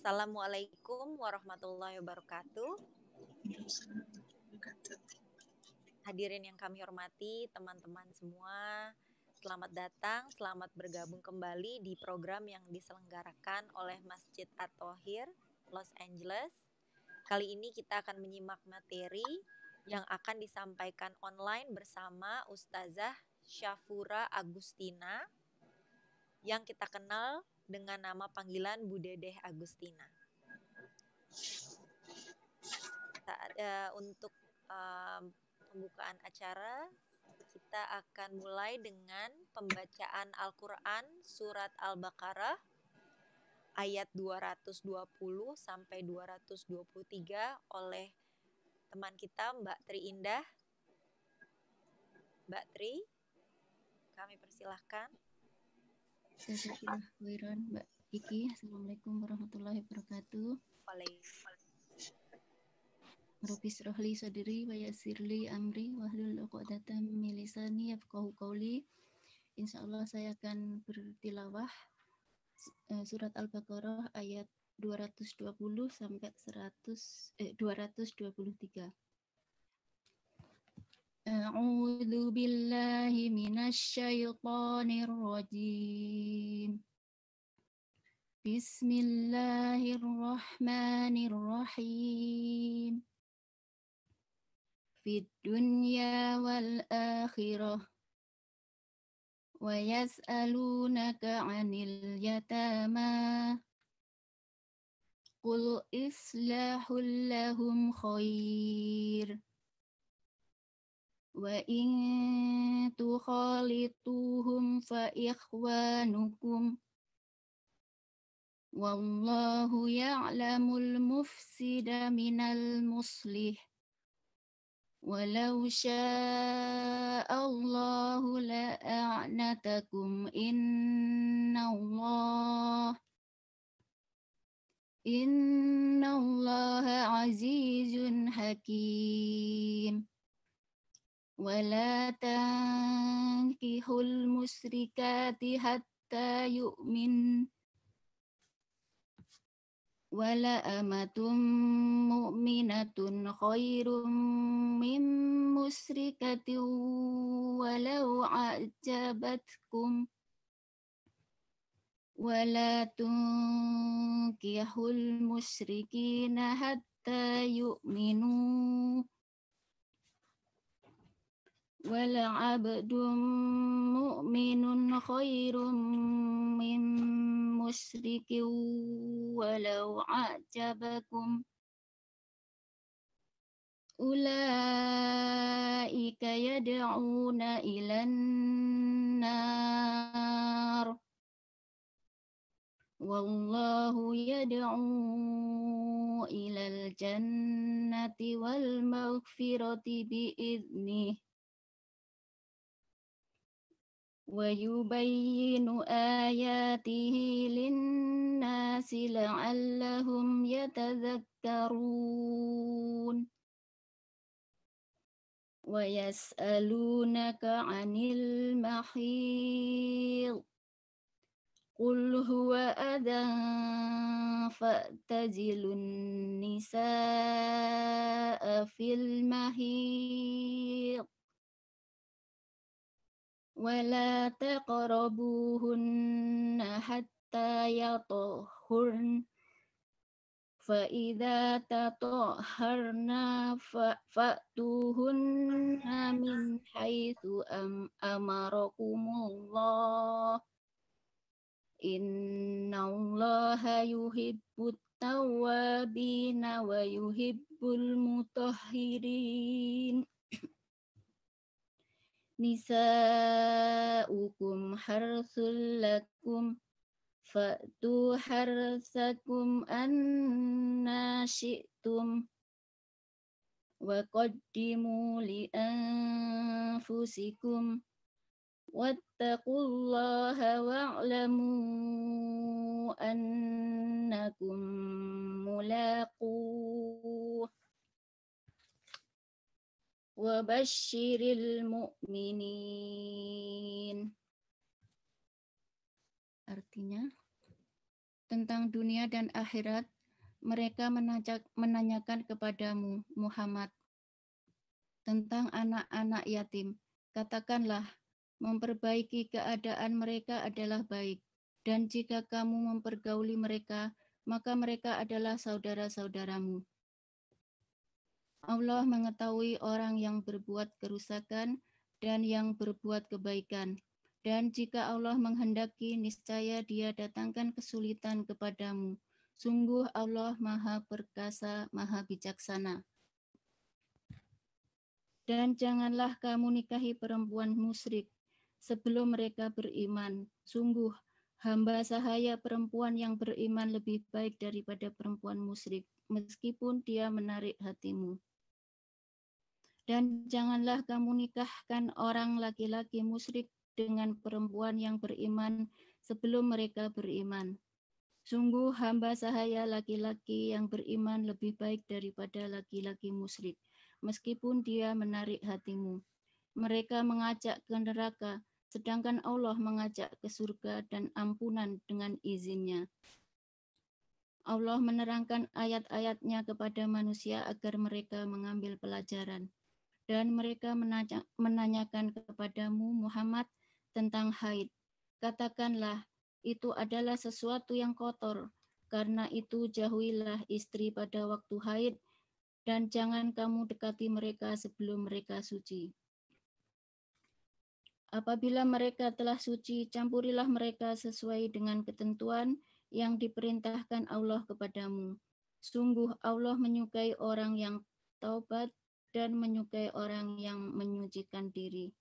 Assalamualaikum warahmatullahi wabarakatuh. Hadirin yang kami hormati, teman-teman semua, selamat datang, selamat bergabung kembali di program yang diselenggarakan oleh Masjid At-Thohir, Los Angeles. Kali ini kita akan menyimak materi yang akan disampaikan online bersama Ustazah Syafura Agustina, yang kita kenal dengan nama panggilan Bu Dedeh Agustina. Untuk pembukaan acara, kita akan mulai dengan pembacaan Al-Quran Surat Al-Baqarah ayat 220 sampai 223 oleh teman kita Mbak Tri Indah. Mbak Tri, kami persilahkan. Jazakallahu Mbak Kiki. Assalamualaikum warahmatullahi wabarakatuh. Rabbi shrah li sadri wa yassir li amri wahlul 'uqdatam min lisani yafqahu qawli. Insyaallah saya akan bertilawah surat Al-Baqarah ayat 220 sampai 223. A'udzu billahi minasy syaithanir rajim. Bismillahirrahmanirrahim. Fid dunya wal akhirah wa yas'alunaka 'anil yatama qul islahul lahum khair wa in tukhalituhum fa ikhwanukum wallahu ya'lamul mufsida minal muslih walau sya'allahu la'a'natakum innallaha azizun hakim wala tankihul musyrikati hatta yu'min wala amatum mu'minatun khairum min musyrikatin walau a'jabatkum wala tunkihul musyrikina hatta yu'minu wala abdun mu'minun khairum min musyrikin walau a'jabakum ulaika yad'una ilan nar wallahu yad'u ilal jannati wal maghfirati bi'idnih wa yubayyinu ayatihi linnasi la'allahum yatadhakkarun wa yas'alunaka 'anil mahid qul huwa adan fa'tazilun nisaa fil mahid wala taqrabuhunna hatta yatahhurn fa idza tatahharna fa'tuhunna min haitsu amarakumullah innallaha yuhibbut tawwabina wa yuhibbul mutahhirin nisa'ukum harsul lakum fa'tu harsakum anna syi'tum wa qaddimu li anfusikum wattaqullaha wa'lamu annakum mulaquh wa basyiril mu'minin. Artinya, tentang dunia dan akhirat, mereka menanyakan kepadamu, Muhammad, tentang anak-anak yatim. Katakanlah, memperbaiki keadaan mereka adalah baik, dan jika kamu mempergauli mereka, maka mereka adalah saudara-saudaramu. Allah mengetahui orang yang berbuat kerusakan dan yang berbuat kebaikan. Dan jika Allah menghendaki, niscaya Dia datangkan kesulitan kepadamu. Sungguh Allah Maha Perkasa, Maha Bijaksana. Dan janganlah kamu nikahi perempuan musyrik sebelum mereka beriman. Sungguh, hamba sahaya perempuan yang beriman lebih baik daripada perempuan musyrik, meskipun dia menarik hatimu. Dan janganlah kamu nikahkan orang laki-laki musyrik dengan perempuan yang beriman sebelum mereka beriman. Sungguh hamba sahaya laki-laki yang beriman lebih baik daripada laki-laki musyrik, meskipun dia menarik hatimu. Mereka mengajak ke neraka, sedangkan Allah mengajak ke surga dan ampunan dengan izinnya. Allah menerangkan ayat-ayatnya kepada manusia agar mereka mengambil pelajaran. Dan mereka menanyakan kepadamu, Muhammad, tentang haid. Katakanlah, itu adalah sesuatu yang kotor. Karena itu jauhilah istri pada waktu haid, dan jangan kamu dekati mereka sebelum mereka suci. Apabila mereka telah suci, campurilah mereka sesuai dengan ketentuan yang diperintahkan Allah kepadamu. Sungguh Allah menyukai orang yang taubat dan menyukai orang yang menyucikan diri.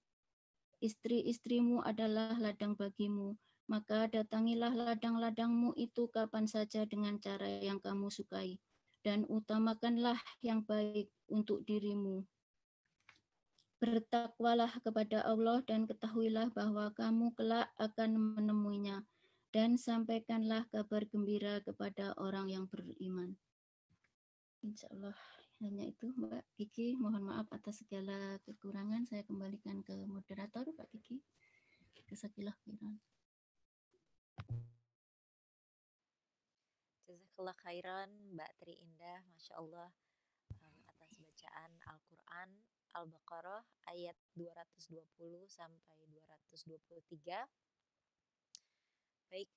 Istri-istrimu adalah ladang bagimu, maka datangilah ladang-ladangmu itu kapan saja dengan cara yang kamu sukai, dan utamakanlah yang baik untuk dirimu. Bertakwalah kepada Allah dan ketahuilah bahwa kamu kelak akan menemuinya, dan sampaikanlah kabar gembira kepada orang yang beriman. Insya Allah. Hanya itu Mbak Kiki, mohon maaf atas segala kekurangan. Saya kembalikan ke moderator Mbak Kiki. Jazakallah khairan. Jazakallah khairan Mbak Tri Indah, Masya Allah, atas bacaan Al-Quran Al-Baqarah ayat 220 sampai 223. Baik,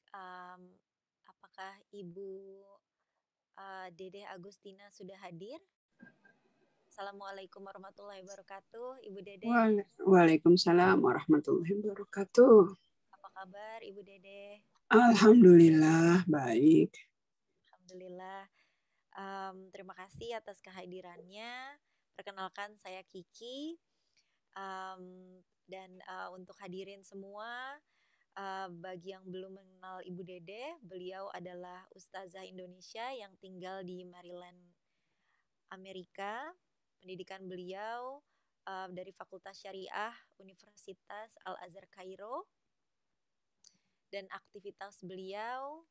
apakah Ibu Dede Agustina sudah hadir? Assalamualaikum warahmatullahi wabarakatuh, Ibu Dede. Waalaikumsalam warahmatullahi wabarakatuh. Apa kabar Ibu Dede? Alhamdulillah baik. Alhamdulillah. Terima kasih atas kehadirannya. Perkenalkan saya Kiki. Dan untuk hadirin semua, bagi yang belum mengenal Ibu Dede, beliau adalah Ustazah Indonesia yang tinggal di Maryland, Amerika. Pendidikan beliau dari Fakultas Syariah Universitas Al-Azhar Kairo. Dan aktivitas beliau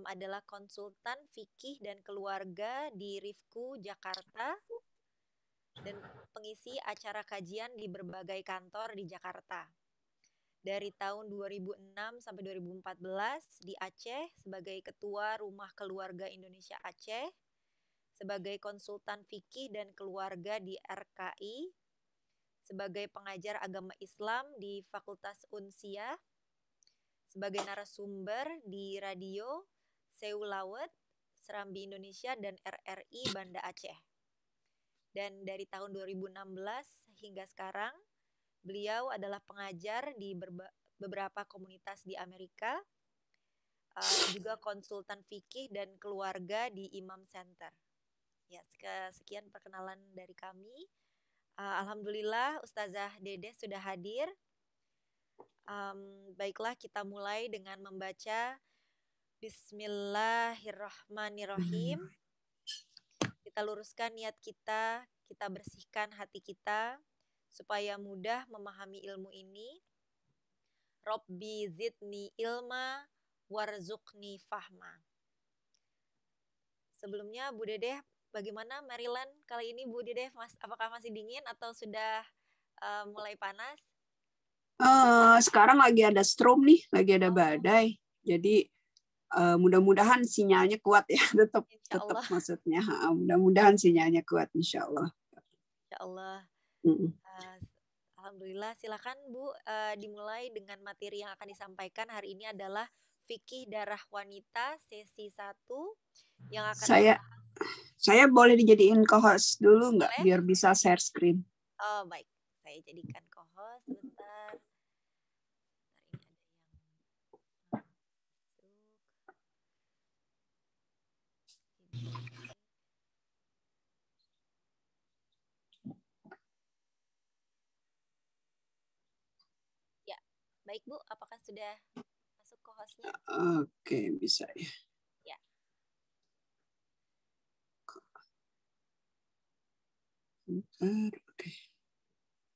adalah konsultan fikih dan keluarga di Rifku, Jakarta. Dan pengisi acara kajian di berbagai kantor di Jakarta. Dari tahun 2006 sampai 2014 di Aceh sebagai Ketua Rumah Keluarga Indonesia Aceh, sebagai konsultan fikih dan keluarga di RKI, sebagai pengajar agama Islam di Fakultas Unsiah, sebagai narasumber di radio Seulawet, Serambi Indonesia dan RRI Banda Aceh. Dan dari tahun 2016 hingga sekarang, beliau adalah pengajar di beberapa komunitas di Amerika, juga konsultan fikih dan keluarga di Imam Center. Ya, sekian perkenalan dari kami. Alhamdulillah Ustazah Dede sudah hadir. Baiklah, kita mulai dengan membaca Bismillahirrahmanirrahim. Kita luruskan niat kita, kita bersihkan hati kita, supaya mudah memahami ilmu ini. Robbi zidni ilma warzuqni fahma. Sebelumnya Bu Dede, bagaimana Maryland kali ini Bu Dede? Apakah masih dingin atau sudah mulai panas? Sekarang lagi ada storm nih, lagi ada badai. Jadi mudah-mudahan sinyalnya kuat ya, tetap Insyaallah. maksudnya. Mudah-mudahan sinyalnya kuat, insyaallah. Insyaallah. Alhamdulillah, silakan Bu, dimulai dengan materi yang akan disampaikan hari ini adalah fikih darah wanita sesi 1 yang akan saya boleh dijadiin co-host dulu nggak, boleh? biar bisa share screen. Oh baik, saya jadikan co-host sebentar. Ya, baik Bu, apakah sudah masuk co-hostnya? Oke, bisa ya. Ya. Oke.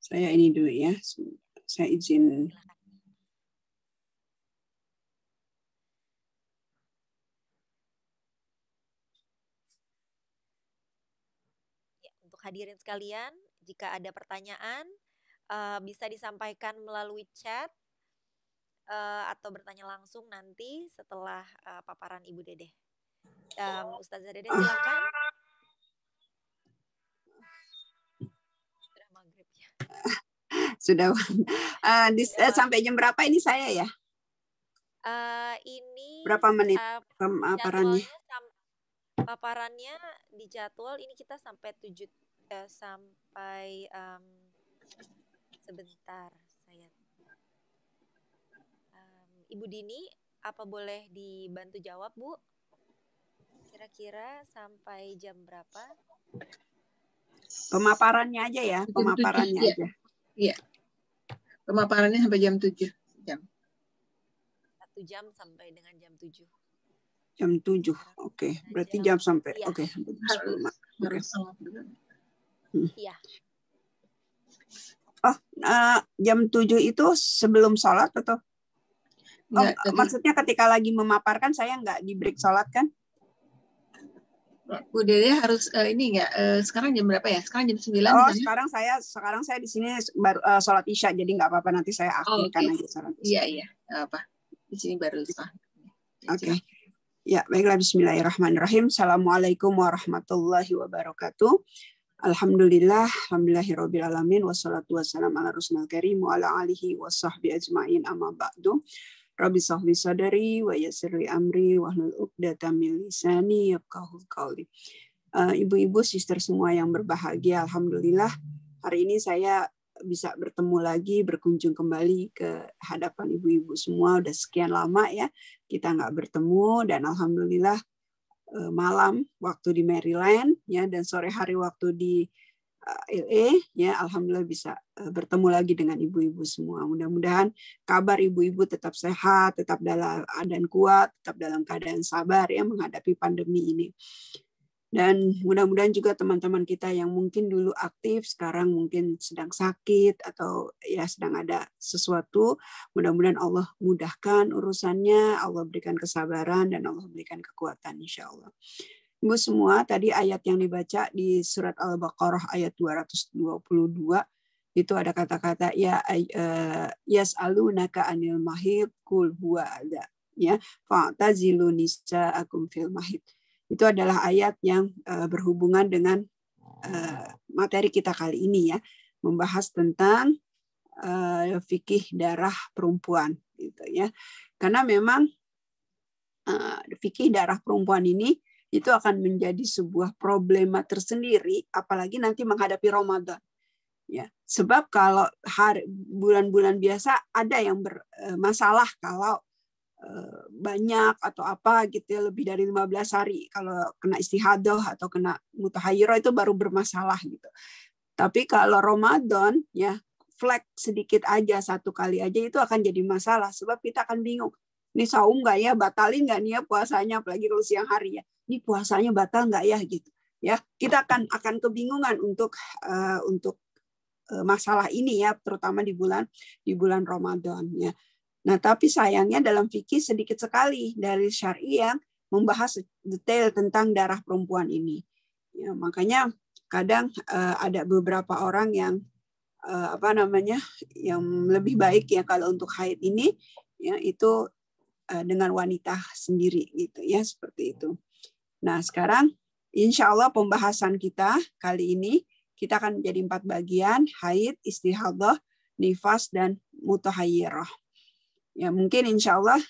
Saya ini dulu ya. Saya izin. Silakan. Ya, untuk hadirin sekalian, jika ada pertanyaan bisa disampaikan melalui chat atau bertanya langsung nanti setelah paparan Ibu Dedeh. Ustazah Dedeh silakan. Sudah maghrib ya. Sudah. Sampai jam berapa ini saya ya? Ini berapa menit paparannya? Paparannya di jadwal ini kita sampai sampai sebentar saya. Ibu Dini, apa boleh dibantu jawab, Bu? Kira-kira sampai jam berapa? Pemaparannya aja ya, pemaparannya aja. Iya. Pemaparannya sampai jam 7 jam. 1 jam sampai dengan jam 7. Jam 7. Oke. Berarti jam sampai iya. Oke, Harus sholat dulu. Iya. Oh, jam 7 itu sebelum sholat atau? Enggak, maksudnya ketika lagi memaparkan saya nggak di break sholat kan? Bu Dede harus ini enggak sekarang jam berapa ya? Sekarang jam 9 Oh, misalnya. sekarang saya di sini baru sholat Isya, jadi nggak apa-apa, nanti saya akhirkan aja sholat Isya. Iya, apa? Di sini baru sah. Oke. Ya, baiklah, bismillahirrahmanirrahim. Assalamualaikum warahmatullahi wabarakatuh. Alhamdulillahirabbil alamin, wassalatu wassalamu ala rasulil karim wa ala alihi washabbi ajmain, amma ba'du. Rabbi shrahli sadri wa yassirli amri wahlul 'uqdatam min lisani yafqahu qawli. Ibu-ibu, sister semua yang berbahagia, alhamdulillah hari ini saya bisa bertemu lagi, berkunjung kembali ke hadapan ibu-ibu semua. Udah sekian lama ya kita nggak bertemu, dan alhamdulillah malam waktu di Maryland ya, dan sore hari waktu di LA ya, alhamdulillah bisa bertemu lagi dengan ibu-ibu semua. Mudah-mudahan kabar ibu-ibu tetap sehat, tetap dalam keadaan kuat, tetap dalam keadaan sabar ya menghadapi pandemi ini. Dan mudah-mudahan juga teman-teman kita yang mungkin dulu aktif sekarang mungkin sedang sakit atau ya sedang ada sesuatu, mudah-mudahan Allah mudahkan urusannya, Allah berikan kesabaran dan Allah berikan kekuatan insyaallah. Ibu semua, tadi ayat yang dibaca di surat Al-Baqarah ayat 222 itu ada kata-kata ya yas'alunaka 'anil mahid qul huwa adza ya fa'tazilu nisa'akum fil mahid. Itu adalah ayat yang berhubungan dengan materi kita kali ini ya, membahas tentang fikih darah perempuan gitu ya. Karena memang fikih darah perempuan ini itu akan menjadi sebuah problema tersendiri, apalagi nanti menghadapi Ramadan. Ya, sebab kalau bulan-bulan biasa ada yang bermasalah kalau banyak atau apa gitu ya, lebih dari 15 hari. Kalau kena istihadah atau kena mutahayyirah itu baru bermasalah gitu. Tapi kalau Ramadan ya, flek sedikit aja, 1 kali aja itu akan jadi masalah, sebab kita akan bingung. Ini saum nggak ya, batalin nggak nih ya puasanya, apalagi kalau siang hari ya. Ini puasanya batal nggak ya gitu. Ya, kita akan kebingungan untuk masalah ini ya, terutama di bulan Ramadan ya. Nah, tapi sayangnya dalam fikih sedikit sekali dari syar'i yang membahas detail tentang darah perempuan ini. Ya, makanya kadang ada beberapa orang yang yang lebih baik ya kalau untuk haid ini ya itu dengan wanita sendiri gitu ya, seperti itu. Nah, sekarang insya Allah pembahasan kita kali ini kita akan menjadi 4 bagian: haid, istihadah, nifas, dan mutahayyirah. Ya, mungkin insya Allah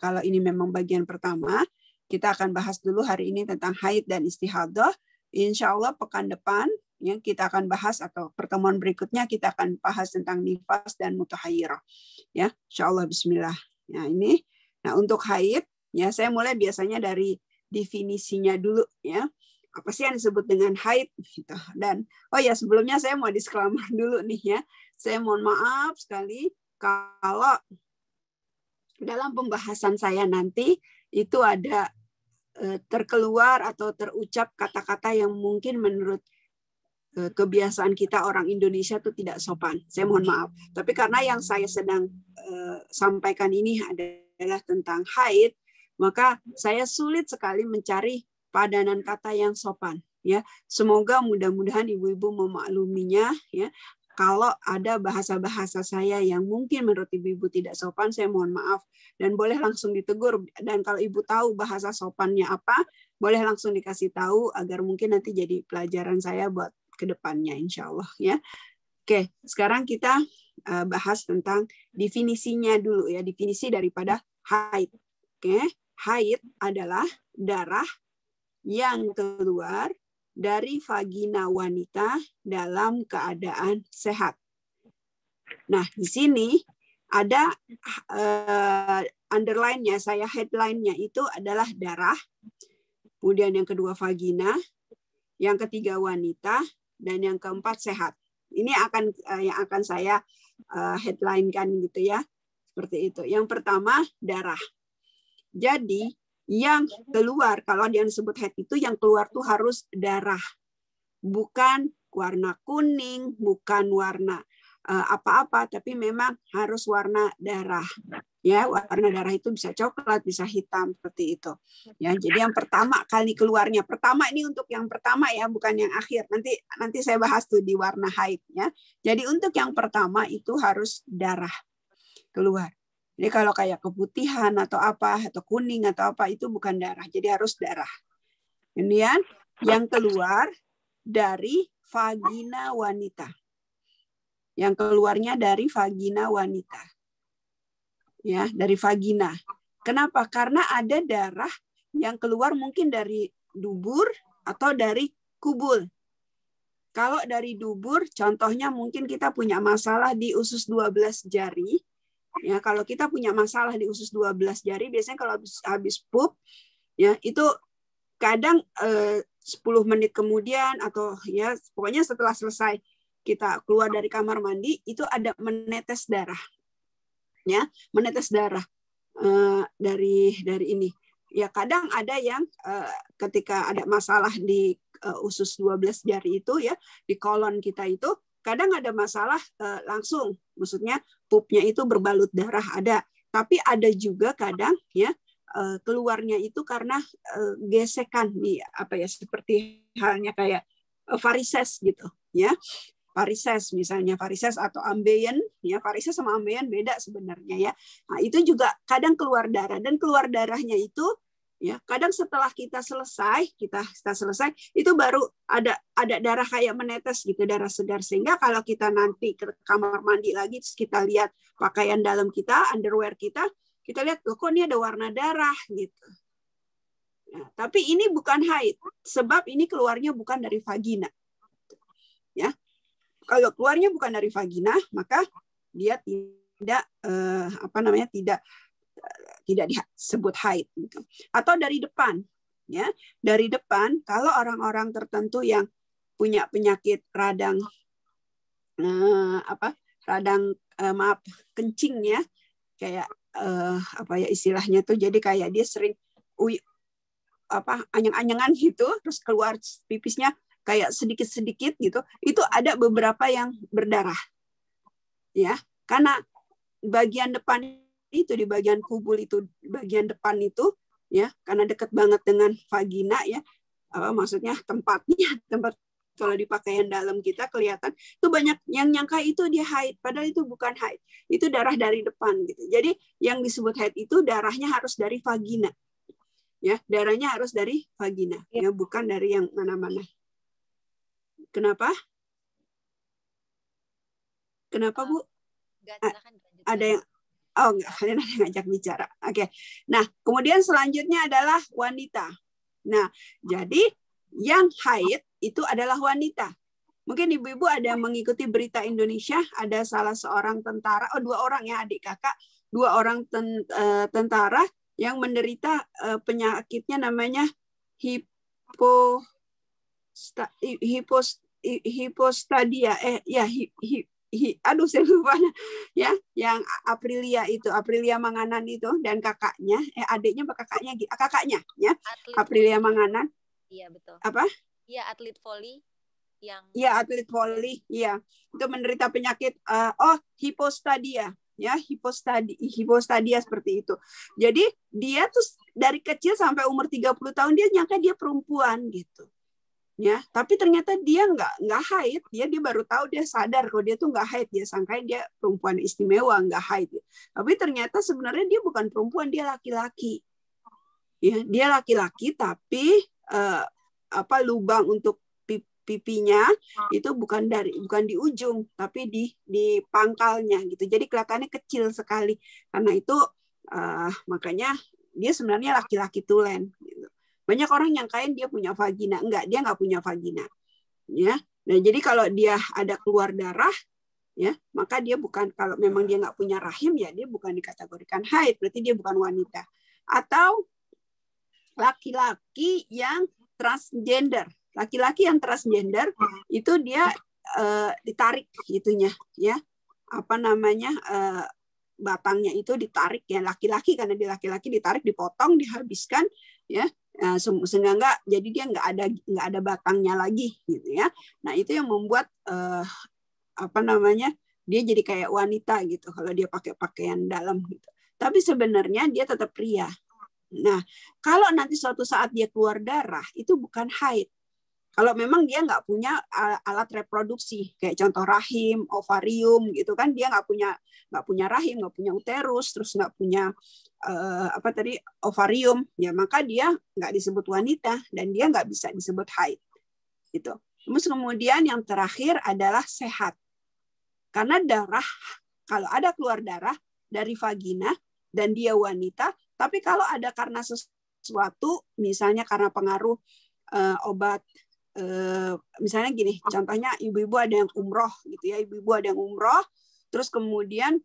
kalau ini memang bagian pertama, kita akan bahas dulu hari ini tentang haid dan istihadah. Insya Allah pekan depan ya, kita akan bahas, atau pertemuan berikutnya kita akan bahas tentang nifas dan mutahayyirah. Ya, insya Allah bismillah. Ya, ini. Nah, untuk haid, ya saya mulai biasanya dari definisinya dulu ya. Apa sih yang disebut dengan haid gitu. Dan ya sebelumnya saya mau disclaimer dulu nih ya. Saya mohon maaf sekali kalau dalam pembahasan saya nanti itu ada terkeluar atau terucap kata-kata yang mungkin menurut kebiasaan kita orang Indonesia itu tidak sopan. Saya mohon maaf. Tapi karena yang saya sedang sampaikan ini adalah tentang haid, maka saya sulit sekali mencari padanan kata yang sopan. Ya, semoga mudah-mudahan ibu-ibu memakluminya. Ya, kalau ada bahasa-bahasa saya yang mungkin menurut ibu-ibu tidak sopan, saya mohon maaf dan boleh langsung ditegur. Dan kalau ibu tahu bahasa sopannya apa, boleh langsung dikasih tahu agar mungkin nanti jadi pelajaran saya buat kedepannya, insya Allah ya. Oke, sekarang kita bahas tentang definisinya dulu ya, definisi daripada haid. Oke, haid adalah darah yang keluar dari vagina wanita dalam keadaan sehat. Nah, di sini ada underline-nya, saya headline-nya itu adalah darah, kemudian yang kedua vagina, yang ketiga wanita, dan yang keempat sehat. Ini yang akan saya headline-kan gitu ya, seperti itu. Yang pertama darah. Jadi yang keluar, kalau yang disebut haid itu yang keluar tuh harus darah, bukan warna kuning, bukan warna apa-apa, tapi memang harus warna darah. Ya, warna darah itu bisa coklat, bisa hitam, seperti itu. Ya, jadi yang pertama kali keluarnya, pertama ini untuk yang pertama ya, bukan yang akhir. Nanti saya bahas tuh di warna haid ya. Jadi untuk yang pertama itu harus darah keluar. Jadi kalau kayak keputihan atau apa, atau kuning atau apa, itu bukan darah. Jadi harus darah. Kemudian yang keluar dari vagina wanita. Yang keluarnya dari vagina wanita. Ya, dari vagina. Kenapa? Karena ada darah yang keluar mungkin dari dubur atau dari kubul. Kalau dari dubur, contohnya mungkin kita punya masalah di usus 12 jari. Ya, kalau kita punya masalah di usus 12 jari, biasanya kalau habis pup, ya itu kadang 10 menit kemudian atau ya pokoknya setelah selesai kita keluar dari kamar mandi, itu ada menetes darah. Ya, menetes darah dari ini. Ya, kadang ada yang ketika ada masalah di usus 12 jari itu ya, di kolon kita itu kadang ada masalah langsung, maksudnya pupnya itu berbalut darah ada, tapi ada juga kadang ya keluarnya itu karena gesekan nih, apa ya, seperti halnya kayak varises gitu ya. Varises misalnya, varises atau ambeien ya, varises sama ambeien beda sebenarnya ya. Nah, itu juga kadang keluar darah, dan keluar darahnya itu ya kadang setelah kita selesai itu baru ada darah kayak menetes gitu, darah segar, sehingga kalau kita nanti ke kamar mandi lagi terus kita lihat pakaian dalam kita, underwear kita lihat loh, kok ini ada warna darah gitu. Nah, tapi ini bukan haid, sebab ini keluarnya bukan dari vagina. Ya. Kalau keluarnya bukan dari vagina, maka dia tidak tidak disebut haid. Atau dari depan, ya, dari depan. Kalau orang-orang tertentu yang punya penyakit radang kencing ya, kayak apa ya istilahnya tuh, jadi kayak dia sering anyang-anyangan gitu, terus keluar pipisnya kayak sedikit-sedikit gitu, itu ada beberapa yang berdarah. Ya, karena bagian depan itu, di bagian kubul itu, bagian depan itu ya, karena dekat banget dengan vagina ya, maksudnya tempat kalau di pakaian dalam kita kelihatan itu banyak yang nyangka itu dia haid, padahal itu bukan haid, itu darah dari depan gitu. Jadi yang disebut haid itu darahnya harus dari vagina, ya darahnya harus dari vagina, ya bukan dari yang mana-mana. Kenapa? Kenapa Bu? Ada yang enggak, kalian ada yang ngajak bicara. Oke. Nah, kemudian selanjutnya adalah wanita. Nah, jadi yang haid itu adalah wanita. Mungkin ibu-ibu ada yang mengikuti berita Indonesia, ada salah seorang tentara, dua orang ya adik kakak, dua orang tentara yang menderita penyakitnya namanya hipostadia, aduh saya lupa ya, yang Aprilia Manganan itu, dan kakaknya adiknya apa kakaknya ya, Aprilia Manganan. Iya betul. Apa? Iya, atlet voli yang. Iya, atlet voli, iya. Itu menderita penyakit hipostadia, ya, hipostadia seperti itu. Jadi dia tuh dari kecil sampai umur 30 tahun dia nyangka dia perempuan gitu. Ya, tapi ternyata dia nggak haid, dia baru tahu, dia sadar kalau dia tuh nggak haid, dia sangkain dia perempuan istimewa, nggak haid. Tapi ternyata sebenarnya dia bukan perempuan, dia laki-laki. Ya, dia laki-laki tapi lubang untuk pipinya itu bukan di ujung tapi di pangkalnya gitu. Jadi kelihatannya kecil sekali. Karena itu makanya dia sebenarnya laki-laki tulen gitu. Banyak orang nyangkain dia punya vagina, enggak, dia nggak punya vagina. Ya. Nah, jadi kalau dia ada keluar darah ya, maka dia bukan, kalau memang dia nggak punya rahim ya dia bukan dikategorikan haid, berarti dia bukan wanita. Atau laki-laki yang transgender. Laki-laki yang transgender itu dia ditarik gitunya ya. Batangnya itu ditarik ya, laki-laki, karena dia laki-laki ditarik, dipotong, dihabiskan ya. Sehingga jadi dia nggak ada batangnya lagi gitu ya. Nah, itu yang membuat dia jadi kayak wanita gitu kalau dia pakai pakaian dalam gitu. Tapi sebenarnya dia tetap pria. Nah, kalau nanti suatu saat dia keluar darah, itu bukan haid. Kalau memang dia nggak punya alat reproduksi, kayak contoh rahim, ovarium, gitu kan, dia nggak punya rahim, nggak punya uterus, terus nggak punya ovarium, ya maka dia nggak disebut wanita dan dia nggak bisa disebut haid. Gitu. Terus kemudian yang terakhir adalah sehat. Karena darah, kalau ada keluar darah dari vagina dan dia wanita, tapi kalau ada karena sesuatu, misalnya karena pengaruh obat, misalnya gini, contohnya ibu-ibu ada yang umroh gitu ya, ibu-ibu ada yang umroh, terus kemudian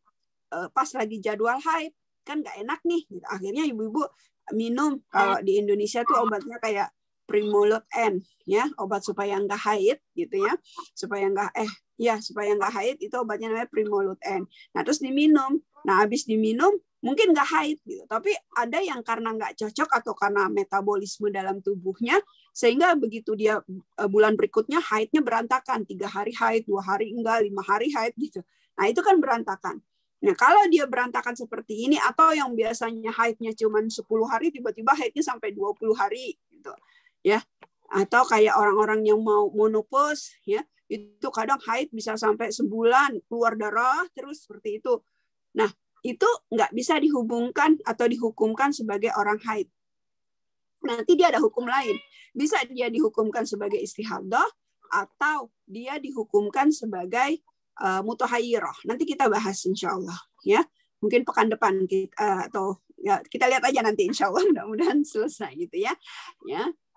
pas lagi jadwal haid, kan nggak enak nih, gitu. Akhirnya ibu-ibu minum, kalau di Indonesia tuh obatnya kayak Primolut N, ya, obat supaya nggak haid gitu ya, supaya nggak haid itu obatnya namanya Primolut N. Nah terus diminum, nah habis diminum mungkin nggak haid gitu, tapi ada yang karena nggak cocok atau karena metabolisme dalam tubuhnya sehingga begitu dia bulan berikutnya haidnya berantakan, 3 hari haid, 2 hari enggak, 5 hari haid gitu. Nah itu kan berantakan. Nah kalau dia berantakan seperti ini atau yang biasanya haidnya cuma 10 hari tiba-tiba haidnya sampai 20 hari gitu ya, atau kayak orang-orang yang mau menopause ya, itu kadang haid bisa sampai sebulan keluar darah terus seperti itu. Nah itu nggak bisa dihubungkan atau dihukumkan sebagai orang haid. Nanti dia ada hukum lain. Bisa dia dihukumkan sebagai istihadah atau dia dihukumkan sebagai mutahhayyirah. Nanti kita bahas insya Allah ya. Mungkin pekan depan atau ya, kita lihat aja nanti insya Allah, mudah-mudahan selesai gitu ya.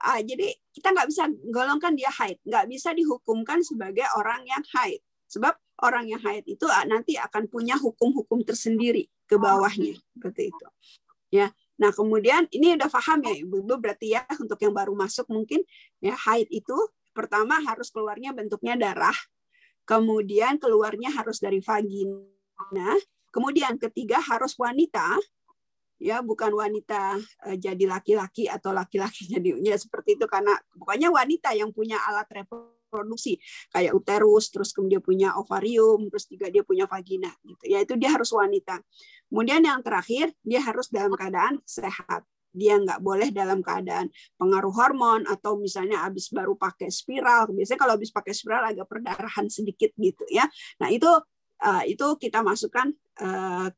Jadi kita nggak bisa golongkan dia haid, nggak bisa dihukumkan sebagai orang yang haid. Sebab orang yang haid itu nanti akan punya hukum-hukum tersendiri ke bawahnya, seperti itu. Ya. Nah, kemudian ini udah paham ya Ibu-ibu, berarti ya untuk yang baru masuk mungkin ya, haid itu pertama harus keluarnya bentuknya darah. Kemudian keluarnya harus dari vagina. Kemudian ketiga harus wanita. Ya, bukan wanita jadi laki-laki atau laki-laki jadi ya seperti itu, karena pokoknya wanita yang punya alat reproduksi kayak uterus, terus kemudian punya ovarium, terus juga dia punya vagina gitu. Ya itu dia harus wanita. Kemudian yang terakhir dia harus dalam keadaan sehat. dia nggak boleh dalam keadaan pengaruh hormon atau misalnya habis baru pakai spiral. Biasanya kalau habis pakai spiral agak perdarahan sedikit gitu ya. Nah itu kita masukkan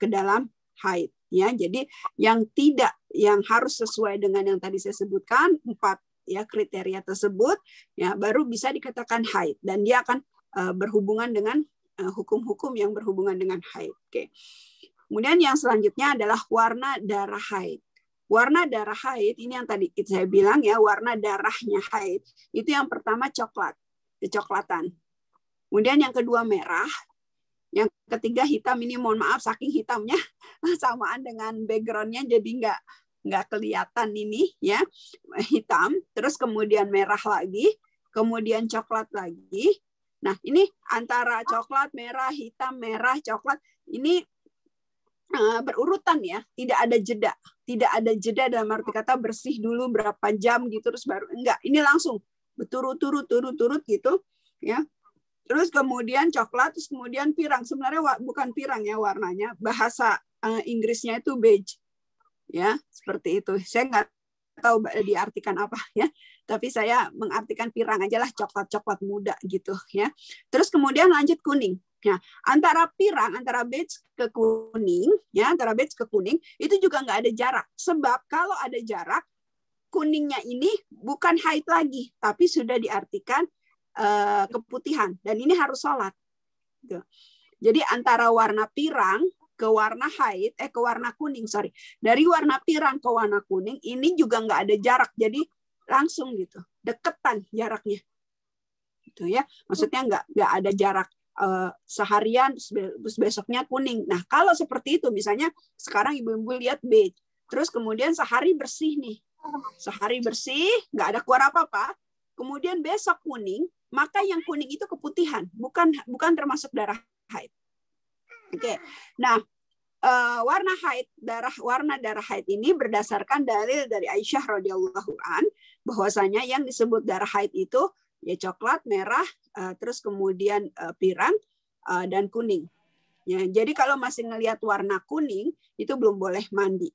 ke dalam haid ya. Jadi yang harus sesuai dengan yang tadi saya sebutkan 4 ya kriteria tersebut ya baru bisa dikatakan haid dan dia akan berhubungan dengan hukum-hukum yang berhubungan dengan haid. Oke. Kemudian yang selanjutnya adalah warna darah haid. Warna darah haid ini yang tadi saya bilang ya, warna darahnya haid itu yang pertama coklat, kecoklatan. Kemudian yang kedua merah, yang ketiga hitam. Ini mohon maaf saking hitamnya samaan dengan backgroundnya jadi nggak kelihatan ini ya, hitam. Terus kemudian merah lagi, kemudian coklat lagi. Nah ini antara coklat, merah, hitam, merah, coklat ini berurutan ya, tidak ada jeda dalam arti kata bersih dulu berapa jam gitu terus baru enggak, ini langsung berturut-turut gitu ya. Terus kemudian coklat, terus kemudian pirang. Sebenarnya bukan pirang ya warnanya, bahasa Inggrisnya itu beige ya, seperti itu. Saya nggak tahu diartikan apa ya, tapi saya mengartikan pirang aja lah, coklat muda gitu ya. Terus kemudian lanjut kuning. Nah, antara beige ke kuning, ya, antara beige ke kuning itu juga nggak ada jarak. Sebab kalau ada jarak, kuningnya ini bukan haid lagi, tapi sudah diartikan keputihan. Dan ini harus sholat. Jadi antara warna pirang ke warna haid, ke warna kuning, sorry. Dari warna pirang ke warna kuning, ini juga nggak ada jarak. Jadi langsung gitu, deketan jaraknya. Gitu ya. Maksudnya nggak ada jarak. Seharian terus besoknya kuning. Nah kalau seperti itu misalnya sekarang ibu-ibu lihat beige, terus kemudian sehari bersih nih, nggak ada keluar apa-apa, kemudian besok kuning, maka yang kuning itu keputihan, bukan termasuk darah haid. Oke. Nah warna darah haid ini berdasarkan dalil dari Aisyah radhiyallahu an bahwasanya yang disebut darah haid itu ya coklat, merah, terus kemudian pirang dan kuning. Ya, jadi kalau masih ngelihat warna kuning itu belum boleh mandi.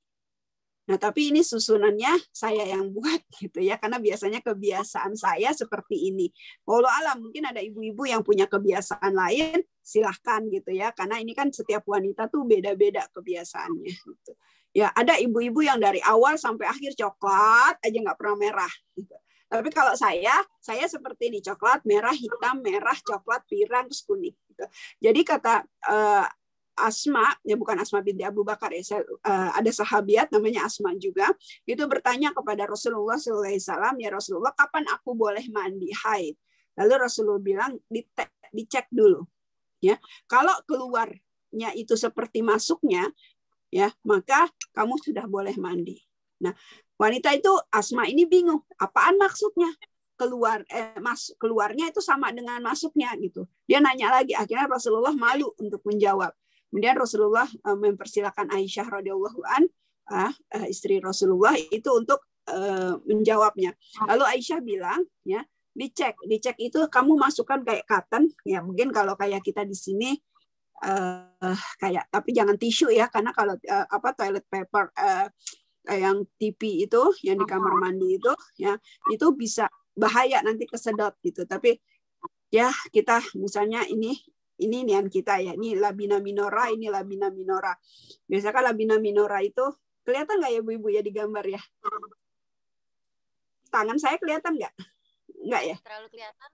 Nah, tapi ini susunannya saya yang buat gitu ya, karena biasanya kebiasaan saya seperti ini. Wallahu alam, mungkin ada ibu-ibu yang punya kebiasaan lain, silahkan gitu ya, karena ini kan setiap wanita tuh beda-beda kebiasaannya. Gitu. Ya, ada ibu-ibu yang dari awal sampai akhir coklat aja nggak pernah merah. Gitu. Tapi kalau saya seperti ini, coklat, merah, hitam, merah, coklat, pirang, terus kuning. Gitu. Jadi kata Asma, ya bukan Asma binti Abu Bakar ya, ada sahabiat namanya Asma juga, itu bertanya kepada Rasulullah SAW, ya Rasulullah, kapan aku boleh mandi haid? Lalu Rasulullah bilang, dicek dulu. Ya, kalau keluarnya itu seperti masuknya, ya maka kamu sudah boleh mandi. Nah, wanita itu Asma ini bingung, apaan maksudnya? Keluarnya itu sama dengan masuknya gitu. Dia nanya lagi, akhirnya Rasulullah malu untuk menjawab. Kemudian Rasulullah mempersilakan Aisyah radhiyallahu an, istri Rasulullah itu untuk menjawabnya. Lalu Aisyah bilang, ya dicek itu kamu masukkan kayak cotton, ya mungkin kalau kayak kita di sini kayak, tapi jangan tisu ya, karena kalau toilet paper yang TV itu yang di kamar mandi itu ya itu bisa bahaya nanti kesedot gitu. Tapi ya kita misalnya ini nian kita ya, ini labina minora, ini labina minora. Biasanya kan labina minora itu kelihatan nggak ya ibu-ibu ya di gambar ya? Tangan saya kelihatan nggak? Nggak ya? Terlalu kelihatan.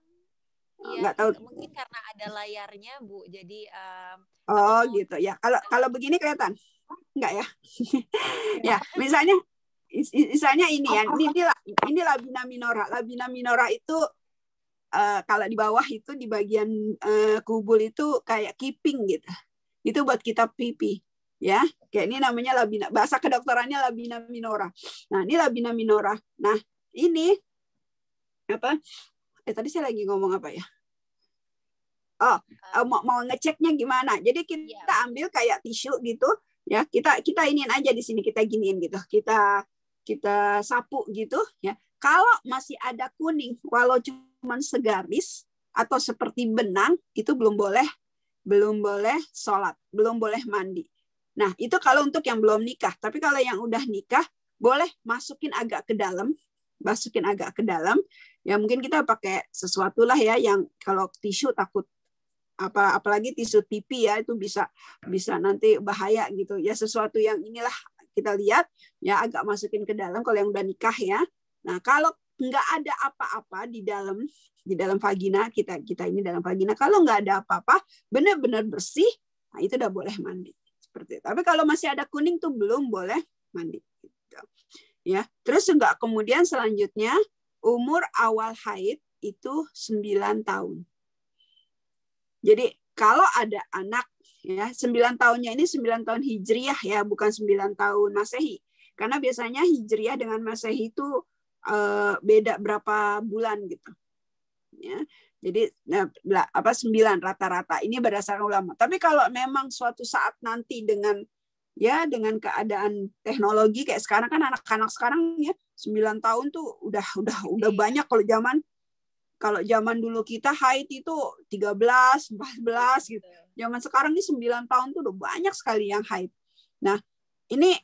Iya, nggak tahu. Mungkin karena ada layarnya Bu, jadi gitu ya. Kalau begini kelihatan? Enggak ya? Ya, misalnya ini ya, ini labina minora. Labina minora itu kalau di bawah itu di bagian kubul itu kayak kiping gitu. Itu buat kita pipi. Ya, kayak ini namanya labina. Bahasa kedokterannya labina minora. Nah, ini labina minora. Nah, ini apa? Tadi saya lagi ngomong apa ya? Mau ngeceknya gimana? Jadi kita ambil kayak tisu gitu, ya. Kita iniin aja di sini, kita giniin gitu. Kita sapu gitu, ya. Kalau masih ada kuning, walau cuma segaris atau seperti benang, itu belum boleh sholat, belum boleh mandi. Nah, itu kalau untuk yang belum nikah. Tapi kalau yang udah nikah, boleh masukin agak ke dalam, ya mungkin kita pakai sesuatu lah ya, yang kalau tisu takut apalagi tisu TV ya, itu bisa nanti bahaya gitu ya, sesuatu yang inilah kita lihat ya, agak masukin ke dalam kalau yang udah nikah ya. Nah kalau nggak ada apa-apa di dalam vagina kita ini, dalam vagina kalau nggak ada apa-apa, benar-benar bersih, nah itu udah boleh mandi seperti itu. Tapi kalau masih ada kuning tuh belum boleh mandi gitu. Ya, terus juga kemudian selanjutnya umur awal haid itu 9 tahun. Jadi kalau ada anak ya, 9 tahunnya ini 9 tahun Hijriah ya, bukan 9 tahun Masehi. Karena biasanya Hijriah dengan Masehi itu beda berapa bulan gitu. Ya. Jadi 9 rata-rata ini berdasarkan ulama. Tapi kalau memang suatu saat nanti dengan keadaan teknologi kayak sekarang kan, anak-anak sekarang ya 9 tahun tuh udah banyak. Kalau zaman dulu kita haid itu 13, 14 gitu. Zaman sekarang ini 9 tahun tuh udah banyak sekali yang haid. Nah, ini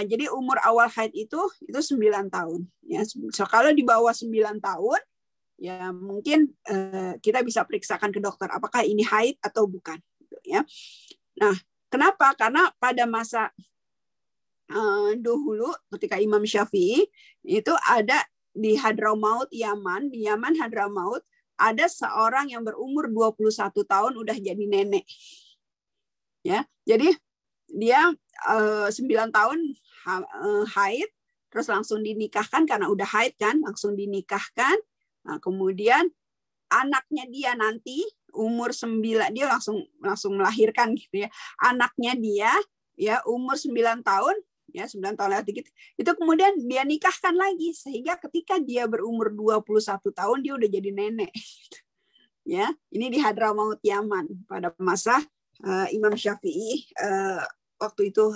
jadi umur awal haid itu 9 tahun ya. So, kalau di bawah 9 tahun ya mungkin kita bisa periksakan ke dokter apakah ini haid atau bukan gitu ya. Nah, kenapa? Karena pada masa dahulu ketika Imam Syafi'i itu ada di Hadramaut, Yaman, di Yaman Hadramaut, ada seorang yang berumur 21 tahun udah jadi nenek. Ya, jadi dia 9 tahun haid, terus langsung dinikahkan karena udah haid kan, langsung dinikahkan. Nah, kemudian anaknya dia nanti umur 9, dia langsung melahirkan gitu ya. Anaknya dia ya umur 9 tahun, ya 9 tahun lewat dikit, itu kemudian dia nikahkan lagi, sehingga ketika dia berumur 21 tahun dia udah jadi nenek. Ya, ini di Hadramaut Yaman pada masa Imam Syafi'i waktu itu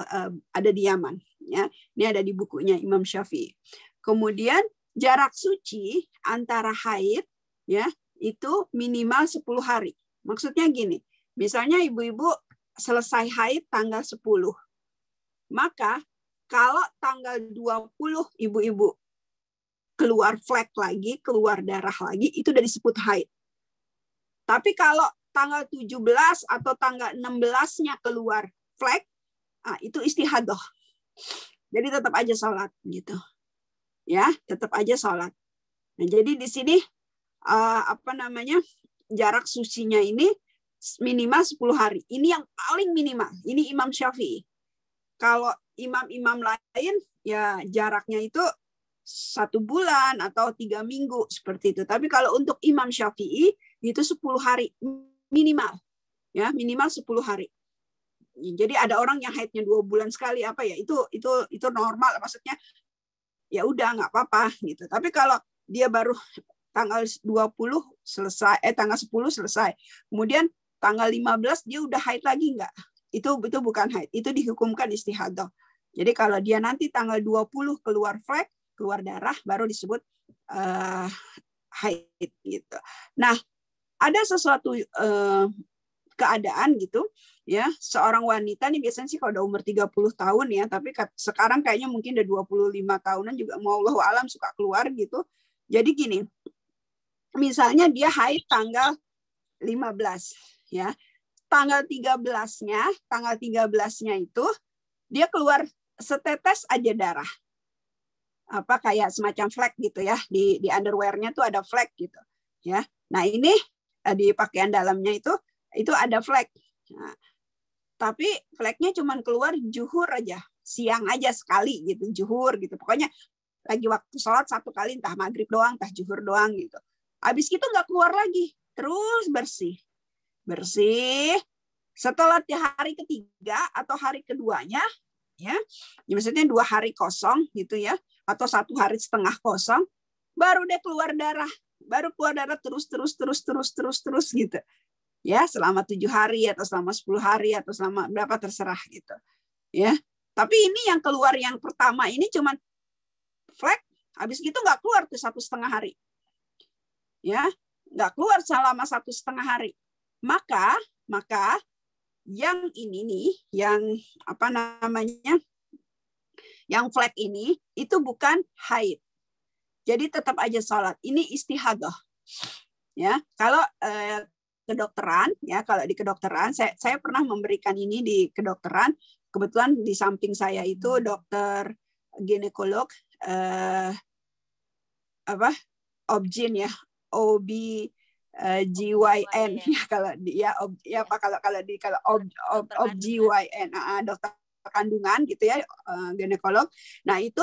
ada di Yaman. Ya, ini ada di bukunya Imam Syafi'i. Kemudian jarak suci antara haid ya itu minimal 10 hari. Maksudnya gini, misalnya ibu-ibu selesai haid tanggal 10, maka kalau tanggal 20 ibu-ibu keluar flek lagi, keluar darah lagi, itu udah disebut haid. Tapi kalau tanggal 17 atau tanggal 16-nya keluar flek, itu istihadah. Jadi tetap aja sholat gitu. Ya, tetap aja sholat. Nah, jadi di sini jarak sucinya ini minimal 10 hari. Ini yang paling minimal. Ini Imam Syafi'i. Kalau imam-imam lain ya jaraknya itu 1 bulan atau 3 minggu seperti itu. Tapi kalau untuk Imam Syafi'i itu 10 hari minimal. Ya, minimal 10 hari. Jadi ada orang yang haidnya 2 bulan sekali itu normal, maksudnya ya udah nggak apa-apa gitu. Tapi kalau dia baru tanggal 20 selesai, tanggal 10 selesai, kemudian tanggal 15 dia udah haid lagi nggak? Itu bukan haid, itu dihukumkan istihadah. Jadi kalau dia nanti tanggal 20 keluar flek, keluar darah, baru disebut haid gitu. Nah, ada sesuatu keadaan gitu ya, seorang wanita nih biasanya sih kalau udah umur 30 tahun ya, tapi sekarang kayaknya mungkin udah 25 tahunan juga mau Allahu alam suka keluar gitu. Jadi gini, misalnya dia haid tanggal 15 ya. Tanggal 13-nya itu dia keluar setetes aja darah. Kayak semacam flek gitu ya, di underwear-nya tuh ada flek gitu ya. Nah, ini di pakaian dalamnya itu ada flek. Nah, tapi fleknya cuma keluar zuhur aja, siang aja sekali gitu, zuhur gitu. Pokoknya lagi waktu sholat 1 kali, entah maghrib doang, entah zuhur doang gitu. Habis itu nggak keluar lagi, terus bersih. Setelah hari ketiga atau hari keduanya, ya, maksudnya 2 hari kosong gitu ya, atau 1 hari setengah kosong, baru deh keluar darah, terus gitu. Ya, selama 7 hari atau selama 10 hari atau selama berapa terserah gitu. Ya. Tapi ini yang keluar yang pertama ini cuman flek, habis gitu nggak keluar tuh 1,5 hari. Ya, nggak keluar selama 1,5 hari. Maka yang ini nih, yang Yang flek ini itu bukan haid. Jadi tetap aja sholat. Ini istihadah. Ya, kalau kedokteran, ya kalau di kedokteran, saya pernah memberikan ini di kedokteran. Kebetulan di samping saya itu dokter ginekolog, OB-GYN ya, OB-GYN ya kalau dia kalau OB-GYN, dokter kandungan gitu ya, ginekolog. Nah itu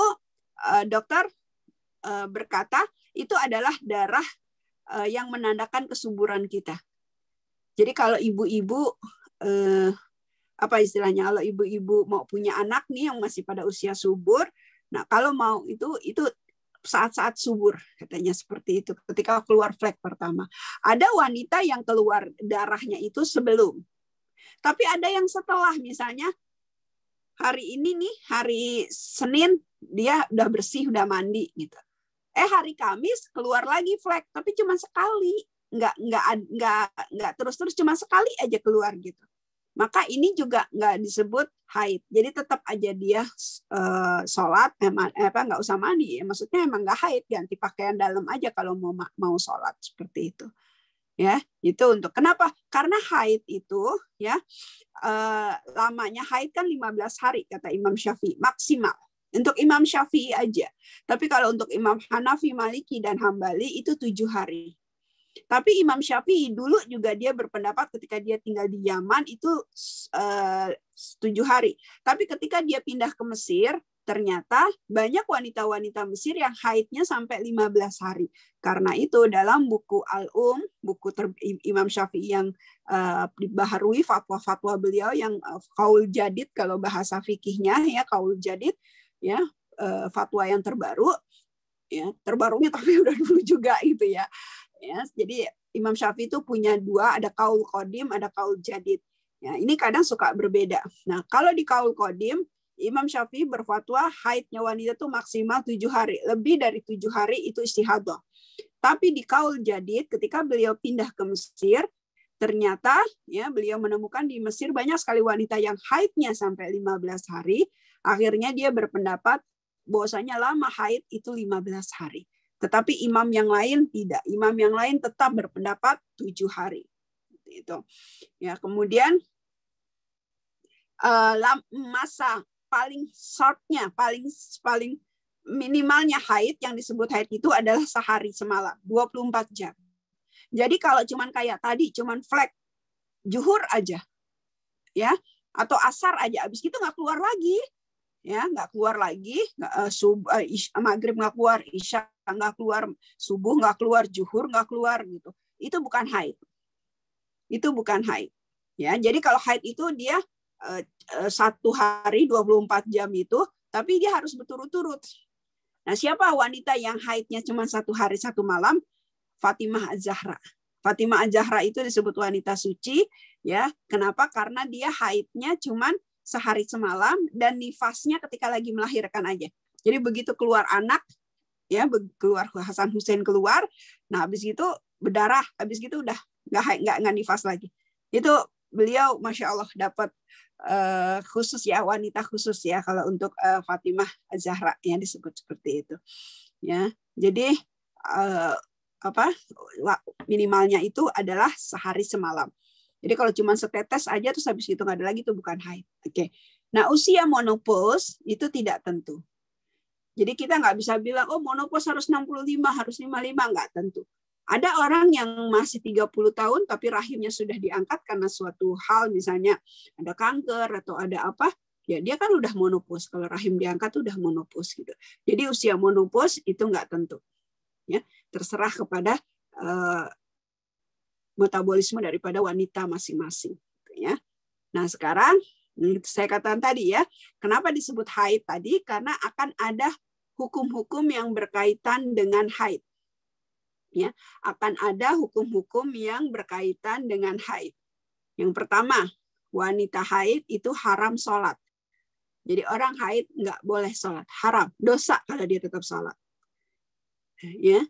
dokter berkata itu adalah darah yang menandakan kesuburan kita. Jadi kalau ibu-ibu apa istilahnya, kalau ibu-ibu mau punya anak nih yang masih pada usia subur, nah kalau mau itu saat-saat subur katanya seperti itu, ketika keluar flek pertama. Ada wanita yang keluar darahnya itu sebelum, tapi ada yang setelah, misalnya hari ini nih hari Senin dia udah bersih, udah mandi gitu. Hari Kamis keluar lagi flek, tapi cuma sekali, nggak terus-terus, cuma sekali aja keluar gitu. Maka ini juga nggak disebut haid. Jadi tetap aja dia sholat, nggak usah mandi. Maksudnya emang nggak haid, ganti pakaian dalam aja kalau mau sholat seperti itu. Ya, itu untuk kenapa? Karena haid itu ya lamanya haid kan 15 hari kata Imam Syafi'i maksimal. Untuk Imam Syafi'i aja. Tapi kalau untuk Imam Hanafi, Maliki, dan Hambali itu 7 hari. Tapi Imam Syafi'i dulu juga dia berpendapat ketika dia tinggal di Yaman itu 7 hari. Tapi ketika dia pindah ke Mesir, ternyata banyak wanita-wanita Mesir yang haidnya sampai 15 hari. Karena itu dalam buku Al-Um, buku Imam Syafi'i yang dibaharui fatwa-fatwa beliau yang Qaul Jadid kalau bahasa fikihnya ya, Qaul Jadid ya, fatwa yang terbaru ya, terbarunya tapi udah dulu juga gitu ya. Ya, jadi Imam Syafi'i itu punya 2, ada Qaul Qadim, ada Qaul Jadid. Ya, ini kadang suka berbeda. Nah, kalau di Qaul Qadim, Imam Syafi'i berfatwa haidnya wanita itu maksimal 7 hari. Lebih dari 7 hari itu istihadah. Tapi di Qaul Jadid, ketika beliau pindah ke Mesir, ternyata ya beliau menemukan di Mesir banyak sekali wanita yang haidnya sampai 15 hari. Akhirnya dia berpendapat bahwasanya lama haid itu 15 hari. Tetapi imam yang lain tidak. Imam yang lain tetap berpendapat 7 hari. Itu. Ya, kemudian masa paling shortnya, paling minimalnya haid yang disebut haid itu adalah sehari semalam, 24 jam. Jadi kalau cuman kayak tadi, cuman flek zuhur aja, ya, atau asar aja, habis itu nggak keluar lagi. Ya, nggak keluar lagi, maghrib nggak keluar, isya nggak keluar, subuh nggak keluar, zuhur nggak keluar gitu. Itu bukan haid. Itu bukan haid. Ya, jadi kalau haid itu dia 1 hari 24 jam itu, tapi dia harus berturut-turut. Nah, siapa wanita yang haidnya cuma 1 hari 1 malam? Fatimah Az-Zahra. Fatimah Az-Zahra itu disebut wanita suci, ya. Kenapa? Karena dia haidnya cuma sehari semalam dan nifasnya ketika lagi melahirkan aja. Jadi begitu keluar anak, ya keluar Hasan Hussein keluar, nah habis itu berdarah, habis gitu udah nggak nifas lagi. Itu beliau masya Allah dapat khusus ya, wanita khusus ya kalau untuk Fatimah Az-Zahra yang disebut seperti itu. Ya, jadi minimalnya itu adalah sehari semalam. Jadi kalau cuma setetes aja terus habis itu nggak ada lagi, itu bukan haid. Oke. Nah, usia menopause itu tidak tentu. Jadi kita nggak bisa bilang, oh menopause harus 65, harus 55, nggak tentu. Ada orang yang masih 30 tahun tapi rahimnya sudah diangkat karena suatu hal, misalnya ada kanker atau ada apa, ya dia kan udah menopause. Kalau rahim diangkat udah menopause gitu. Jadi usia menopause itu nggak tentu. Ya, terserah kepada metabolisme daripada wanita masing-masing, ya. Nah, sekarang saya katakan tadi ya, kenapa disebut haid tadi? Karena akan ada hukum-hukum yang berkaitan dengan haid. Ya, akan ada hukum-hukum yang berkaitan dengan haid. Yang pertama, wanita haid itu haram sholat. Jadi orang haid nggak boleh sholat, haram, dosa kalau dia tetap sholat. Ya.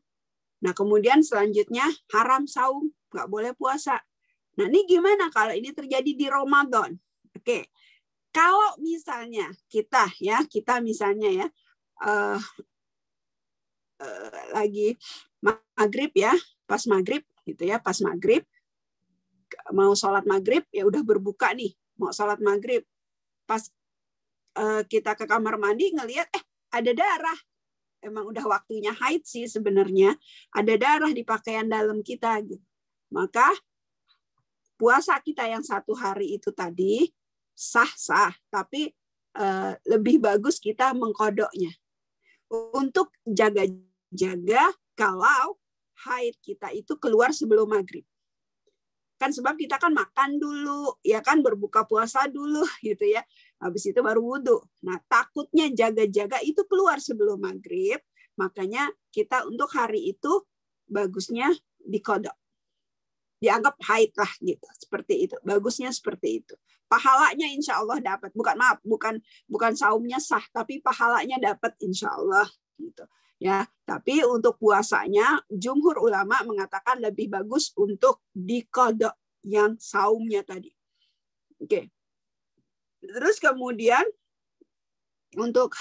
Nah, kemudian selanjutnya haram saum, nggak boleh puasa. Nah, ini gimana kalau ini terjadi di Ramadan? Oke. Kalau misalnya kita misalnya ya lagi maghrib ya, pas maghrib gitu ya, pas maghrib mau sholat maghrib ya udah berbuka nih, mau sholat maghrib, pas kita ke kamar mandi ngelihat ada darah, emang udah waktunya haid sih sebenarnya, ada darah di pakaian dalam kita gitu, maka puasa kita yang 1 hari itu tadi sah-sah, tapi lebih bagus kita mengkodoknya untuk jaga-jaga kalau haid kita itu keluar sebelum maghrib. Kan sebab kita kan makan dulu, ya kan, berbuka puasa dulu gitu ya. Habis itu baru wudhu. Nah, takutnya jaga-jaga itu keluar sebelum maghrib, makanya kita untuk hari itu bagusnya dikodok. Dianggap haid lah gitu, seperti itu. Bagusnya seperti itu. Pahalanya insya Allah dapat. Bukan saumnya sah, tapi pahalanya dapat insya Allah gitu. Ya, tapi untuk puasanya jumhur ulama mengatakan lebih bagus untuk dikodok yang saumnya tadi. Oke. Terus kemudian untuk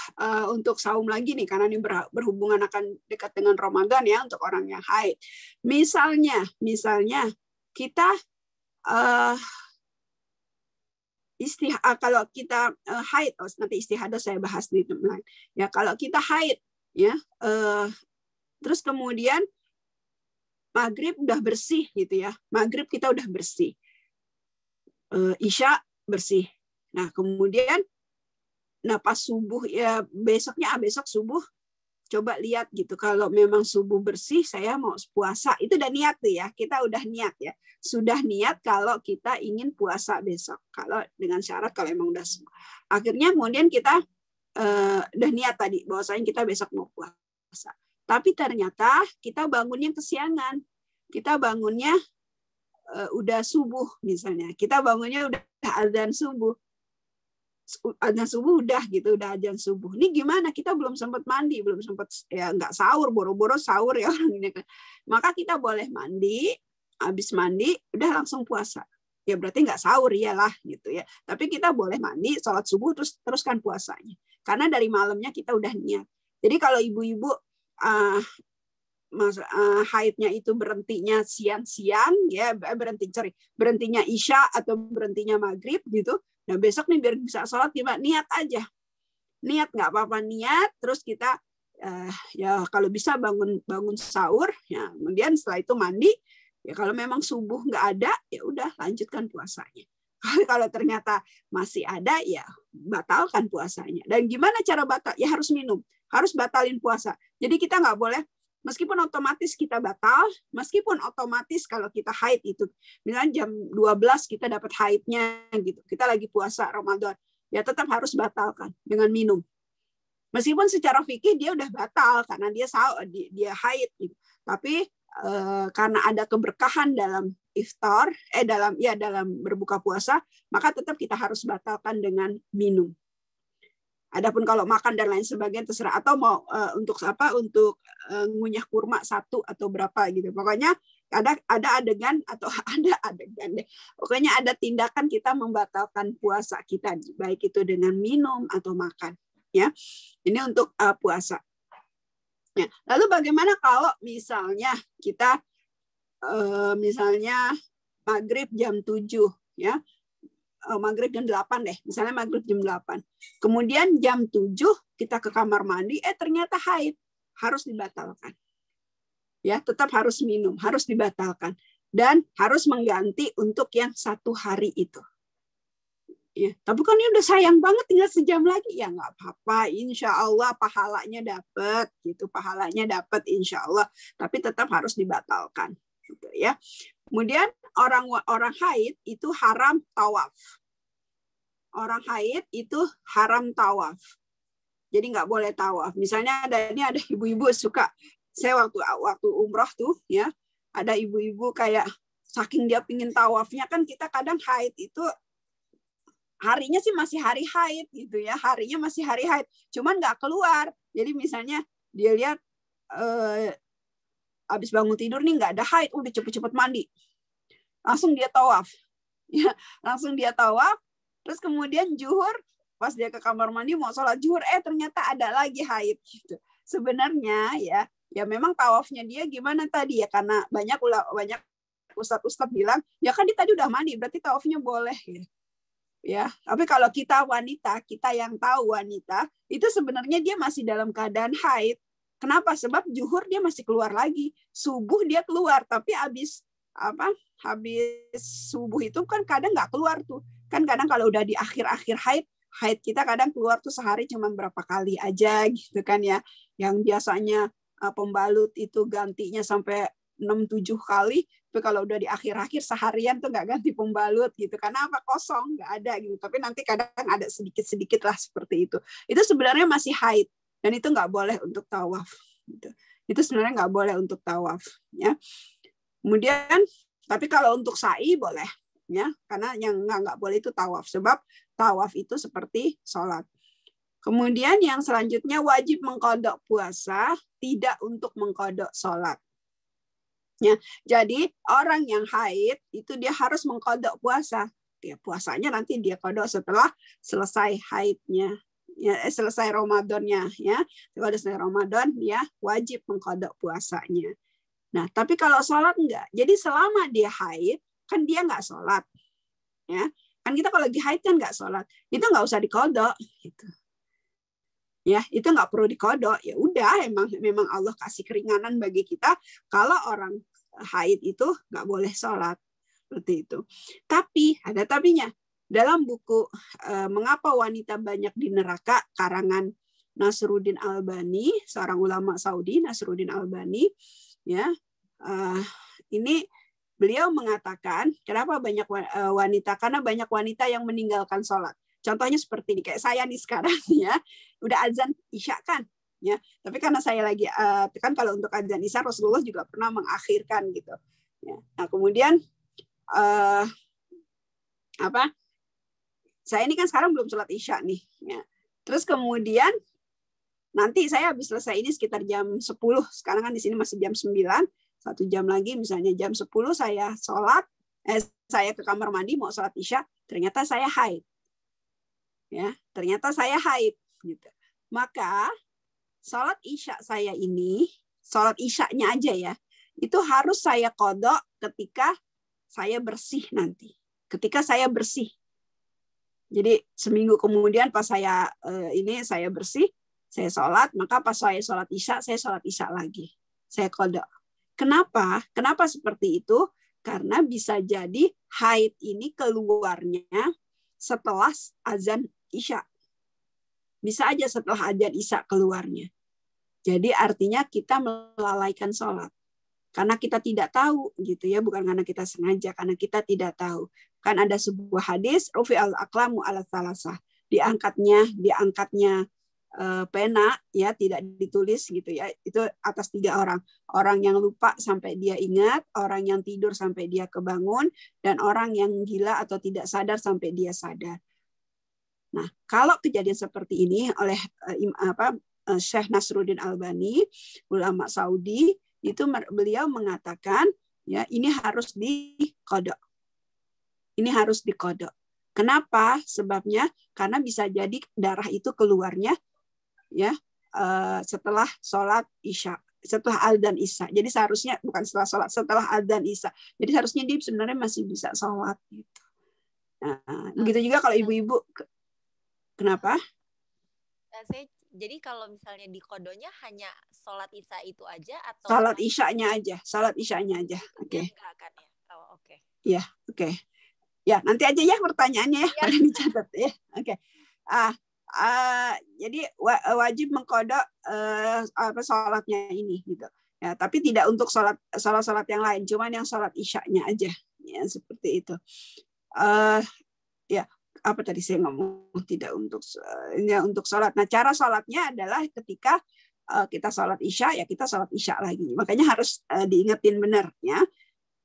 saum lagi nih, karena ini berhubungan akan dekat dengan Ramadan ya, untuk orang yang haid. Misalnya kita kalau kita haid, nanti istihadah saya bahas di tempat lain. Ya, kalau kita haid ya, terus kemudian maghrib udah bersih gitu ya, maghrib kita udah bersih, isya bersih. Nah kemudian, pas subuh ya, besok subuh coba lihat gitu, kalau memang subuh bersih saya mau puasa, itu udah niat tuh ya, kita udah niat ya, sudah niat kalau kita ingin puasa besok, kalau dengan syarat kalau emang udah akhirnya kemudian kita udah niat tadi bahwasanya kita besok mau puasa, tapi ternyata kita bangunnya kesiangan, kita bangunnya udah subuh misalnya, kita bangunnya udah azan subuh udah gitu, udah azan subuh. Ini gimana? Kita belum sempat mandi, belum sempat ya, nggak sahur, boro-boro sahur ya orang ini kan. Maka kita boleh mandi, habis mandi udah langsung puasa. Ya berarti nggak sahur iyalah gitu ya. Tapi kita boleh mandi, sholat subuh, teruskan puasanya. Karena dari malamnya kita udah niat. Jadi kalau ibu-ibu haidnya itu berhentinya siang-siang ya, berhentinya isya atau berhentinya maghrib gitu. Nah besok nih biar bisa sholat gimana? Niat aja, niat nggak apa-apa, niat. Terus kita ya kalau bisa bangun sahur ya, kemudian setelah itu mandi ya, kalau memang subuh nggak ada ya udah lanjutkan puasanya. Kalau ternyata masih ada ya batalkan puasanya. Dan gimana cara batal? Ya harus minum, harus batalin puasa. Jadi kita nggak boleh, meskipun otomatis kita batal, meskipun otomatis kalau kita haid itu, misalnya jam 12 kita dapat haidnya gitu, kita lagi puasa Ramadan, ya tetap harus batalkan dengan minum. Meskipun secara fikih dia udah batal karena dia haid gitu. Tapi karena ada keberkahan dalam iftar, dalam berbuka puasa, maka tetap kita harus batalkan dengan minum. Adapun kalau makan dan lain sebagainya terserah, atau mau untuk ngunyah kurma 1 atau berapa gitu. Pokoknya ada adegan atau ada adegan deh. Pokoknya ada tindakan kita membatalkan puasa kita, baik itu dengan minum atau makan. Ya, ini untuk puasa. Ya. Lalu bagaimana kalau misalnya kita misalnya maghrib jam 7 ya. Maghrib jam 8 deh, misalnya maghrib jam 8. Kemudian jam 7 kita ke kamar mandi, ternyata haid, harus dibatalkan. Ya, tetap harus minum, harus dibatalkan. Dan harus mengganti untuk yang 1 hari itu. Ya, tapi kan ini udah sayang banget, tinggal sejam lagi, ya nggak apa-apa, insya Allah pahalanya dapat, gitu, pahalanya dapat insya Allah, tapi tetap harus dibatalkan, gitu ya. Kemudian orang haid itu haram tawaf. Orang haid itu haram tawaf. Jadi nggak boleh tawaf. Misalnya ada ibu-ibu suka, saya waktu umroh tuh ya, ada ibu-ibu kayak saking dia pingin tawafnya, kan kita kadang haid itu harinya sih masih hari haid gitu ya, harinya masih hari haid, cuman nggak keluar. Jadi misalnya dia lihat habis bangun tidur nih nggak ada haid, udah cepet-cepet mandi, langsung dia tawaf, ya, langsung dia tawaf. Terus kemudian zuhur, pas dia ke kamar mandi mau sholat zuhur, ternyata ada lagi haid gitu. Sebenarnya ya memang tawafnya dia gimana tadi ya, karena banyak ustadz bilang ya kan dia tadi udah mandi berarti tawafnya boleh gitu. Ya, tapi kalau kita wanita, kita yang tahu wanita, itu sebenarnya dia masih dalam keadaan haid. Kenapa? Sebab zuhur dia masih keluar lagi, subuh dia keluar, tapi habis subuh itu kan kadang nggak keluar tuh. Kan kadang kalau udah di akhir-akhir haid kita kadang keluar tuh sehari cuma berapa kali aja gitu kan ya. Yang biasanya pembalut itu gantinya sampai 6-7 kali, tapi kalau udah di akhir-akhir seharian tuh nggak ganti pembalut gitu, karena apa? Kosong, nggak ada gitu. Tapi nanti kadang ada sedikit-sedikit lah seperti itu. Itu sebenarnya masih haid dan itu nggak boleh untuk tawaf. Gitu. Itu sebenarnya nggak boleh untuk tawaf. Ya. Kemudian, tapi kalau untuk sa'i boleh, ya, karena yang nggak boleh itu tawaf, sebab tawaf itu seperti sholat. Kemudian yang selanjutnya wajib mengqadha puasa, tidak untuk mengqadha sholat. Ya, jadi orang yang haid itu dia harus mengqadha puasa. Ya, puasanya nanti dia qadha setelah selesai haidnya, ya, selesai Ramadannya, ya. Kalau selesai Ramadan dia wajib mengqadha puasanya. Nah, tapi kalau sholat enggak. Jadi selama dia haid kan dia enggak sholat, ya. Kan kita kalau lagi haid kan enggak sholat, itu enggak usah diqadha gitu. Ya, itu enggak perlu diqadha. Ya udah, memang Allah kasih keringanan bagi kita kalau orang haid itu nggak boleh sholat seperti itu. Tapi ada tapinya. Dalam buku Mengapa Wanita Banyak di Neraka karangan Nasruddin Albani, seorang ulama Saudi, Nasruddin Albani, ya, ini beliau mengatakan kenapa banyak wanita, karena banyak wanita yang meninggalkan sholat. Contohnya seperti ini, kayak saya nih sekarang ya, udah azan isya kan. Ya, tapi karena saya lagi kan kalau untuk azan isya Rasulullah juga pernah mengakhirkan gitu. Ya. Nah, kemudian saya ini kan sekarang belum sholat isya nih. Ya. Terus kemudian nanti saya habis selesai ini sekitar jam 10. Sekarang kan di sini masih jam 9. 1 jam lagi misalnya jam 10 saya sholat. Saya ke kamar mandi mau sholat isya. Ternyata saya haid. Ya, ternyata saya haid. Gitu. Maka sholat isya saya ini, sholat isyanya aja ya, itu harus saya qadha ketika saya bersih nanti. Ketika saya bersih. Jadi seminggu kemudian pas saya saya bersih, saya sholat, maka pas saya sholat isya lagi. Saya qadha. Kenapa? Kenapa seperti itu? Karena bisa jadi haid ini keluarnya setelah azan isya. Bisa aja setelah azan isya keluarnya. Jadi artinya kita melalaikan sholat. Karena kita tidak tahu gitu ya, bukan karena kita sengaja, karena kita tidak tahu. Kan ada sebuah hadis, rufi'al aqlamu ala thalasah. Diangkatnya pena ya, tidak ditulis gitu ya. Itu atas 3 orang. Orang yang lupa sampai dia ingat, orang yang tidur sampai dia kebangun, dan orang yang gila atau tidak sadar sampai dia sadar. Nah, kalau kejadian seperti ini oleh Syekh Nasruddin Albani, ulama Saudi, itu beliau mengatakan ya ini harus diqadha. Ini harus diqadha. Kenapa? Sebabnya karena bisa jadi darah itu keluarnya ya setelah sholat isya, setelah adzan isya. Jadi seharusnya bukan setelah sholat, setelah adzan isya. Jadi seharusnya dia sebenarnya masih bisa sholat gitu. Nah, begitu juga kalau ibu-ibu. Kenapa? Jadi kalau misalnya di kodonya hanya sholat isya itu aja atau sholat isyanya aja, sholat isyanya aja. Oke. Enggak kan ya? Oh, oke. Iya, oke. Ya, nanti aja ya pertanyaannya ya, pada dicatat ya. Oke. Jadi wajib mengqadha sholatnya ini gitu. Ya, tapi tidak untuk sholat yang lain, cuman yang sholat isyanya aja. Ya, seperti itu. Ya, apa tadi saya ngomong, tidak untuk sholat. Nah, cara sholatnya adalah ketika kita sholat isya, ya kita sholat isya lagi. Makanya harus diingetin benar ya.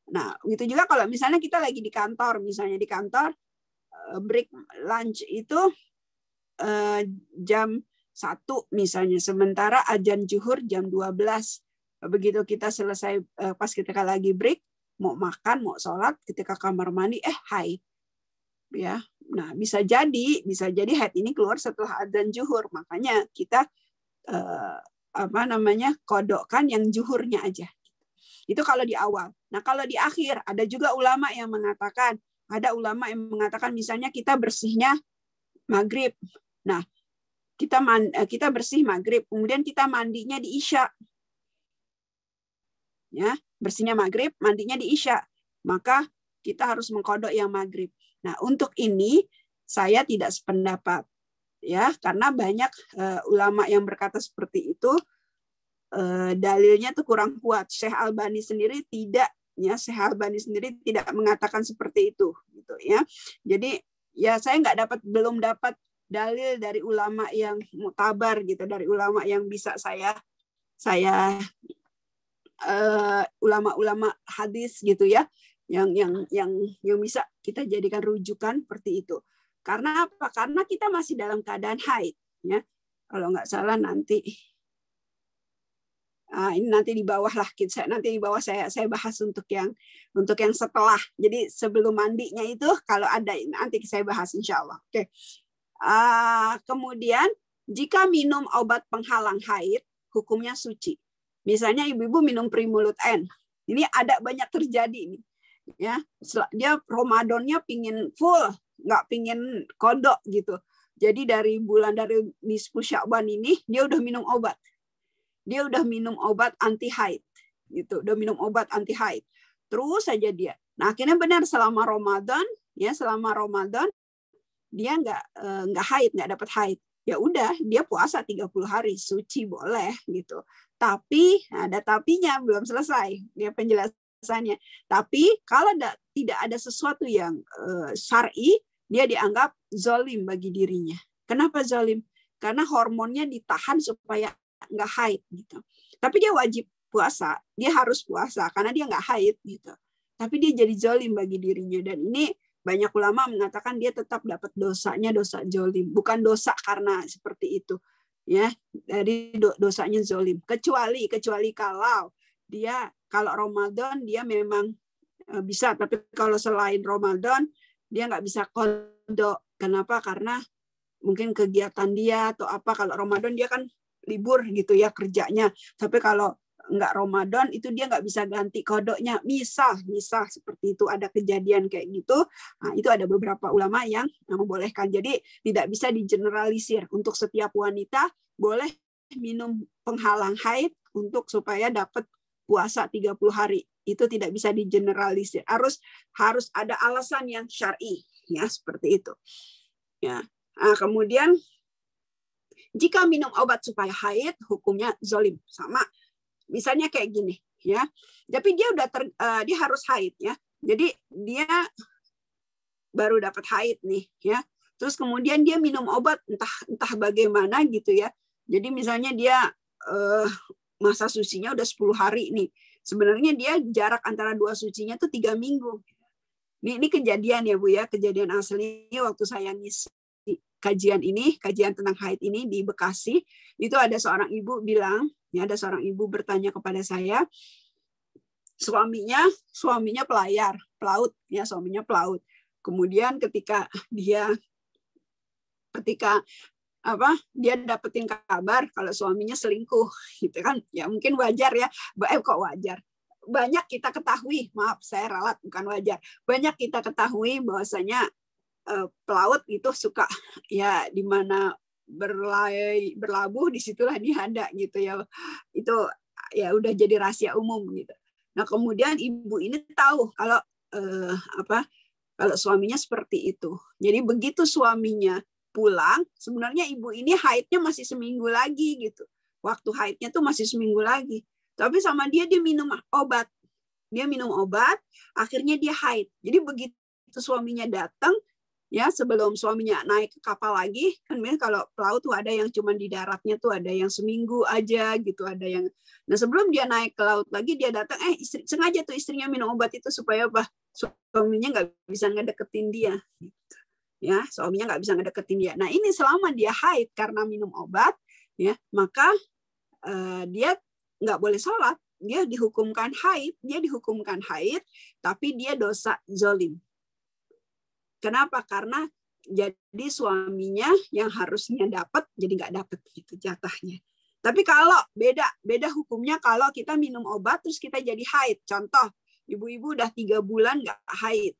Nah, begitu juga kalau misalnya kita lagi di kantor, misalnya di kantor break lunch itu jam 1 misalnya, sementara azan zuhur jam 12. Begitu kita selesai, pas kita lagi break, mau makan, mau sholat, ketika kamar mandi, haid. ya. Nah, bisa jadi haid ini keluar setelah adzan zuhur. Makanya kita kodokkan yang zuhurnya aja. Itu kalau di awal. Nah, kalau di akhir ada juga ulama yang mengatakan, misalnya kita bersihnya maghrib. Nah, kita bersih maghrib, kemudian kita mandinya di isya. Ya, bersihnya maghrib, mandinya di isya. Maka kita harus mengkodok yang maghrib. Nah, untuk ini saya tidak sependapat, ya, karena banyak ulama yang berkata seperti itu. Dalilnya tuh kurang kuat. Syekh Albani sendiri tidak, ya, Syekh Albani sendiri tidak mengatakan seperti itu, gitu ya. Jadi ya saya belum dapat dalil dari ulama yang mutabar gitu, dari ulama yang bisa saya ulama-ulama hadis gitu ya, yang bisa kita jadikan rujukan seperti itu. Karena apa? Karena kita masih dalam keadaan haid, ya. Kalau nggak salah nanti ini nanti di bawah lah, nanti di bawah saya bahas untuk yang setelah. Jadi sebelum mandinya itu kalau ada nanti saya bahas insya Allah. Oke. Kemudian jika minum obat penghalang haid hukumnya suci. Misalnya ibu-ibu minum Primulut N. Ini ada banyak terjadi nih. Ya, dia Ramadannya pingin full, nggak pingin kodok gitu. Jadi dari nisfu Sya'ban ini dia udah minum obat. Dia udah minum obat anti haid gitu, udah minum obat anti haid. Terus saja dia. Nah, akhirnya benar selama Ramadan dia nggak haid, nggak dapat haid. Ya udah, dia puasa 30 hari, suci boleh gitu. Tapi ada tapinya, belum selesai dia penjelasannya. Tapi kalau tidak ada sesuatu yang syar'i, dia dianggap zalim bagi dirinya. Kenapa zalim? Karena hormonnya ditahan supaya nggak haid gitu. Tapi dia wajib puasa, dia harus puasa karena dia nggak haid gitu. Tapi dia jadi zalim bagi dirinya, dan ini banyak ulama mengatakan dia tetap dapat dosanya, dosa zalim, bukan dosa karena seperti itu, ya. Dari dosanya zalim. Kecuali kalau Ramadan dia memang bisa, tapi kalau selain Ramadan dia nggak bisa qadha. Kenapa? Karena mungkin kegiatan dia atau apa. Kalau Ramadan dia kan libur gitu ya kerjanya. Tapi kalau nggak Ramadan itu dia nggak bisa ganti kodoknya. Misal seperti itu, ada kejadian kayak gitu. Nah, itu ada beberapa ulama yang membolehkan. Jadi tidak bisa digeneralisir. Untuk setiap wanita boleh minum penghalang haid supaya dapat puasa 30 hari. Itu tidak bisa digeneralisir. Harus ada alasan yang syar'i, ya, seperti itu. Ya. Nah, kemudian jika minum obat supaya haid, hukumnya zalim. Sama. Misalnya kayak gini, ya. Tapi dia dia harus haid, ya. Jadi dia baru dapat haid nih, ya. Terus kemudian dia minum obat entah bagaimana gitu ya. Jadi misalnya dia masa sucinya udah 10 hari nih. Sebenarnya dia jarak antara 2 sucinya tuh 3 minggu. Ini kejadian ya Bu ya, kejadian asli waktu saya ngisi kajian tentang haid ini di Bekasi. Itu ada seorang ibu bilang, ya, ada seorang ibu bertanya kepada saya, suaminya pelaut, ya, suaminya pelaut. Kemudian ketika dia dapetin kabar kalau suaminya selingkuh, gitu kan, ya mungkin wajar ya, kok wajar. Banyak kita ketahui, maaf saya ralat bukan wajar. Banyak kita ketahui bahwasanya pelaut itu suka, ya, di mana berlabuh disitulah dia ada gitu ya. Itu ya udah jadi rahasia umum gitu. Nah, kemudian ibu ini tahu kalau kalau suaminya seperti itu. Jadi begitu suaminya pulang, sebenarnya ibu ini haidnya masih seminggu lagi gitu. Waktu haidnya tuh masih seminggu lagi. Tapi sama dia minum obat. Dia minum obat, akhirnya dia haid. Jadi begitu suaminya datang, ya, sebelum suaminya naik ke kapal lagi, kan kalau pelaut tuh ada yang cuma di daratnya tuh ada yang seminggu aja gitu, ada yang. Nah, sebelum dia naik ke laut lagi, dia datang, sengaja tuh istrinya minum obat itu supaya apa? Suaminya nggak bisa ngedeketin dia. Gitu. Ya, suaminya nggak bisa ngedeketin dia. Nah, ini selama dia haid karena minum obat, ya, maka dia nggak boleh sholat. Dia dihukumkan haid, tapi dia dosa zalim. Kenapa? Karena jadi suaminya yang harusnya dapat jadi nggak dapat gitu jatahnya. Tapi kalau beda hukumnya kalau kita minum obat terus kita jadi haid. Contoh, ibu-ibu udah 3 bulan nggak haid,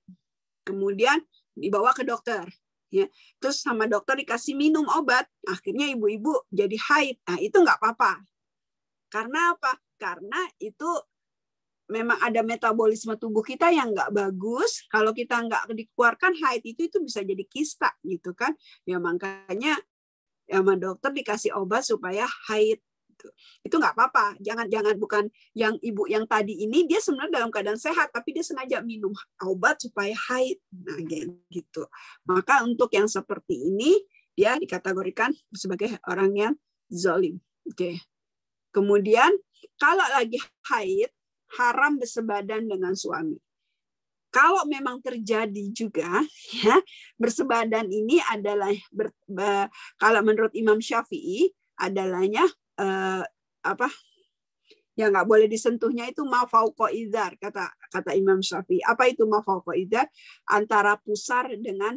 kemudian dibawa ke dokter, ya, terus sama dokter dikasih minum obat, akhirnya ibu-ibu jadi haid. Nah itu nggak apa-apa. Karena apa? Karena itu memang ada metabolisme tubuh kita yang nggak bagus. Kalau kita nggak dikeluarkan haid itu bisa jadi kista gitu kan. Ya makanya ya sama dokter dikasih obat supaya haid. Itu nggak apa-apa. Jangan bukan yang ibu yang tadi ini dia sebenarnya dalam keadaan sehat tapi dia sengaja minum obat supaya haid. Nah gitu. Maka untuk yang seperti ini dia dikategorikan sebagai orang yang zalim. Oke. Kemudian kalau lagi haid haram bersebadan dengan suami. Kalau memang terjadi juga, ya bersebadan ini adalah kalau menurut Imam Syafi'i adalahnya yang nggak boleh disentuhnya itu ma fauqa izar, kata Imam Syafi'i. Apa itu ma fauqa izar? Antara pusar dengan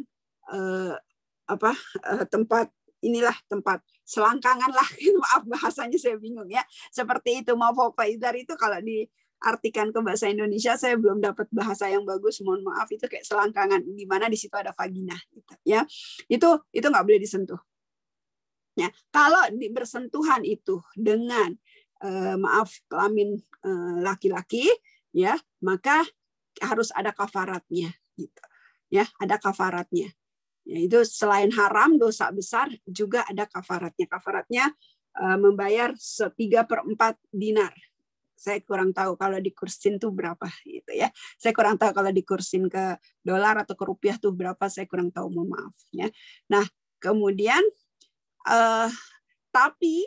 tempat inilah tempat selangkangan lah. Maaf bahasanya saya bingung ya. Seperti itu ma fauqa izar itu kalau diartikan ke bahasa Indonesia saya belum dapat bahasa yang bagus, mohon maaf. Itu kayak selangkangan di mana di situ ada vagina gitu, ya. Itu nggak boleh disentuh. Ya, kalau bersentuhan itu dengan kelamin laki-laki, ya, maka harus ada kafaratnya gitu. Ya, ada kafaratnya. Ya, itu selain haram dosa besar juga ada kafaratnya. Kafaratnya membayar 1/3 dinar. Saya kurang tahu kalau dikursin tuh berapa gitu ya. Saya kurang tahu kalau dikursin ke dolar atau ke rupiah tuh berapa, saya kurang tahu, mohon maaf ya. Nah, kemudian tapi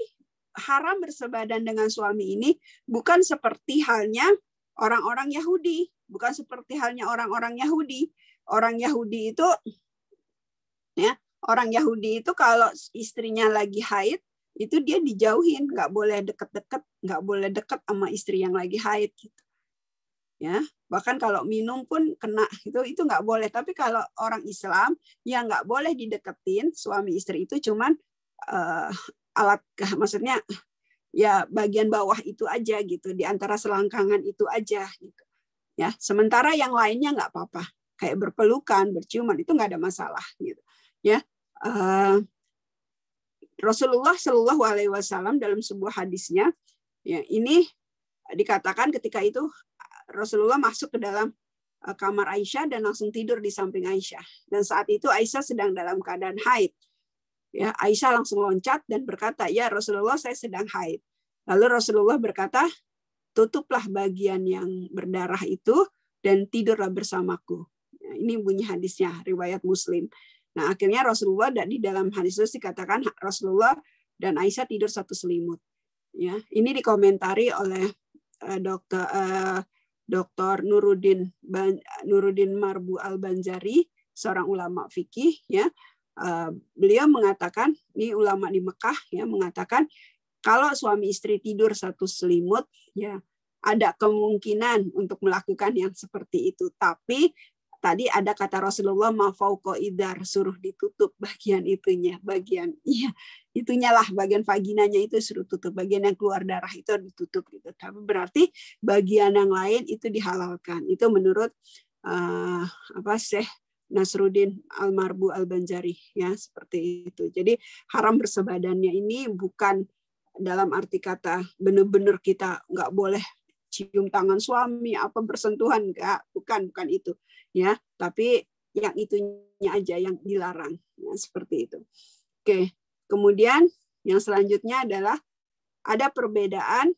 haram bersebadan dengan suami ini bukan seperti halnya orang-orang Yahudi, bukan seperti halnya orang-orang Yahudi. Orang Yahudi itu ya, orang Yahudi itu kalau istrinya lagi haid itu dia dijauhin, nggak boleh deket-deket, nggak boleh deket sama istri yang lagi haid gitu. Ya, bahkan kalau minum pun kena itu nggak boleh. Tapi kalau orang Islam yang nggak boleh dideketin suami istri itu cuman maksudnya ya bagian bawah itu aja gitu, di antara selangkangan itu aja gitu. Ya, sementara yang lainnya nggak apa-apa, kayak berpelukan, berciuman itu nggak ada masalah gitu. Ya. Rasulullah Shallallahu Alaihi Wasallam dalam sebuah hadisnya, ya ini dikatakan ketika itu Rasulullah masuk ke dalam kamar Aisyah dan langsung tidur di samping Aisyah. Dan saat itu Aisyah sedang dalam keadaan haid. Ya, Aisyah langsung loncat dan berkata, ya Rasulullah saya sedang haid. Lalu Rasulullah berkata, tutuplah bagian yang berdarah itu dan tidurlah bersamaku. Ya, ini bunyi hadisnya, riwayat Muslim. Nah, akhirnya Rasulullah di dalam hadis itu dikatakan Rasulullah dan Aisyah tidur satu selimut. Ya, ini dikomentari oleh Dr. Nuruddin Marbu Al-Banjari, seorang ulama fikih. Ya, beliau mengatakan, ini ulama di Mekah ya mengatakan kalau suami istri tidur satu selimut, ya ada kemungkinan untuk melakukan yang seperti itu. Tapi tadi ada kata Rasulullah ma fauqa idar, suruh ditutup bagian itunya, itunya lah, bagian vaginanya itu suruh tutup, bagian yang keluar darah itu ditutup gitu. Tapi berarti bagian yang lain itu dihalalkan. Itu menurut Syekh Nasruddin Al-Marbu Al-Banjari ya, seperti itu. Jadi haram bersebadannya ini bukan dalam arti kata benar-benar kita nggak boleh cium tangan suami, apa bersentuhan, enggak, bukan itu ya, tapi yang itunya aja yang dilarang ya, seperti itu. Oke, kemudian yang selanjutnya adalah ada perbedaan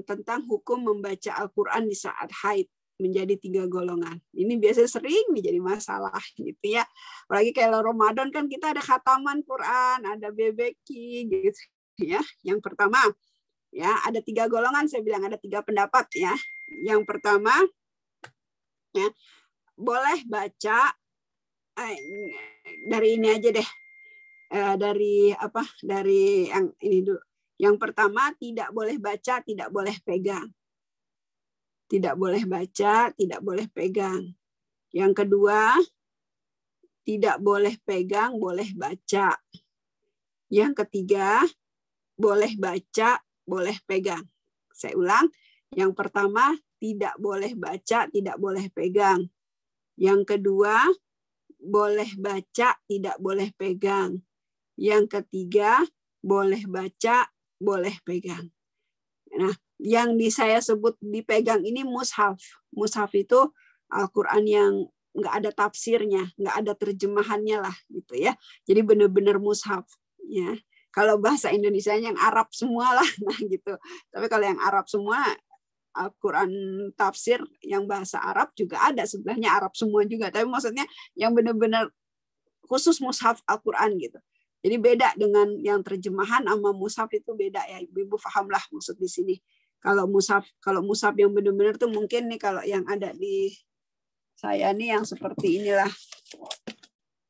tentang hukum membaca Al-Qur'an di saat haid menjadi 3 golongan. Ini biasanya sering menjadi masalah gitu ya. Apalagi kalau Ramadan kan kita ada khataman Quran, ada bebeki gitu ya. Yang pertama ya, ada 3 golongan, saya bilang ada 3 pendapat ya. Yang pertama ya, boleh baca dari ini aja deh. Dari yang ini dulu. Yang pertama tidak boleh baca, tidak boleh pegang. Tidak boleh baca, tidak boleh pegang. Yang kedua tidak boleh pegang, boleh baca. Yang ketiga, boleh baca, boleh pegang. Saya ulang, yang pertama, tidak boleh baca, tidak boleh pegang. Yang kedua, boleh baca, tidak boleh pegang. Yang ketiga, boleh baca, boleh pegang. Nah, yang saya sebut dipegang ini mushaf. Mushaf itu Al-Quran yang nggak ada tafsirnya, nggak ada terjemahannya lah gitu ya. Jadi benar-benar mushaf. Ya. Kalau bahasa Indonesia yang Arab semua lah, nah gitu. Tapi kalau yang Arab semua, Al-Quran tafsir yang bahasa Arab juga ada, sebelahnya Arab semua juga. Tapi maksudnya yang benar-benar khusus mushaf Al-Quran gitu. Jadi beda dengan yang terjemahan sama mushaf itu beda ya. Ibu pahamlah maksud di sini. Kalau mushaf yang benar-benar tuh mungkin nih kalau yang ada di saya nih yang seperti inilah.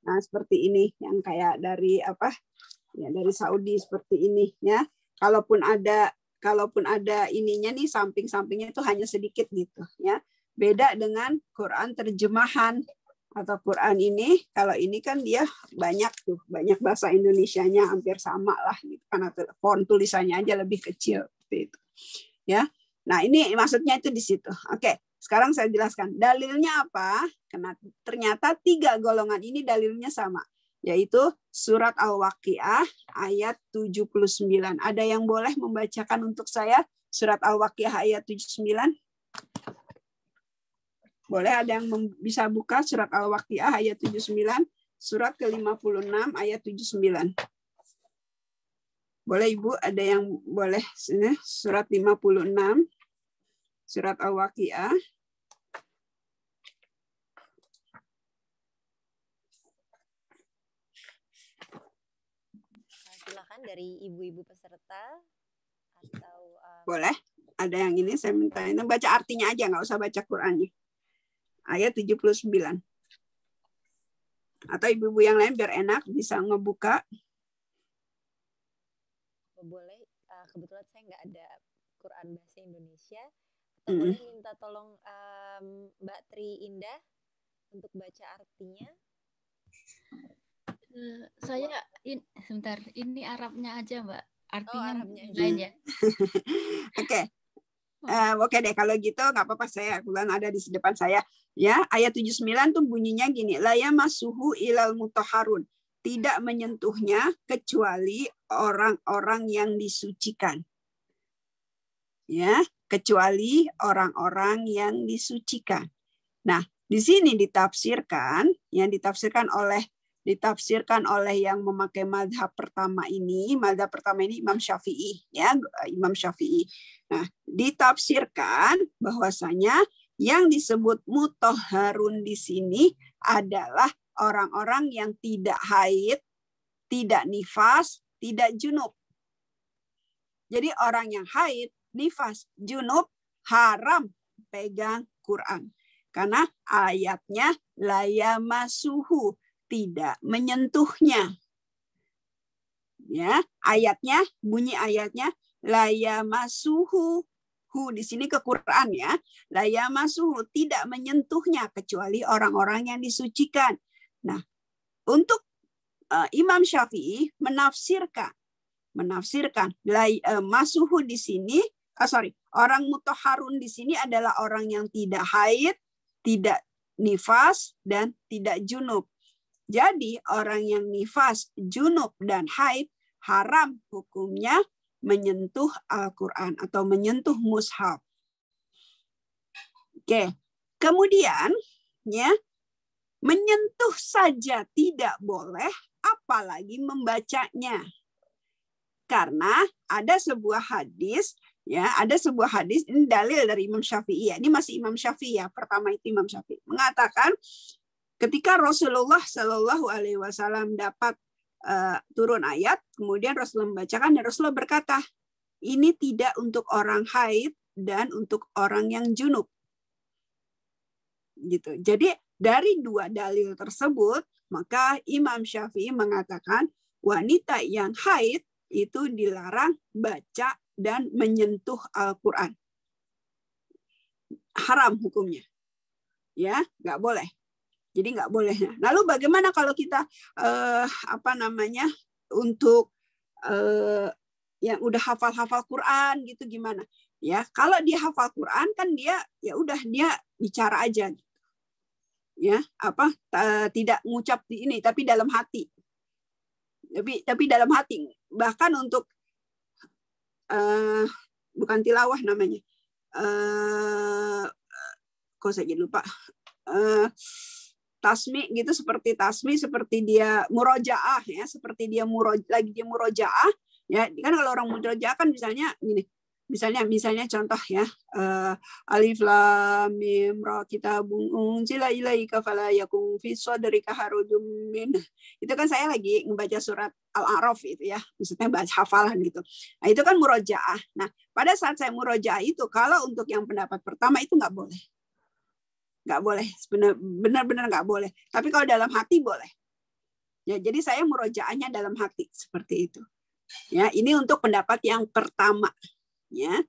Nah, seperti ini yang kayak dari apa? Ya, dari Saudi seperti ini ya. Kalaupun ada ininya nih samping-sampingnya itu hanya sedikit gitu ya. Beda dengan Quran terjemahan atau Quran ini, kalau ini kan dia banyak tuh, banyak bahasa Indonesianya hampir sama lah gitu kan, atau font tulisannya aja lebih kecil seperti itu. Ya. Nah, ini maksudnya itu di situ. Oke, sekarang saya jelaskan. Dalilnya apa? Karena ternyata 3 golongan ini dalilnya sama, yaitu surat Al-Waqiah ayat 79. Ada yang boleh membacakan untuk saya surat Al-Waqiah ayat 79? Boleh, ada yang bisa buka surat Al-Waqiah ayat 79, surat ke-56 ayat 79. Boleh Ibu, ada yang boleh sini surat 56, surat Al-Waqiah. Silakan dari ibu-ibu peserta atau boleh. Ada yang ini saya minta ini baca artinya aja, nggak usah baca Qur'annya. Ayat 79. Atau ibu-ibu yang lain biar enak bisa ngebuka. boleh, kebetulan saya nggak ada Quran bahasa Indonesia. Atau boleh minta tolong Mbak Tri Indah untuk baca artinya. Saya sebentar, ini Arabnya aja Mbak. Artinya Arabnya lain ya. Oke. Oke deh, kalau gitu nggak apa-apa, saya kebetulan ada di depan saya. Ya, ayat 79 tuh bunyinya gini, la yamassuhu ilal mutahharun. Tidak menyentuhnya kecuali orang-orang yang disucikan. Ya, kecuali orang-orang yang disucikan. Nah, di sini ditafsirkan oleh yang memakai mazhab pertama ini Imam Syafi'i ya, Imam Syafi'i. Nah, ditafsirkan bahwasanya yang disebut mutahharun di sini adalah orang-orang yang tidak haid, tidak nifas, tidak junub. Jadi orang yang haid, nifas, junub haram pegang Quran. Karena ayatnya la yamassuhu, tidak menyentuhnya. Ya, bunyi ayatnya la yamassuhu. Hu di sini ke Quran ya. La yamassuhu, tidak menyentuhnya kecuali orang-orang yang disucikan. Nah, untuk Imam Syafi'i menafsirkan masuhu di sini, orang mutahharun di sini adalah orang yang tidak haid, tidak nifas, dan tidak junub. Jadi orang yang nifas, junub, dan haid haram hukumnya menyentuh Al-Quran atau menyentuh mushaf. Oke, kemudian ya, menyentuh saja tidak boleh, apalagi membacanya. Karena ada sebuah hadis ini dalil dari Imam Syafi'i ya. Ini masih Imam Syafi'i ya. Pertama itu Imam Syafi'i mengatakan ketika Rasulullah Shallallahu Alaihi Wasallam dapat turun ayat, kemudian Rasulullah membacakan dan Rasulullah berkata, ini tidak untuk orang haid dan untuk orang yang junub. Gitu. Jadi dari 2 dalil tersebut, maka Imam Syafi'i mengatakan wanita yang haid itu dilarang baca dan menyentuh Al-Quran. Haram hukumnya. Ya, nggak boleh. Jadi nggak boleh. Lalu bagaimana kalau kita untuk yang udah hafal Quran gitu gimana? Ya, kalau dia hafal Quran kan dia ya udah dia bicara aja. Ya, tidak ngucap di ini tapi dalam hati. Tapi dalam hati. Bahkan untuk bukan tilawah namanya. Kok saya lupa. Tasmi gitu, seperti tasmi, seperti dia murojaah ya, seperti dia lagi dia murojaah ya. Kan kalau orang murojaah kan misalnya gini, misalnya contoh ya, alif lam mim ra kitabun unzila ilaika fala yakun fi sadrika harajum min. Itu kan saya lagi membaca surat Al-A'raf itu ya, maksudnya baca hafalan gitu. Nah, itu kan murojaah. Nah, pada saat saya murojaah itu, kalau untuk yang pendapat pertama itu nggak boleh. Nggak boleh, benar-benar nggak boleh. Tapi kalau dalam hati boleh. Ya, jadi saya murojaahnya dalam hati seperti itu. Ya, ini untuk pendapat yang pertama. Ya,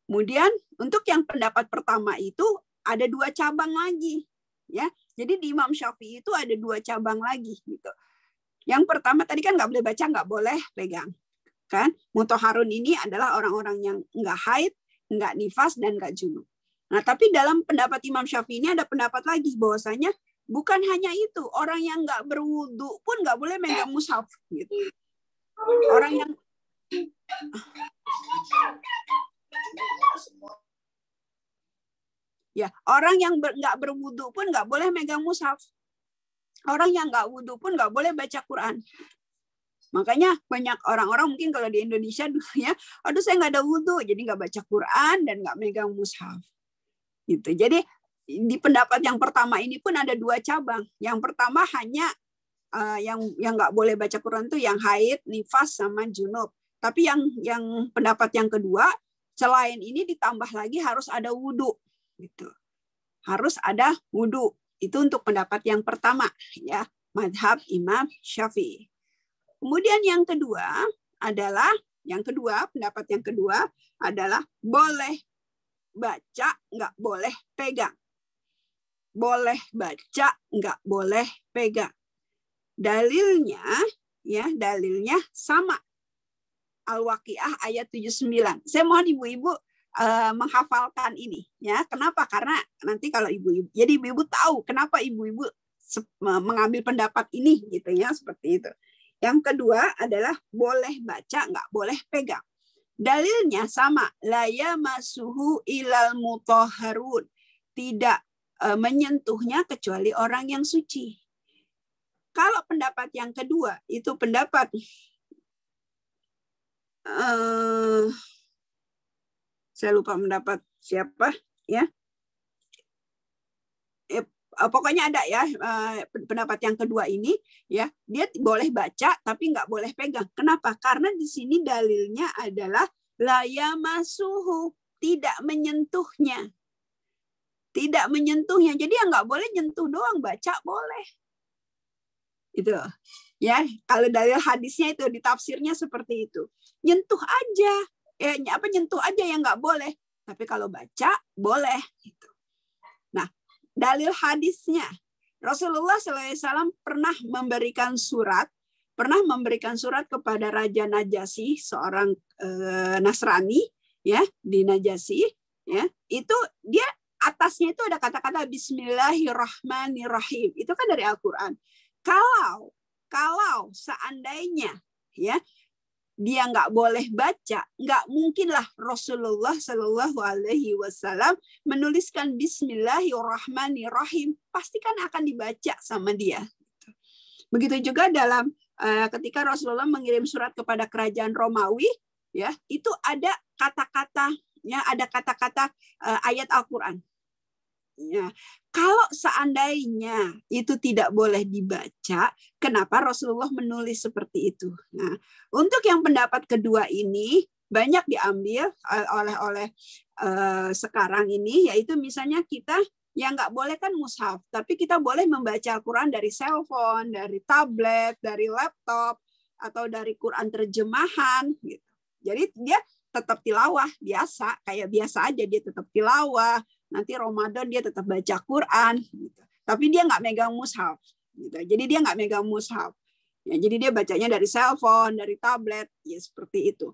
kemudian untuk yang pendapat pertama itu ada 2 cabang lagi. Ya, jadi di Imam Syafi'i itu ada 2 cabang lagi gitu. Yang pertama tadi kan nggak boleh baca, nggak boleh pegang. Kan, mutahharun ini adalah orang-orang yang nggak haid, nggak nifas dan nggak junub. Nah, tapi dalam pendapat Imam Syafi'i ini ada pendapat lagi bahwasanya bukan hanya itu, orang yang nggak berwudu pun nggak boleh megang mushaf gitu. Orang yang nggak berwudu pun nggak boleh megang mushaf. Orang yang nggak wudu pun nggak boleh baca Quran. Makanya banyak orang-orang mungkin kalau di Indonesia ya, aduh saya nggak ada wudu, jadi nggak baca Quran dan nggak megang mushaf. Gitu. Jadi di pendapat yang pertama ini pun ada 2 cabang. Yang pertama hanya yang nggak boleh baca Quran itu yang haid, nifas sama junub. Tapi yang pendapat yang kedua, selain ini ditambah lagi harus ada wudu. Gitu. Harus ada wudu. Itu untuk pendapat yang pertama ya, mazhab Imam Syafi'i. Kemudian yang kedua, pendapat yang kedua adalah boleh baca, nggak boleh pegang. Boleh baca, nggak boleh pegang. Dalilnya sama. Al-Waqiah ayat 79. Saya mohon ibu-ibu menghafalkan ini. Ya, kenapa? Karena nanti kalau ibu-ibu, jadi ibu-ibu tahu kenapa ibu-ibu mengambil pendapat ini, gitu ya, seperti itu. Yang kedua adalah boleh baca, nggak boleh pegang. Dalilnya sama, la yamassuhu ilal mutahharun, tidak menyentuhnya kecuali orang yang suci. Kalau pendapat yang kedua itu pendapat saya lupa pendapat siapa ya. Pokoknya ada ya pendapat yang kedua ini ya, dia boleh baca tapi nggak boleh pegang. Kenapa? Karena di sini dalilnya adalah la yamassuhu, tidak menyentuhnya. Tidak menyentuhnya. Jadi yang nggak boleh nyentuh doang, baca boleh. Itu. Ya, kalau dalil hadisnya itu ditafsirnya seperti itu. Nyentuh aja. Nyentuh aja yang nggak boleh. Tapi kalau baca boleh gitu. Nah, dalil hadisnya, Rasulullah SAW pernah memberikan surat kepada Raja Najasyi, seorang Nasrani ya, di Najasyi ya. Itu dia atasnya itu ada kata-kata Bismillahirrahmanirrahim. Itu kan dari Al-Qur'an. Kalau seandainya ya dia nggak boleh baca, nggak mungkinlah Rasulullah Shallallahu Alaihi Wasallam menuliskan Bismillahirrahmanirrahim. Pasti kan akan dibaca sama dia. Begitu juga dalam ketika Rasulullah mengirim surat kepada kerajaan Romawi, ya itu ada kata-katanya, ada kata-kata ayat Al-Quran. Ya, kalau seandainya itu tidak boleh dibaca, kenapa Rasulullah menulis seperti itu? Nah, untuk yang pendapat kedua ini banyak diambil oleh sekarang ini, yaitu misalnya kita yang nggak boleh kan mushaf, tapi kita boleh membaca Al-Quran dari cellphone, dari tablet, dari laptop, atau dari Quran terjemahan. Gitu. Jadi dia tetap tilawah biasa, kayak biasa aja dia tetap tilawah. Nanti Ramadan dia tetap baca Quran. Gitu. tapi dia nggak megang mushaf. Gitu. Jadi dia nggak megang mushaf. Ya, jadi dia bacanya dari cellphone, dari tablet, ya seperti itu.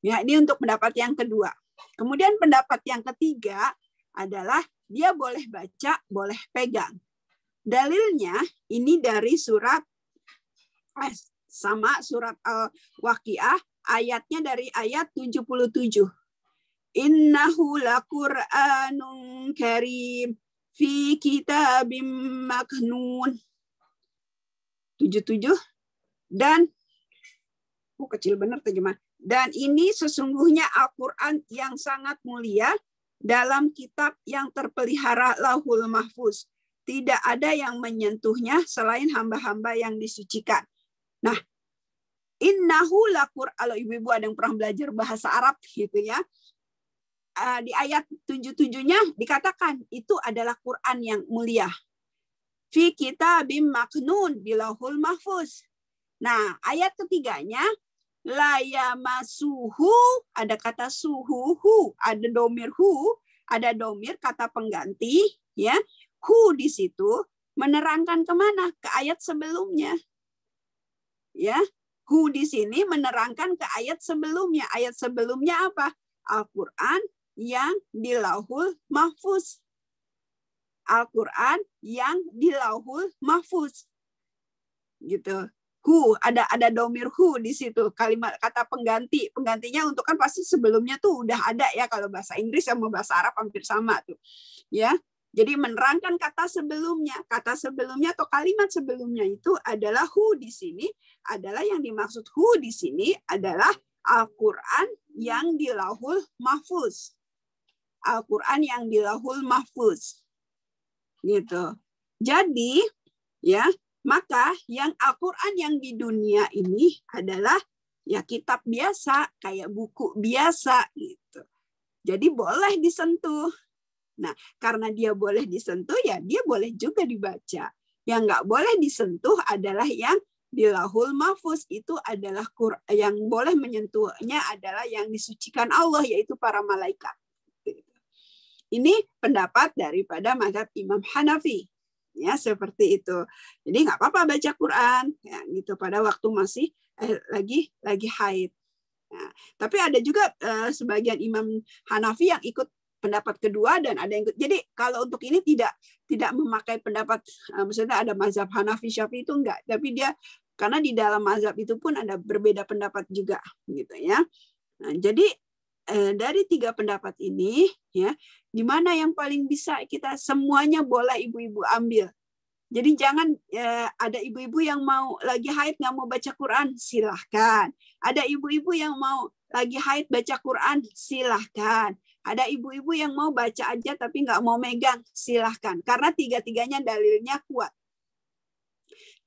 Ya, ini untuk pendapat yang kedua. Kemudian pendapat yang ketiga adalah dia boleh baca, boleh pegang. Dalilnya ini dari surat sama surat Al-Waqiah, ayatnya dari ayat 77. Innahu laqur'anun karim fi kitabim maknun. 77. Dan kecil benar terjemah. Dan ini sesungguhnya Al-Quran yang sangat mulia dalam kitab yang terpelihara Lauhul Mahfuz. Tidak ada yang menyentuhnya selain hamba-hamba yang disucikan. Nah, innahu laqur'an, kalau ibu-ibu ada yang pernah belajar bahasa Arab gitu ya. Di ayat 77-nya dikatakan itu adalah Quran yang mulia. Fi kitabim maknun di Lauhul Mahfuz. Nah, ayat ketiganya la yamasuhu, ada kata suhu, ada domir hu, ada domir kata pengganti, ya. Hu di situ menerangkan kemana? Ke ayat sebelumnya. Ya, hu di sini menerangkan ke ayat sebelumnya. Ayat sebelumnya apa? Al-Quran yang di Lauhul Mahfuz. Al-Quran yang di Lauhul Mahfuz. Gitu. Hu, ada domir hu di situ, kalimat kata pengganti. Penggantinya untuk kan pasti sebelumnya tuh udah ada ya, kalau bahasa Inggris sama bahasa Arab hampir sama tuh. Ya. Jadi menerangkan kata sebelumnya. Kata sebelumnya atau kalimat sebelumnya itu adalah hu di sini, adalah yang dimaksud hu di sini adalah Al-Qur'an yang di Lauhul Mahfuz. Al-Qur'an yang di Lauhul Mahfuz. Gitu. Jadi, ya, maka yang Al-Quran yang di dunia ini adalah ya kitab biasa, kayak buku biasa gitu. Jadi boleh disentuh. Nah, karena dia boleh disentuh, ya dia boleh juga dibaca. Yang nggak boleh disentuh adalah yang di Lauhul Mahfuz, itu adalah yang boleh menyentuhnya adalah yang disucikan Allah, yaitu para malaikat. Ini pendapat daripada mazhab Imam Hanafi. Ya, seperti itu. Jadi nggak apa-apa baca Quran ya gitu pada waktu masih lagi haid. Nah, tapi ada juga sebagian Imam Hanafi yang ikut pendapat kedua, dan ada yang ikut. Jadi kalau untuk ini tidak memakai pendapat, maksudnya ada mazhab Hanafi Syafi'i itu enggak, tapi dia karena di dalam mazhab itu pun ada berbeda pendapat juga gitu ya. Nah, jadi dari tiga pendapat ini ya, di mana yang paling bisa kita semuanya boleh ibu-ibu ambil. Jadi jangan ada ibu-ibu yang mau lagi haid nggak mau baca Quran, silahkan. Ada ibu-ibu yang mau lagi haid baca Quran, silahkan. Ada ibu-ibu yang mau baca aja tapi nggak mau megang, silahkan. Karena tiga-tiganya dalilnya kuat.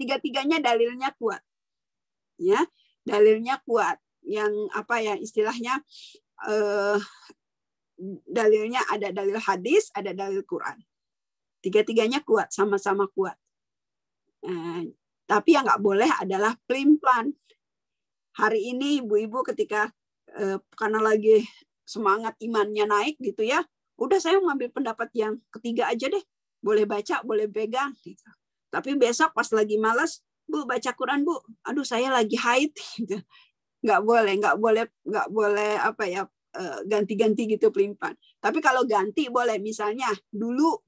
Tiga-tiganya dalilnya kuat. Ya, dalilnya kuat. Yang apa ya istilahnya, dalilnya ada dalil hadis, ada dalil Quran. Tiga-tiganya kuat, sama-sama kuat. Tapi yang nggak boleh adalah pelin-pelan. Hari ini ibu-ibu ketika karena lagi semangat imannya naik gitu ya, udah saya ngambil pendapat yang ketiga aja deh, boleh baca, boleh pegang. Gitu. Tapi besok pas lagi malas, Bu baca Quran Bu, aduh saya lagi haid. Gitu. Nggak boleh apa ya, ganti-ganti gitu pelin-pelan. Tapi kalau ganti boleh, misalnya dulu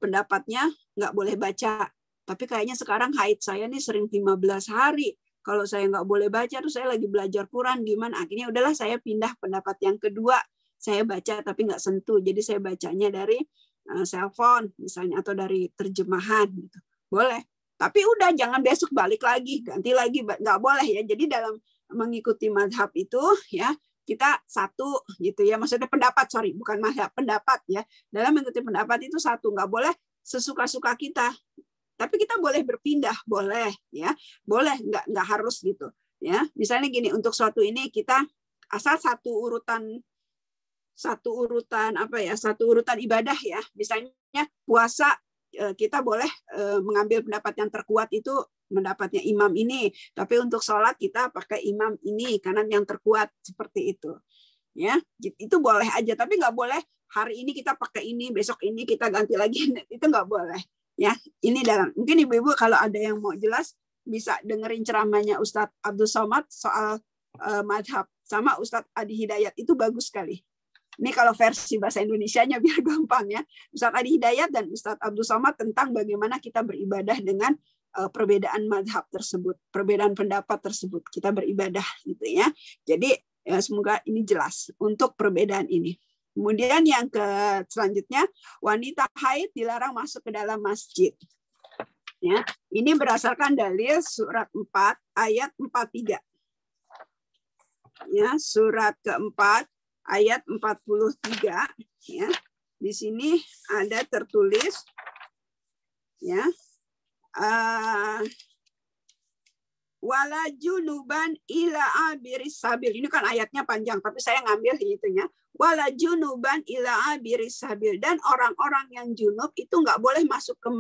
pendapatnya nggak boleh baca, tapi kayaknya sekarang haid saya nih sering 15 hari. Kalau saya nggak boleh baca, terus saya lagi belajar Quran gimana? Akhirnya udahlah saya pindah pendapat yang kedua, saya baca tapi nggak sentuh. Jadi saya bacanya dari cellphone misalnya atau dari terjemahan gitu. Boleh. Tapi udah jangan besok balik lagi, ganti lagi, nggak boleh ya. Jadi dalam mengikuti mazhab itu ya, kita satu gitu ya, maksudnya pendapat, bukan mazhab, pendapat ya. Dalam mengikuti pendapat itu satu, nggak boleh sesuka-suka kita. Tapi kita boleh berpindah, boleh ya, boleh, nggak harus gitu ya. Misalnya gini, untuk suatu ini kita asal satu urutan ibadah ya. Misalnya puasa, kita boleh mengambil pendapat yang terkuat itu pendapatnya imam ini, tapi untuk sholat kita pakai imam ini karena yang terkuat, seperti itu ya. Itu boleh aja, tapi nggak boleh hari ini kita pakai ini, besok ini kita ganti lagi, itu nggak boleh. Ya, ini mungkin ibu-ibu kalau ada yang mau jelas bisa dengerin ceramahnya Ustadz Abdul Somad soal madhab sama Ustadz Adi Hidayat, itu bagus sekali. Ini kalau versi bahasa Indonesianya biar gampang ya. Ustadz Adi Hidayat dan Ustadz Abdul Somad tentang bagaimana kita beribadah dengan perbedaan madhab tersebut, perbedaan pendapat tersebut, kita beribadah gitu ya. Jadi ya, semoga ini jelas untuk perbedaan ini. Kemudian yang selanjutnya, wanita haid dilarang masuk ke dalam masjid. Ya, ini berdasarkan dalil surat 4 ayat 43. Ya, surat keempat ayat 43 ya. Di sini ada tertulis ya. Wala junuban ila abiris sabil. Ini kan ayatnya panjang, tapi saya ngambil itunya. Wala junuban ila abiris sabil. Dan orang-orang yang junub itu nggak boleh masuk ke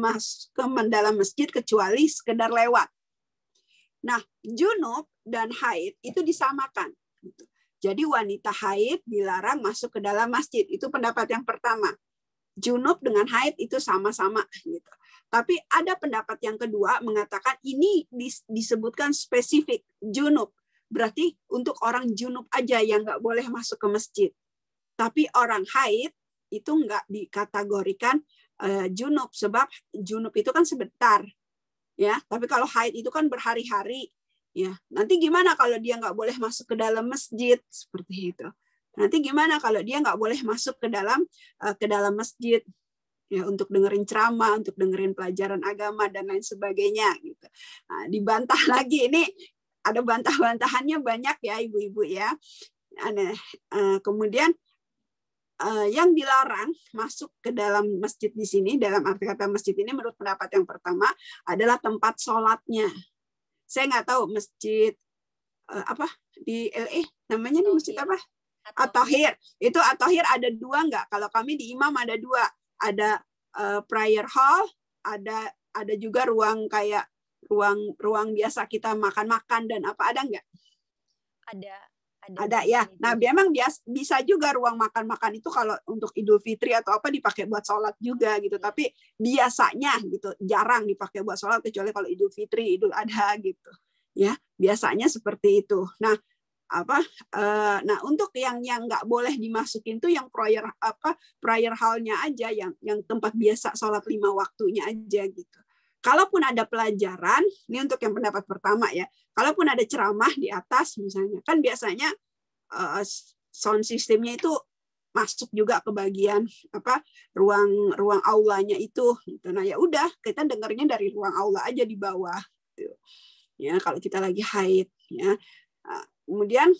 dalam masjid kecuali sekedar lewat. Nah, junub dan haid itu disamakan. Jadi wanita haid dilarang masuk ke dalam masjid. Itu pendapat yang pertama. Junub dengan haid itu sama-sama gitu. Tapi ada pendapat yang kedua mengatakan ini disebutkan spesifik junub. Berarti untuk orang junub aja yang nggak boleh masuk ke masjid. Tapi orang haid itu nggak dikategorikan junub, sebab junub itu kan sebentar. Ya, tapi kalau haid itu kan berhari-hari. Ya, nanti gimana kalau dia nggak boleh masuk ke dalam masjid seperti itu? Nanti gimana kalau dia nggak boleh masuk ke dalam masjid? Ya, untuk dengerin ceramah, untuk dengerin pelajaran agama dan lain sebagainya gitu. Nah, dibantah lagi, ini ada bantah-bantahannya banyak ya ibu-ibu ya. Kemudian yang dilarang masuk ke dalam masjid di sini, dalam arti kata masjid ini menurut pendapat yang pertama adalah tempat sholatnya. Saya nggak tahu masjid apa di LA namanya nih masjid apa? At-Tahir. Itu At-Tahir ada dua nggak? Kalau kami di Imam ada dua. Ada prayer hall, ada juga ruang kayak ruang biasa kita makan-makan dan apa, ada nggak? Ada ya. Nah, memang bisa juga ruang makan-makan itu kalau untuk Idul Fitri atau apa dipakai buat sholat juga gitu. Tapi biasanya gitu jarang dipakai buat sholat kecuali kalau Idul Fitri, Idul Adha gitu. Ya, biasanya seperti itu. Nah, nah untuk yang nggak boleh dimasukin tuh yang prayer hall-nya aja, yang tempat biasa sholat 5 waktunya aja gitu. Kalaupun ada pelajaran, ini untuk yang pendapat pertama ya, kalaupun ada ceramah di atas misalnya, kan biasanya sound systemnya itu masuk juga ke bagian ruang aulanya itu gitu. Nah ya udah kita dengarnya dari ruang aula aja di bawah gitu. Ya kalau kita lagi haid ya. Kemudian,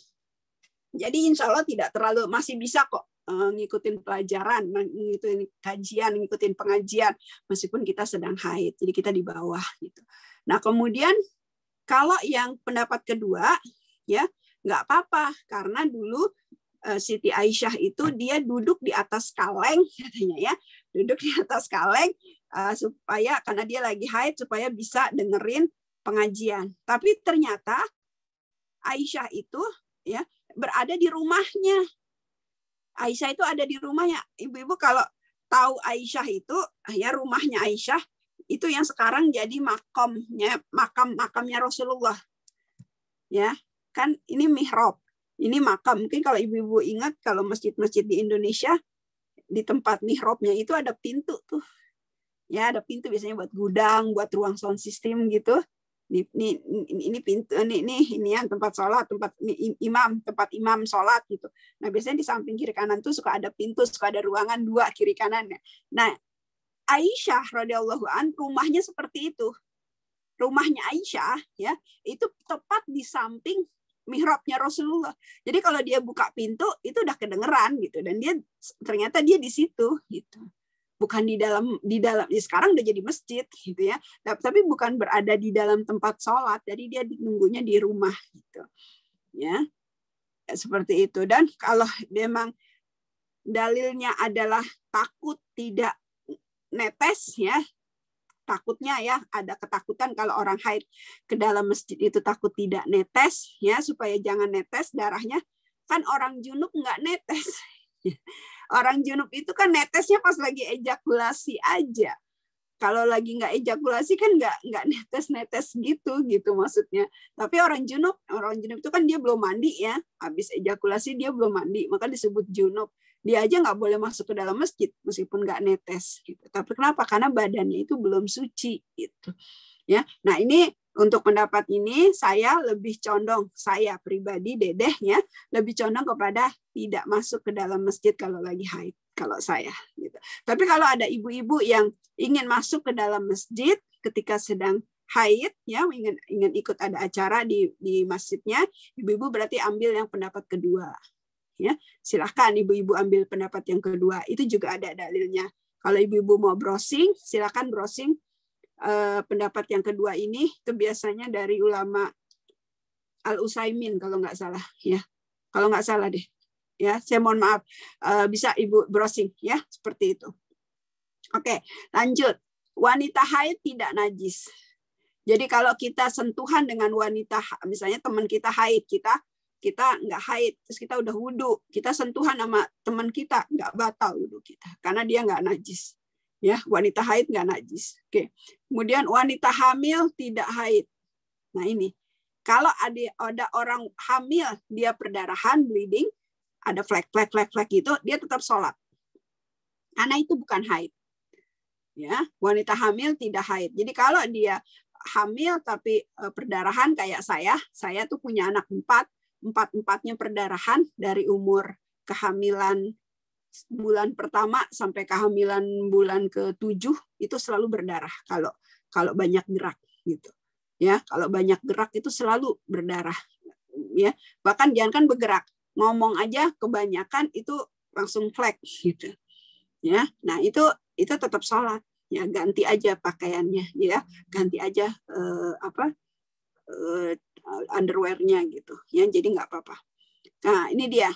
jadi insya Allah tidak terlalu, masih bisa kok ngikutin pelajaran, ngikutin kajian, ngikutin pengajian, meskipun kita sedang haid. Jadi kita di bawah gitu. Nah kemudian kalau yang pendapat kedua, ya nggak apa-apa karena dulu Siti Aisyah itu dia duduk di atas kaleng katanya ya, duduk di atas kaleng supaya karena dia lagi haid supaya bisa dengerin pengajian. Tapi ternyata Aisyah itu ya berada di rumahnya. Aisyah itu ada di rumahnya. Ibu-ibu kalau tahu Aisyah itu ya rumahnya Aisyah itu yang sekarang jadi makamnya Rasulullah. Ya, kan ini mihrab. Ini makam. Mungkin kalau ibu-ibu ingat kalau masjid-masjid di Indonesia di tempat mihrabnya itu ada pintu tuh. Ya, ada pintu biasanya buat gudang, buat ruang sound system gitu. Ini pintu ini yang tempat sholat, tempat imam sholat gitu. Nah biasanya di samping kiri kanan tuh suka ada pintu, suka ada ruangan dua kiri kanannya. Nah Aisyah radhiyallahu an rumahnya seperti itu. Rumahnya Aisyah ya itu tepat di samping mihrabnya Rasulullah. Jadi kalau dia buka pintu itu udah kedengeran gitu dan ternyata dia di situ gitu. Bukan di dalam sekarang udah jadi masjid gitu ya, tapi bukan berada di dalam tempat sholat, jadi dia nunggunya di rumah gitu ya, seperti itu. Dan kalau memang dalilnya adalah takut tidak netes ya, takutnya ya ada ketakutan kalau orang haid ke dalam masjid itu takut tidak netes ya, supaya jangan netes darahnya, kan orang junub nggak netes. Orang junub itu kan netesnya pas lagi ejakulasi aja. Kalau lagi nggak ejakulasi kan nggak netes gitu maksudnya. Tapi orang junub itu kan dia belum mandi ya. Habis ejakulasi dia belum mandi, maka disebut junub. Dia aja nggak boleh masuk ke dalam masjid meskipun nggak netes. Gitu. Tapi kenapa? Karena badannya itu belum suci gitu. Ya, nah ini untuk pendapat ini saya lebih condong, saya pribadi Dedeh ya, lebih condong kepada tidak masuk ke dalam masjid kalau lagi haid. Kalau saya gitu. Tapi kalau ada ibu-ibu yang ingin masuk ke dalam masjid ketika sedang haid ya, ingin ikut ada acara di masjidnya, ibu-ibu berarti ambil yang pendapat kedua. Ya, silahkan ibu-ibu ambil pendapat yang kedua. Itu juga ada dalilnya. Kalau ibu-ibu mau browsing, silahkan browsing pendapat yang kedua ini. Itu biasanya dari ulama Al-Utsaimin kalau nggak salah ya. Kalau nggak salah deh. Ya, saya mohon maaf. Bisa ibu browsing ya, seperti itu. Oke, lanjut. Wanita haid tidak najis. Jadi kalau kita sentuhan dengan wanita, misalnya teman kita haid, kita nggak haid, terus kita udah wudhu, kita sentuhan sama teman kita, nggak batal wudhu kita, karena dia nggak najis. Ya, wanita haid nggak najis. Oke. Kemudian wanita hamil tidak haid. Nah ini, kalau ada orang hamil, dia perdarahan, bleeding, ada flek gitu, dia tetap sholat. Karena itu bukan haid. Ya, wanita hamil tidak haid. Jadi kalau dia hamil tapi perdarahan kayak saya tuh punya anak 4-empatnya perdarahan dari umur kehamilan bulan pertama sampai kehamilan bulan ke-7 itu selalu berdarah kalau banyak gerak gitu. Ya, kalau banyak gerak itu selalu berdarah. Ya, bahkan jangankan bergerak, ngomong aja kebanyakan itu langsung flek gitu. Ya, nah itu tetap sholat. Ya, ganti aja pakaiannya, ya, ganti aja underwear-nya gitu. Ya, jadi nggak apa-apa. Nah, ini dia.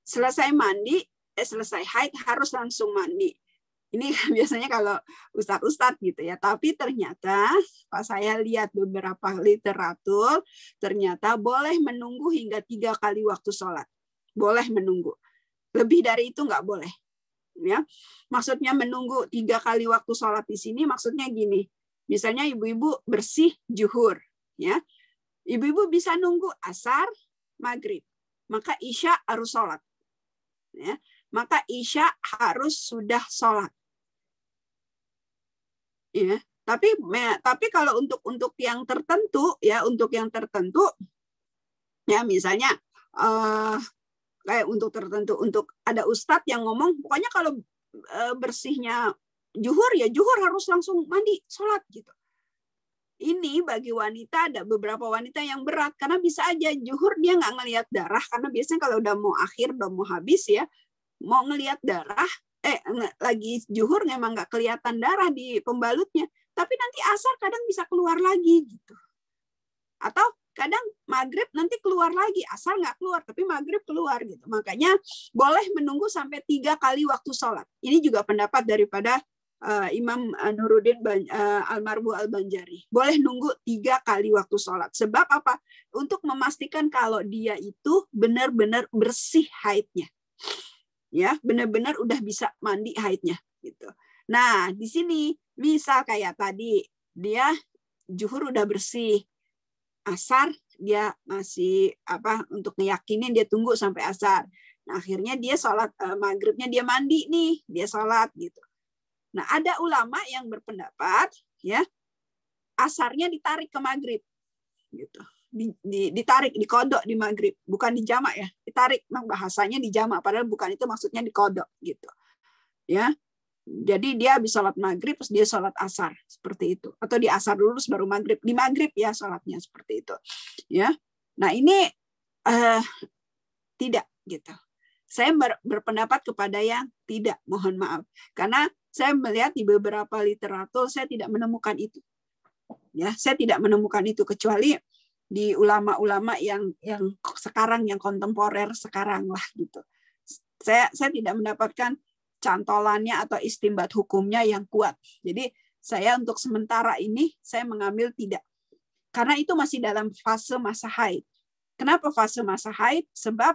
Selesai mandi, selesai haid harus langsung mandi. Ini biasanya kalau ustadz gitu ya. Tapi ternyata pas saya lihat beberapa literatur, ternyata boleh menunggu hingga 3 kali waktu sholat. Boleh menunggu. Lebih dari itu nggak boleh. Ya, maksudnya menunggu 3 kali waktu sholat di sini maksudnya gini. Misalnya ibu-ibu bersih zuhur, ya. Ibu-ibu bisa nunggu asar, maghrib. Maka isya harus sholat. Ya. Maka isya harus sudah sholat. Ya. Tapi kalau untuk yang tertentu, ya untuk yang tertentu, ya misalnya kayak untuk tertentu, untuk ada ustadz yang ngomong, pokoknya kalau bersihnya zuhur ya zuhur harus langsung mandi, sholat gitu. Ini bagi wanita, ada beberapa wanita yang berat karena bisa aja zuhur dia nggak ngelihat darah, karena biasanya kalau udah mau akhir, udah mau habis ya, mau ngelihat darah, lagi zuhur memang nggak kelihatan darah di pembalutnya, tapi nanti asar kadang bisa keluar lagi gitu. Atau kadang maghrib nanti keluar lagi, asar nggak keluar, tapi maghrib keluar gitu. Makanya boleh menunggu sampai 3 kali waktu sholat. Ini juga pendapat daripada Imam Nuruddin Almarbu Al-Banjari. Boleh nunggu 3 kali waktu sholat. Sebab apa? Untuk memastikan kalau dia itu benar-benar bersih haidnya. Ya, benar-benar udah bisa mandi haidnya gitu. Nah, di sini misal kayak tadi dia zuhur udah bersih, asar dia masih untuk ngeyakinin, dia tunggu sampai asar. Nah, akhirnya dia sholat maghribnya dia mandi nih, dia sholat gitu. Nah, ada ulama yang berpendapat ya asarnya ditarik ke maghrib gitu. Ditarik, dikodok di maghrib, bukan dijamak ya, ditarik, memang bahasanya dijamak, padahal bukan itu maksudnya dikodok gitu ya. Jadi dia habis sholat maghrib terus dia sholat asar seperti itu, atau di asar dulu baru maghrib, di maghrib ya sholatnya seperti itu ya. Nah ini tidak gitu. Saya berpendapat kepada yang tidak, mohon maaf, karena saya melihat di beberapa literatur saya tidak menemukan itu ya. Saya tidak menemukan itu kecuali di ulama-ulama yang sekarang, yang kontemporer sekarang lah gitu. Saya tidak mendapatkan cantolannya atau istimbat hukumnya yang kuat. Jadi saya untuk sementara ini saya mengambil tidak. Karena itu masih dalam fase masa haid. Kenapa fase masa haid? Sebab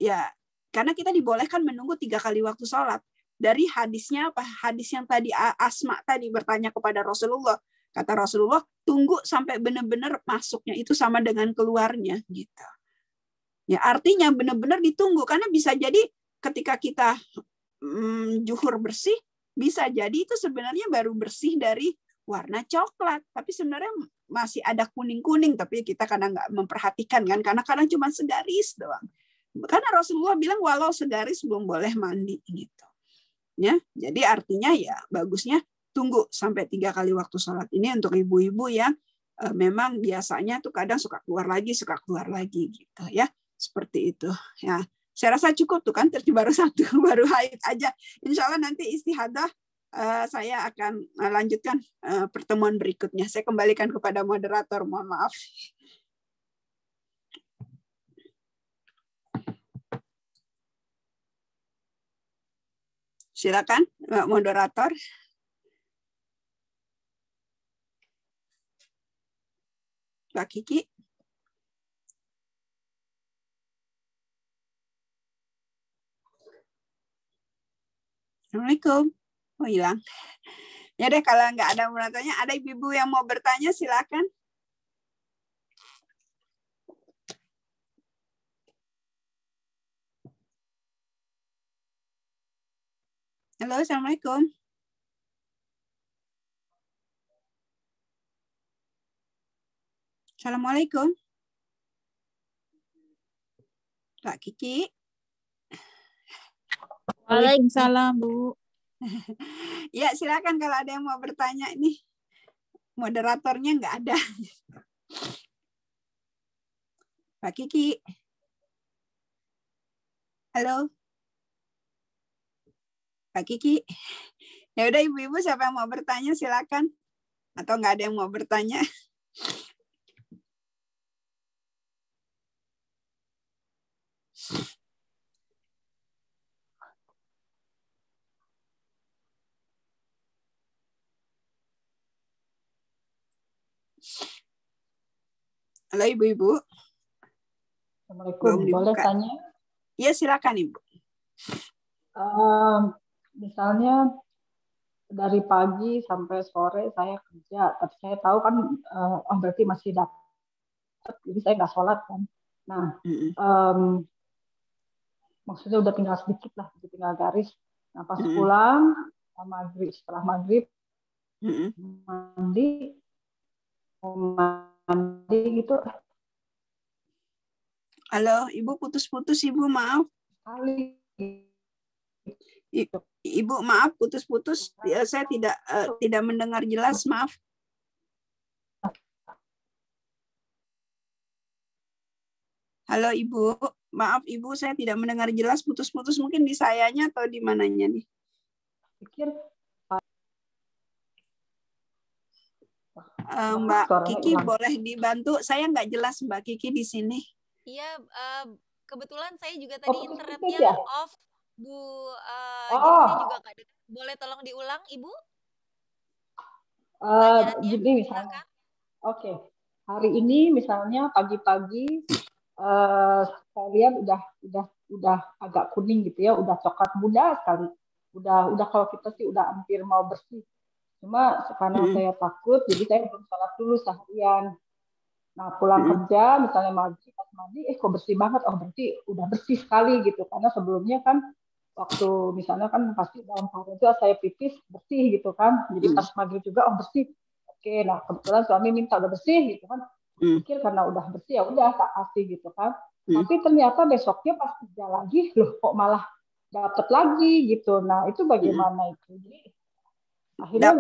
ya Karena kita dibolehkan menunggu 3 kali waktu sholat. Dari hadisnya apa? Hadis yang tadi Asma tadi bertanya kepada Rasulullah. Kata Rasulullah, tunggu sampai benar-benar masuknya itu sama dengan keluarnya gitu. Ya, artinya benar-benar ditunggu karena bisa jadi ketika kita zuhur bersih, bisa jadi itu sebenarnya baru bersih dari warna coklat, tapi sebenarnya masih ada kuning-kuning, tapi kita kadang nggak memperhatikan kan, karena kadang cuma segaris doang. Karena Rasulullah bilang walau segaris belum boleh mandi gitu. Ya, jadi artinya ya bagusnya tunggu sampai 3 kali waktu sholat. Ini untuk ibu-ibu yang memang biasanya tuh kadang suka keluar lagi gitu ya, seperti itu ya. Saya rasa cukup tuh kan, baru satu, baru haid aja. Insya Allah nanti istihadah saya akan lanjutkan pertemuan berikutnya. Saya kembalikan kepada moderator, mohon maaf. Silakan, moderator. Mbak Kiki. Assalamualaikum. Oh, hilang. Ya deh, kalau nggak ada moderatornya, ada ibu-ibu yang mau bertanya, silakan. Halo, Assalamualaikum. Assalamualaikum. Mbak Kiki. Waalaikumsalam, Bu. Ya, silakan kalau ada yang mau bertanya nih. Moderatornya nggak ada. Mbak Kiki. Halo. Mbak Kiki. Ya udah ibu-ibu siapa yang mau bertanya silakan. Atau nggak ada yang mau bertanya? Halo ibu-ibu. Assalamualaikum. Boleh tanya? Iya silakan Ibu. Misalnya dari pagi sampai sore saya kerja, tapi saya tahu kan, berarti masih dapat, jadi saya nggak sholat kan. Nah, maksudnya udah tinggal sedikit lah, tinggal garis. Nah pas pulang setelah maghrib mandi gitu. Halo, Ibu putus-putus Ibu, maaf. Ibu maaf putus-putus, saya tidak mendengar jelas, maaf. Halo Ibu, maaf Ibu saya tidak mendengar jelas, putus-putus mungkin di sayanya atau di mananya nih. Mbak Kiki boleh dibantu? Saya nggak jelas Mbak Kiki di sini. Iya, kebetulan saya juga tadi internetnya off, Bu. Jadi saya juga nggak dengar. Boleh tolong diulang, Ibu? Gini misalnya. Oke. Hari ini misalnya pagi-pagi saya lihat udah agak kuning gitu ya, udah coklat muda sekali. Udah kalau kita sih udah hampir mau bersih. Cuma karena saya takut, jadi saya belum sholat dulu seharian. Nah pulang kerja misalnya pas mandi, kok bersih banget, berarti udah bersih sekali gitu. Karena sebelumnya kan waktu misalnya kan pasti dalam hari itu saya pipis bersih gitu kan. Jadi pas maghrib juga bersih. Oke, nah kebetulan suami minta udah bersih gitu kan. Pikir karena udah bersih ya udah tak kasih gitu kan. Tapi ternyata besoknya pas kerja lagi, loh kok malah dapet lagi gitu. Nah itu bagaimana itu? Jadi akhirnya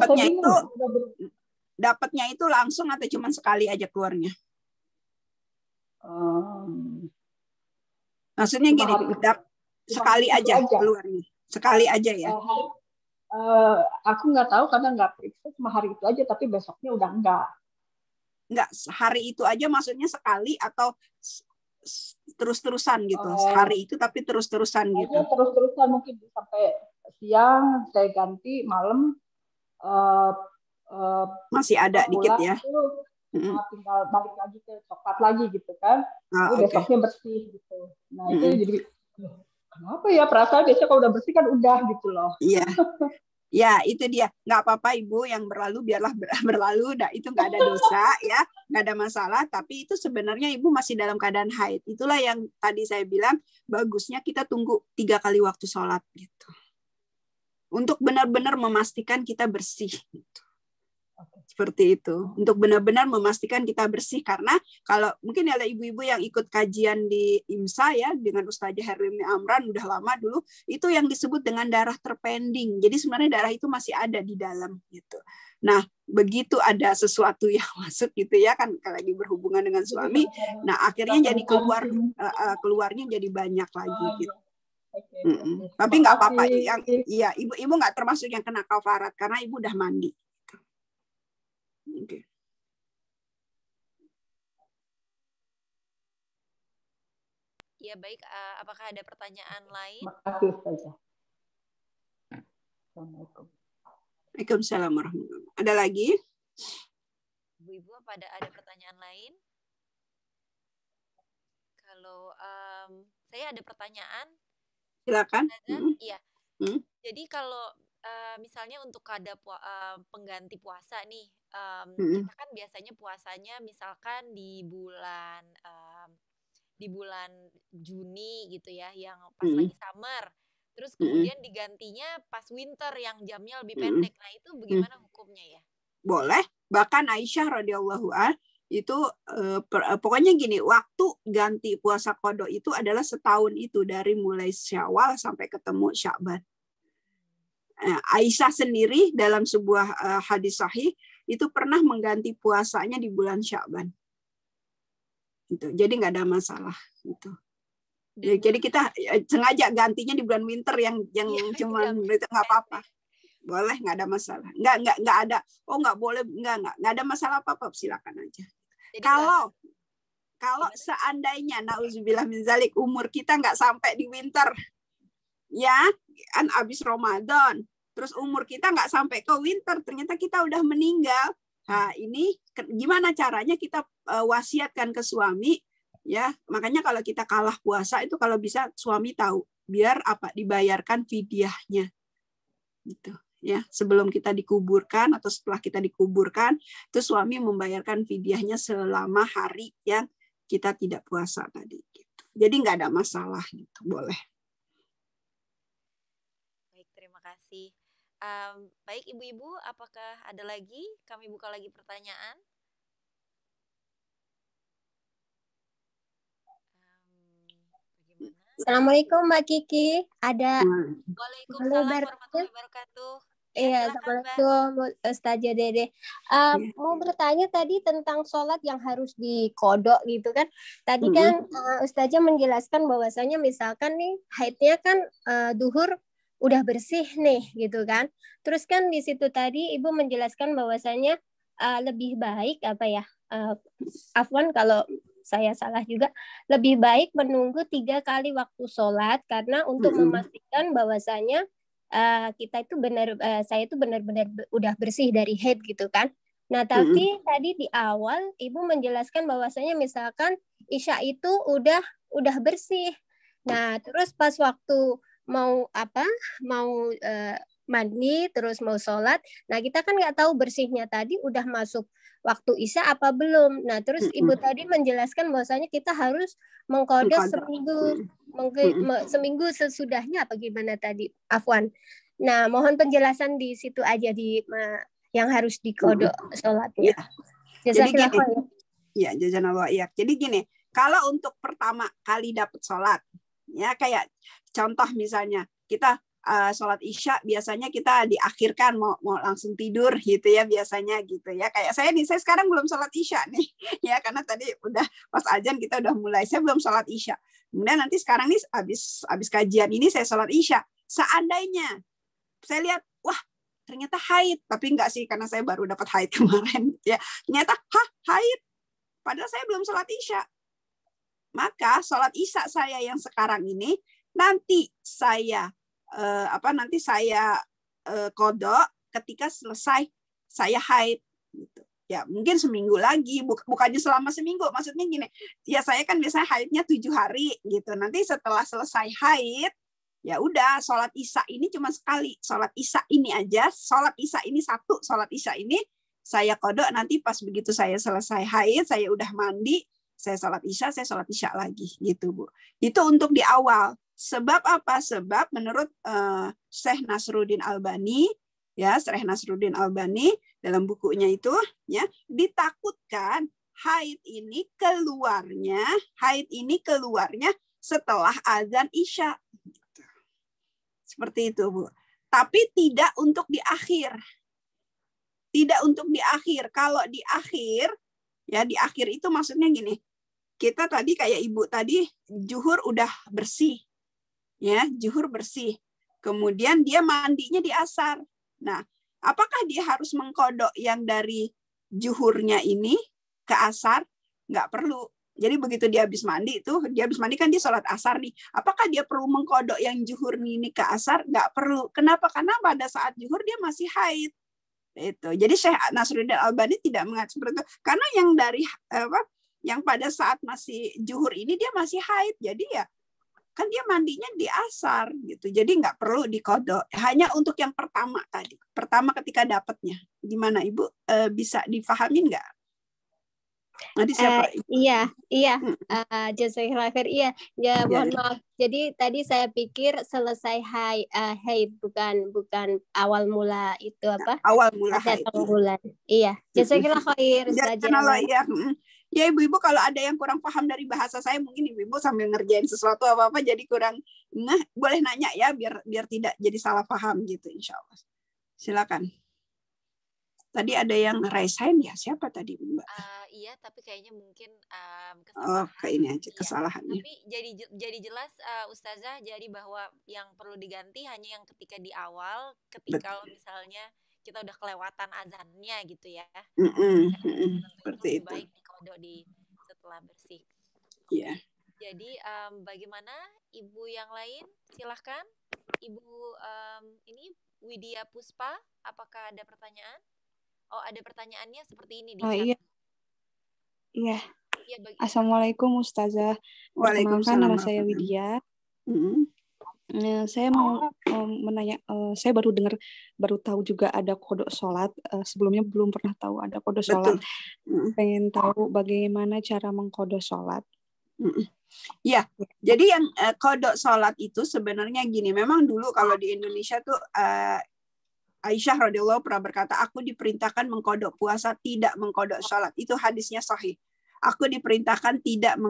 dapatnya itu langsung atau cuma sekali aja keluarnya? Maksudnya gini, sekali aja keluarnya, sekali aja ya? Aku nggak tahu karena nggak periksa, cuma hari itu aja, tapi besoknya udah enggak. Enggak, hari itu aja maksudnya sekali atau terus-terusan gitu? Hari itu tapi terus-terusan gitu? Terus-terusan mungkin sampai siang, saya ganti malam. Masih ada dikit ya? Tinggal balik lagi ke coklat lagi gitu kan. Besoknya bersih gitu. Nah itu jadi Kenapa ya, perasaan biasanya kalau udah bersih kan udah gitu loh. Iya. Ya, itu dia. Nggak apa-apa Ibu, yang berlalu biarlah berlalu. Nah, itu nggak ada dosa, ya, nggak ada masalah. Tapi itu sebenarnya Ibu masih dalam keadaan haid. Itulah yang tadi saya bilang, bagusnya kita tunggu 3 kali waktu sholat gitu. Untuk benar-benar memastikan kita bersih. Gitu. Seperti itu. Untuk benar-benar memastikan kita bersih. Karena kalau mungkin ada ibu-ibu yang ikut kajian di IMSA ya, dengan Ustazah Herlina Amran, udah lama dulu, itu yang disebut dengan darah terpending. Jadi sebenarnya darah itu masih ada di dalam gitu. Nah, begitu ada sesuatu yang masuk gitu ya, kan lagi berhubungan dengan suami, nah akhirnya jadi keluarnya jadi banyak lagi gitu. Tapi nggak apa-apa. Iya, ibu nggak termasuk yang kena kafarat karena ibu udah mandi. Oke. Ya baik, apakah ada pertanyaan lain? Makasih Ustazah. Assalamualaikum. Waalaikumsalam warahmatullahi wabarakatuh. Ada lagi? Ibu-ibu, apa ada pertanyaan lain? Kalau saya ada pertanyaan. Silakan. Iya. Jadi kalau misalnya untuk ada pengganti puasa nih, kita kan biasanya puasanya misalkan di bulan Juni gitu ya, yang pas lagi summer. Terus kemudian digantinya pas winter yang jamnya lebih pendek. Nah, itu bagaimana hukumnya ya? Boleh. Bahkan Aisyah radhiyallahu anha itu pokoknya gini, waktu ganti puasa qada itu adalah setahun itu, dari mulai Syawal sampai ketemu Sya'ban. Aisyah sendiri dalam sebuah hadis sahih itu pernah mengganti puasanya di bulan Sya'ban. Gitu. Jadi nggak ada masalah gitu. Jadi kita sengaja gantinya di bulan winter yang cuma itu nggak apa-apa. Boleh, nggak ada masalah. Nggak ada. Oh nggak boleh, nggak ada masalah apa-apa. Silakan aja. Jadi kalau seandainya nauzubillah min zalik umur kita nggak sampai di winter, ya kan abis Ramadan, terus umur kita nggak sampai ke winter, ternyata kita udah meninggal. Nah, ini gimana caranya kita wasiatkan ke suami, ya. Makanya kalau kita kalah puasa itu kalau bisa suami tahu, biar apa, dibayarkan fidyahnya. Gitu, ya. Sebelum kita dikuburkan atau setelah kita dikuburkan, itu suami membayarkan fidyahnya selama hari yang kita tidak puasa tadi. Gitu. Jadi nggak ada masalah, gitu, boleh. Baik, terima kasih. Baik ibu-ibu, apakah ada lagi? Kami buka lagi pertanyaan. Assalamualaikum Mbak Kiki. Ada. Waalaikumsalam warahmatullahi wabarakatuh. Iya, assalamualaikum Ustazah Dede. Mau bertanya tadi tentang sholat yang harus dikodok gitu kan. Tadi kan Ustazah menjelaskan bahwasanya misalkan nih haidnya kan duhur udah bersih nih gitu kan. Terus kan di situ tadi Ibu menjelaskan bahwasanya lebih baik apa ya? Afwan kalau saya salah juga, lebih baik menunggu 3 kali waktu sholat karena untuk memastikan bahwasanya kita itu saya itu benar-benar udah bersih dari haid gitu kan. Nah tapi tadi di awal Ibu menjelaskan bahwasanya misalkan Isya itu udah bersih. Nah terus pas waktu mau mandi terus mau sholat, nah kita kan nggak tahu bersihnya tadi udah masuk waktu Isya apa belum. Nah terus Ibu tadi menjelaskan bahwasanya kita harus mengkodok seminggu sesudahnya apa gimana tadi, Afwan. Nah mohon penjelasan di situ aja yang harus dikodok sholatnya. Jadi gini, ya jazakallah ya. Jadi gini, kalau untuk pertama kali dapat sholat, ya kayak contoh misalnya kita sholat Isya biasanya kita diakhirkan mau langsung tidur gitu ya biasanya gitu ya. Kayak saya sekarang belum sholat Isya nih ya, karena tadi udah pas azan kita udah mulai, saya belum sholat Isya. Kemudian nanti sekarang nih habis kajian ini saya sholat Isya. Seandainya saya lihat wah ternyata haid, tapi enggak sih karena saya baru dapat haid kemarin ya. Ternyata haid padahal saya belum sholat Isya. Maka sholat Isya saya yang sekarang ini nanti saya kodok ketika selesai saya haid gitu. Ya mungkin seminggu lagi, bukannya selama seminggu, maksudnya gini, ya saya kan biasanya haidnya 7 hari gitu. Nanti setelah selesai haid Ya udah, sholat isya ini cuma sekali. Sholat isya ini aja, sholat isya ini satu, sholat isya ini saya kodok nanti pas begitu saya selesai haid, saya udah mandi, saya sholat isya lagi gitu Bu. Itu untuk di awal. Sebab apa? Sebab menurut Syekh Nasruddin Albani, ya Syekh Nasruddin Albani dalam bukunya itu ya ditakutkan haid ini keluarnya setelah azan isya. Seperti itu, Bu. Tapi tidak untuk di akhir. Tidak untuk di akhir. Kalau di akhir, ya di akhir itu maksudnya gini. Kita tadi kayak Ibu tadi, zuhur udah bersih. Ya, zuhur bersih. Kemudian dia mandinya di asar. Nah, apakah dia harus mengkodok yang dari zuhurnya ini ke asar? Nggak perlu. Jadi begitu dia habis mandi kan dia sholat asar nih. Apakah dia perlu mengkodok yang zuhur ini ke asar? Nggak perlu. Kenapa? Karena pada saat zuhur dia masih haid. Itu. Jadi Syekh Nasruddin Albani tidak mengatakan seperti itu. Karena yang dari yang pada saat masih zuhur ini dia masih haid. Jadi ya kan dia mandinya di asar gitu. Jadi nggak perlu dikodok. Hanya untuk yang pertama tadi. Pertama ketika dapatnya. Gimana Ibu? Bisa dipahamin nggak? Nanti siapa? Iya. Jazakallah khair. Iya. Ya, mohon maaf. Jadi tadi saya pikir selesai haid bukan awal mula itu apa? Awal mula haid. Bulan. Iya. Jazakallah khair. Ya. Ya Ibu-ibu kalau ada yang kurang paham dari bahasa saya mungkin Ibu-ibu sambil ngerjain sesuatu apa-apa jadi kurang boleh nanya ya biar tidak jadi salah paham gitu insyaallah. Silakan. Tadi ada yang raise hand ya, siapa tadi Mbak? Iya, tapi kayaknya mungkin Oh, kesalahan. kayak ini aja kesalahannya. Tapi jadi jelas Ustazah, jadi bahwa yang perlu diganti hanya yang ketika di awal, ketika misalnya kita udah kelewatan azannya gitu ya. Seperti itu. Baik dikodok setelah bersih. Iya. Jadi bagaimana Ibu yang lain? Silahkan. Ibu ini Widya Puspa, apakah ada pertanyaan? Oh, ada pertanyaannya seperti ini di chat. Iya. Assalamualaikum Ustazah. Waalaikumsalam. Nama saya Widya. Saya mau menanya, saya baru tahu juga ada kodok sholat. Sebelumnya belum pernah tahu ada kodok sholat. Pengen tahu bagaimana cara mengkodok sholat. Ya, jadi yang kodok sholat itu sebenarnya gini. Memang dulu kalau di Indonesia tuh Aisyah radhiyallahu pernah berkata, aku diperintahkan mengkodok puasa, tidak mengkodok sholat. Itu hadisnya sahih. Aku diperintahkan tidak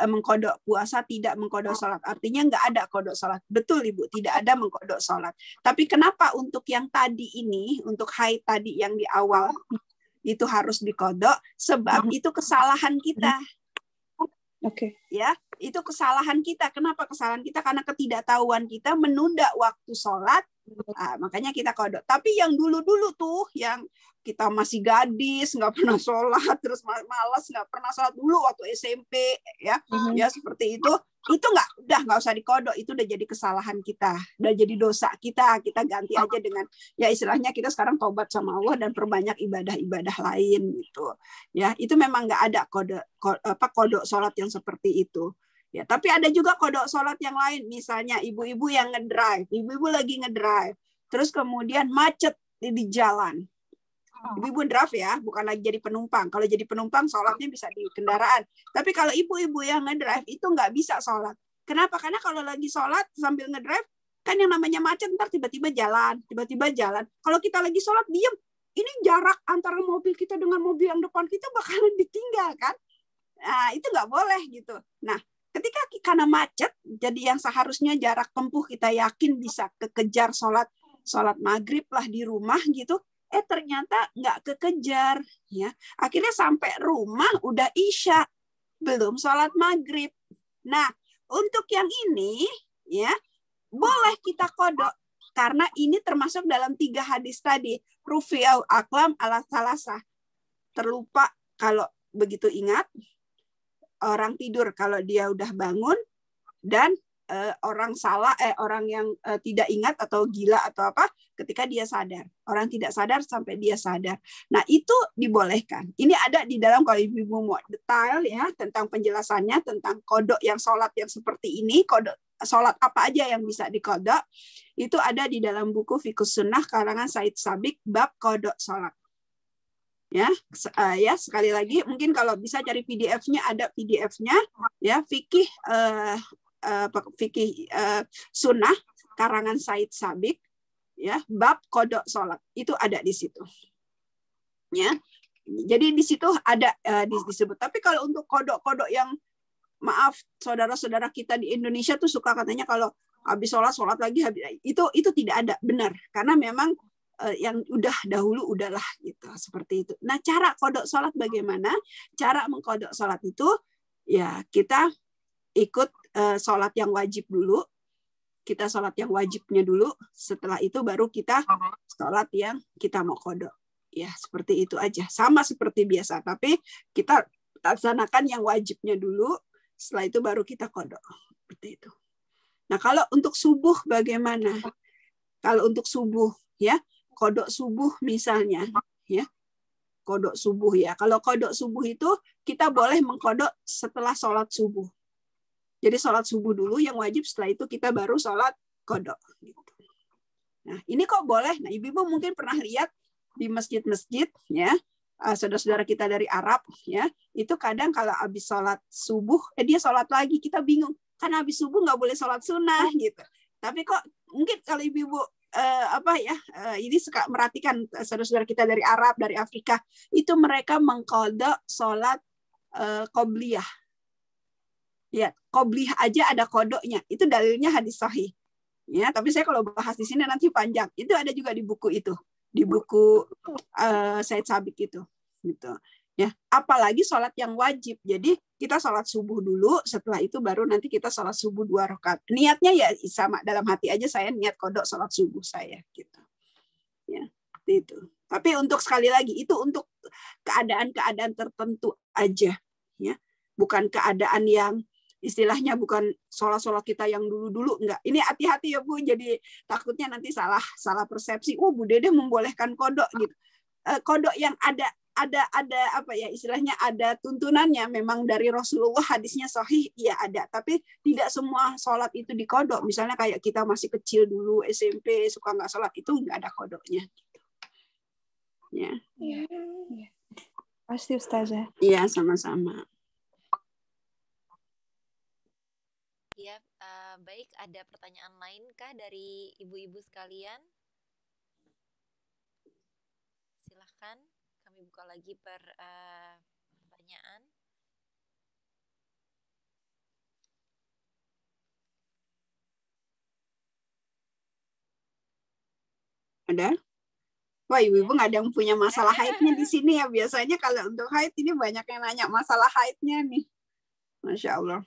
mengkodok puasa, tidak mengkodok sholat. Artinya nggak ada kodok sholat. Betul Ibu, tidak ada mengkodok sholat. Tapi kenapa untuk yang tadi ini, untuk haid tadi yang di awal, itu harus dikodok? Sebab itu kesalahan kita. Oke. Ya, itu kesalahan kita. Kenapa kesalahan kita? Karena ketidaktahuan kita menunda waktu sholat. Makanya kita kodok. Tapi yang dulu-dulu tuh, yang kita masih gadis, nggak pernah sholat, terus malas nggak pernah sholat dulu waktu SMP, ya seperti itu nggak usah dikodok. Itu udah jadi kesalahan kita, udah jadi dosa kita ganti aja dengan ya istilahnya kita sekarang taubat sama Allah dan perbanyak ibadah-ibadah lain gitu. Ya itu memang nggak ada kodok sholat yang seperti itu. Ya, tapi ada juga kodok sholat yang lain, misalnya ibu-ibu yang ibu-ibu lagi ngedrive, terus kemudian macet di jalan. Ibu-ibu drive ya, bukan lagi jadi penumpang. Kalau jadi penumpang sholatnya bisa di kendaraan. Tapi kalau ibu-ibu yang ngedrive itu nggak bisa sholat. Kenapa? Karena kalau lagi sholat sambil ngedrive, kan yang namanya macet ntar tiba-tiba jalan. Kalau kita lagi sholat diem, ini jarak antara mobil kita dengan mobil yang depan kita bakalan ditinggal kan? Nah itu nggak boleh gitu. Nah ketika karena macet, jadi yang seharusnya jarak tempuh kita yakin bisa kekejar sholat maghrib lah di rumah gitu, ternyata nggak kekejar, ya. Akhirnya sampai rumah udah isya, belum sholat maghrib. Nah, untuk yang ini, ya boleh kita kodok karena ini termasuk dalam 3 hadis tadi, rufi'ul aqlam ala salasah, terlupa kalau begitu ingat. Orang tidur kalau dia udah bangun, dan orang yang tidak ingat atau gila atau apa ketika dia sadar. Orang tidak sadar sampai dia sadar. Nah itu dibolehkan. Ini ada di dalam, kalau ibu-ibu mau detail ya tentang penjelasannya tentang kodok yang sholat yang seperti ini, kodok sholat apa aja yang bisa dikodok, itu ada di dalam buku Fiqhus Sunnah karangan Said Sabiq bab kodok sholat. Ya, sekali lagi mungkin kalau bisa cari PDF-nya, ada PDF-nya ya, fikih sunnah karangan Said Sabiq ya, bab kodok sholat itu ada di situ. Ya, jadi di situ ada disebut. Tapi kalau untuk kodok-kodok yang maaf saudara-saudara kita di Indonesia tuh suka katanya kalau habis sholat lagi itu tidak ada, benar, karena memang yang udah dahulu udahlah gitu, seperti itu. Nah, cara kodok sholat bagaimana? Cara mengkodok sholat itu ya kita ikut sholat yang wajib dulu, kita sholat yang wajibnya dulu, setelah itu baru kita sholat yang kita mau kodok. Ya, seperti itu aja, sama seperti biasa, tapi kita laksanakan yang wajibnya dulu, setelah itu baru kita kodok, seperti itu. Nah, kalau untuk subuh bagaimana? Kalau untuk subuh ya, kodok subuh misalnya, ya, kodok subuh ya. Kalau kodok subuh itu kita boleh mengkodok setelah sholat subuh. Jadi sholat subuh dulu yang wajib, setelah itu kita baru sholat kodok. Nah, ini kok boleh? Nah, ibu-ibu mungkin pernah lihat di masjid-masjid, ya, saudara-saudara kita dari Arab, ya, itu kadang kalau habis sholat subuh, dia sholat lagi, kita bingung. Kan habis subuh nggak boleh sholat sunnah gitu. Tapi kok mungkin kalau ibu-ibu ini suka merhatikan saudara-saudara kita dari Arab, dari Afrika, itu mereka mengkodok sholat qobliyah. Ya, qobliyah aja ada kodoknya. Itu dalilnya hadis sahih. Ya, tapi saya kalau bahas di sini nanti panjang. Itu ada juga di buku itu, di buku Said Sabiq itu, gitu. Ya, apalagi sholat yang wajib. Jadi kita sholat subuh dulu, setelah itu baru nanti kita sholat subuh 2 rakaat. Niatnya ya sama, dalam hati aja saya niat kodok sholat subuh saya, gitu. Ya, itu. Tapi untuk sekali lagi itu untuk keadaan-keadaan tertentu aja, ya. Bukan keadaan yang istilahnya bukan sholat-sholat kita yang dulu-dulu, enggak. Ini hati-hati ya Bu, jadi takutnya nanti salah persepsi. Oh, Bu Dede membolehkan kodok gitu. Kodok yang ada apa ya istilahnya, ada tuntunannya memang dari Rasulullah, hadisnya sahih, ya ada, tapi tidak semua sholat itu dikodok. Misalnya kayak kita masih kecil dulu SMP suka nggak sholat, itu nggak ada kodoknya. Ya. Pasti Ustazah. Iya, sama-sama. Ya, baik, ada pertanyaan lain kah dari ibu-ibu sekalian? Silahkan. Kami buka lagi pertanyaan. Ada? Wah, ibu-ibu nggak ada yang punya masalah haidnya di sini ya. Biasanya kalau untuk haid ini banyak yang nanya masalah haidnya nih. Masya Allah.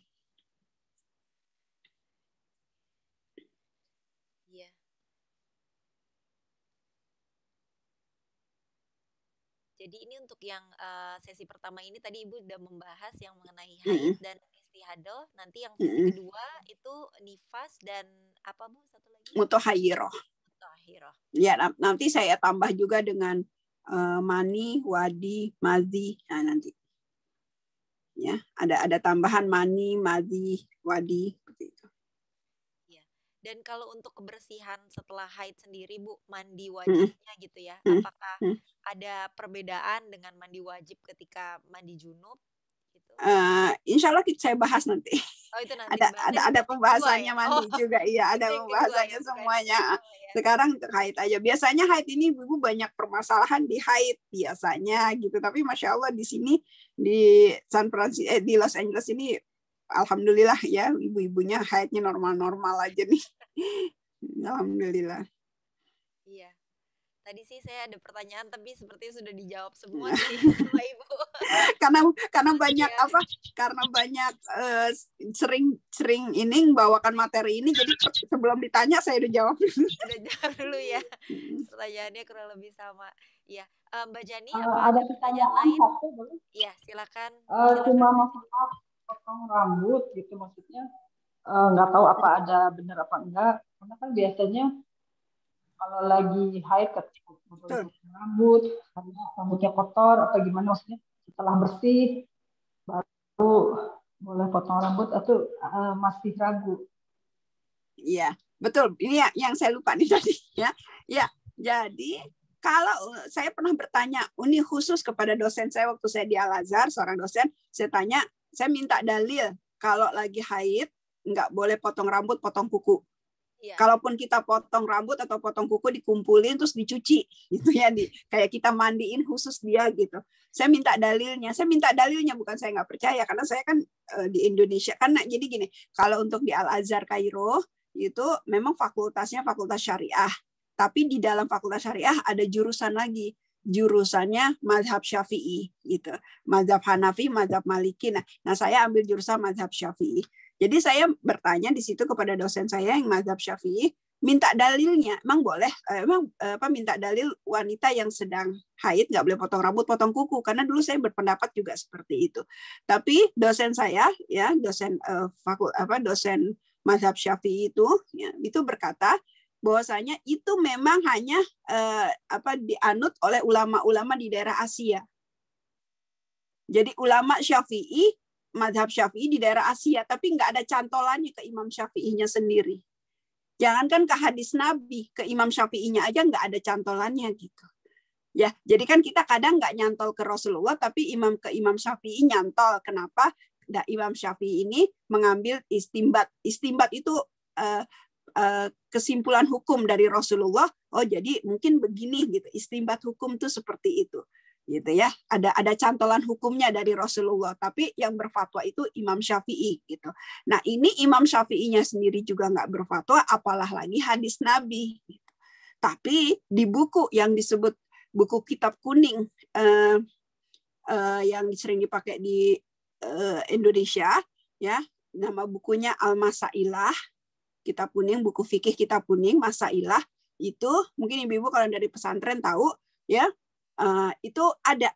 Jadi ini untuk yang sesi pertama ini tadi Ibu udah membahas yang mengenai haid dan istihadah. Nanti yang sesi kedua itu nifas dan apa Bu satu lagi? Mutahhirah. Ya, nanti saya tambah juga dengan mani, wadi, madhi. Nah, nanti. Ya, ada tambahan mani, madhi, wadi seperti itu. Dan kalau untuk kebersihan setelah haid sendiri Bu, mandi wajibnya gitu ya, apakah ada perbedaan dengan mandi wajib ketika mandi junub? Gitu? Insya Allah saya bahas nanti. Oh, itu nanti ada pembahasannya ya? Mandi juga, iya ada pembahasannya ya, semuanya. Ya. Sekarang untuk haid aja. Biasanya haid ini ibu banyak permasalahan di haid biasanya gitu, tapi masya Allah di sini di di Los Angeles ini alhamdulillah ya, ibu-ibunya haidnya normal-normal aja nih. Alhamdulillah. Iya. Tadi sih saya ada pertanyaan tapi sepertinya sudah dijawab semua sih sama Ibu. karena banyak ya. Karena banyak sering ini bawakan materi ini, jadi sebelum ditanya saya udah jawab dulu. Udah jawab dulu ya. Pertanyaannya kurang lebih sama. Iya, Mbak Jani ada pertanyaan lain? Iya, silakan. Cuma masalah potong rambut gitu, maksudnya nggak tahu apa ada benar apa enggak, karena kan biasanya kalau lagi haid potong rambut, rambutnya kotor atau gimana, maksudnya setelah bersih baru boleh potong rambut atau masih ragu. Iya, betul. Ini yang saya lupa nih tadi ya. Ya, jadi kalau saya pernah bertanya, ini khusus kepada dosen saya waktu saya di Al-Azhar, seorang dosen, saya tanya, saya minta dalil kalau lagi haid nggak boleh potong rambut, potong kuku. Ya. Kalaupun kita potong rambut atau potong kuku dikumpulin terus dicuci gitu ya, kayak kita mandiin khusus dia gitu. Saya minta dalilnya. Saya minta dalilnya bukan saya nggak percaya karena saya kan di Indonesia kan. Jadi gini, kalau untuk di Al-Azhar Kairo itu memang fakultasnya fakultas syariah. Tapi di dalam fakultas syariah ada jurusan lagi. Jurusannya mazhab Syafi'i gitu. Mazhab Hanafi, mazhab Maliki. Nah, saya ambil jurusan mazhab Syafi'i. Jadi saya bertanya di situ kepada dosen saya yang mazhab Syafi'i, minta dalilnya. Emang boleh? Minta dalil wanita yang sedang haid nggak boleh potong rambut, potong kuku. Karena dulu saya berpendapat juga seperti itu. Tapi dosen saya, ya dosen dosen mazhab Syafi'i itu berkata bahwasanya itu memang hanya dianut oleh ulama-ulama di daerah Asia. Jadi ulama Syafi'i, mazhab Syafi'i di daerah Asia, tapi nggak ada cantolannya ke Imam Syafi'inya sendiri. Jangankan ke hadis Nabi, ke Imam Syafi'inya aja nggak ada cantolannya gitu. Ya, jadi kan kita kadang nggak nyantol ke Rasulullah, tapi ke Imam Syafi'i nyantol. Kenapa? Nah, Imam Syafi'i ini mengambil istimbat. Istimbat itu kesimpulan hukum dari Rasulullah. Oh, jadi mungkin begini gitu. Istimbat hukum tuh seperti itu. Gitu ya, ada cantolan hukumnya dari Rasulullah, tapi yang berfatwa itu Imam Syafi'i gitu. Nah, ini Imam Syafi'inya sendiri juga nggak berfatwa, apalah lagi hadis Nabi. Gitu. Tapi di buku yang disebut buku kitab kuning yang sering dipakai di Indonesia, ya, nama bukunya Al-Masailah, kitab kuning, buku fikih kitab kuning, Masailah itu mungkin ibu-ibu kalau dari pesantren tahu, ya. Itu ada,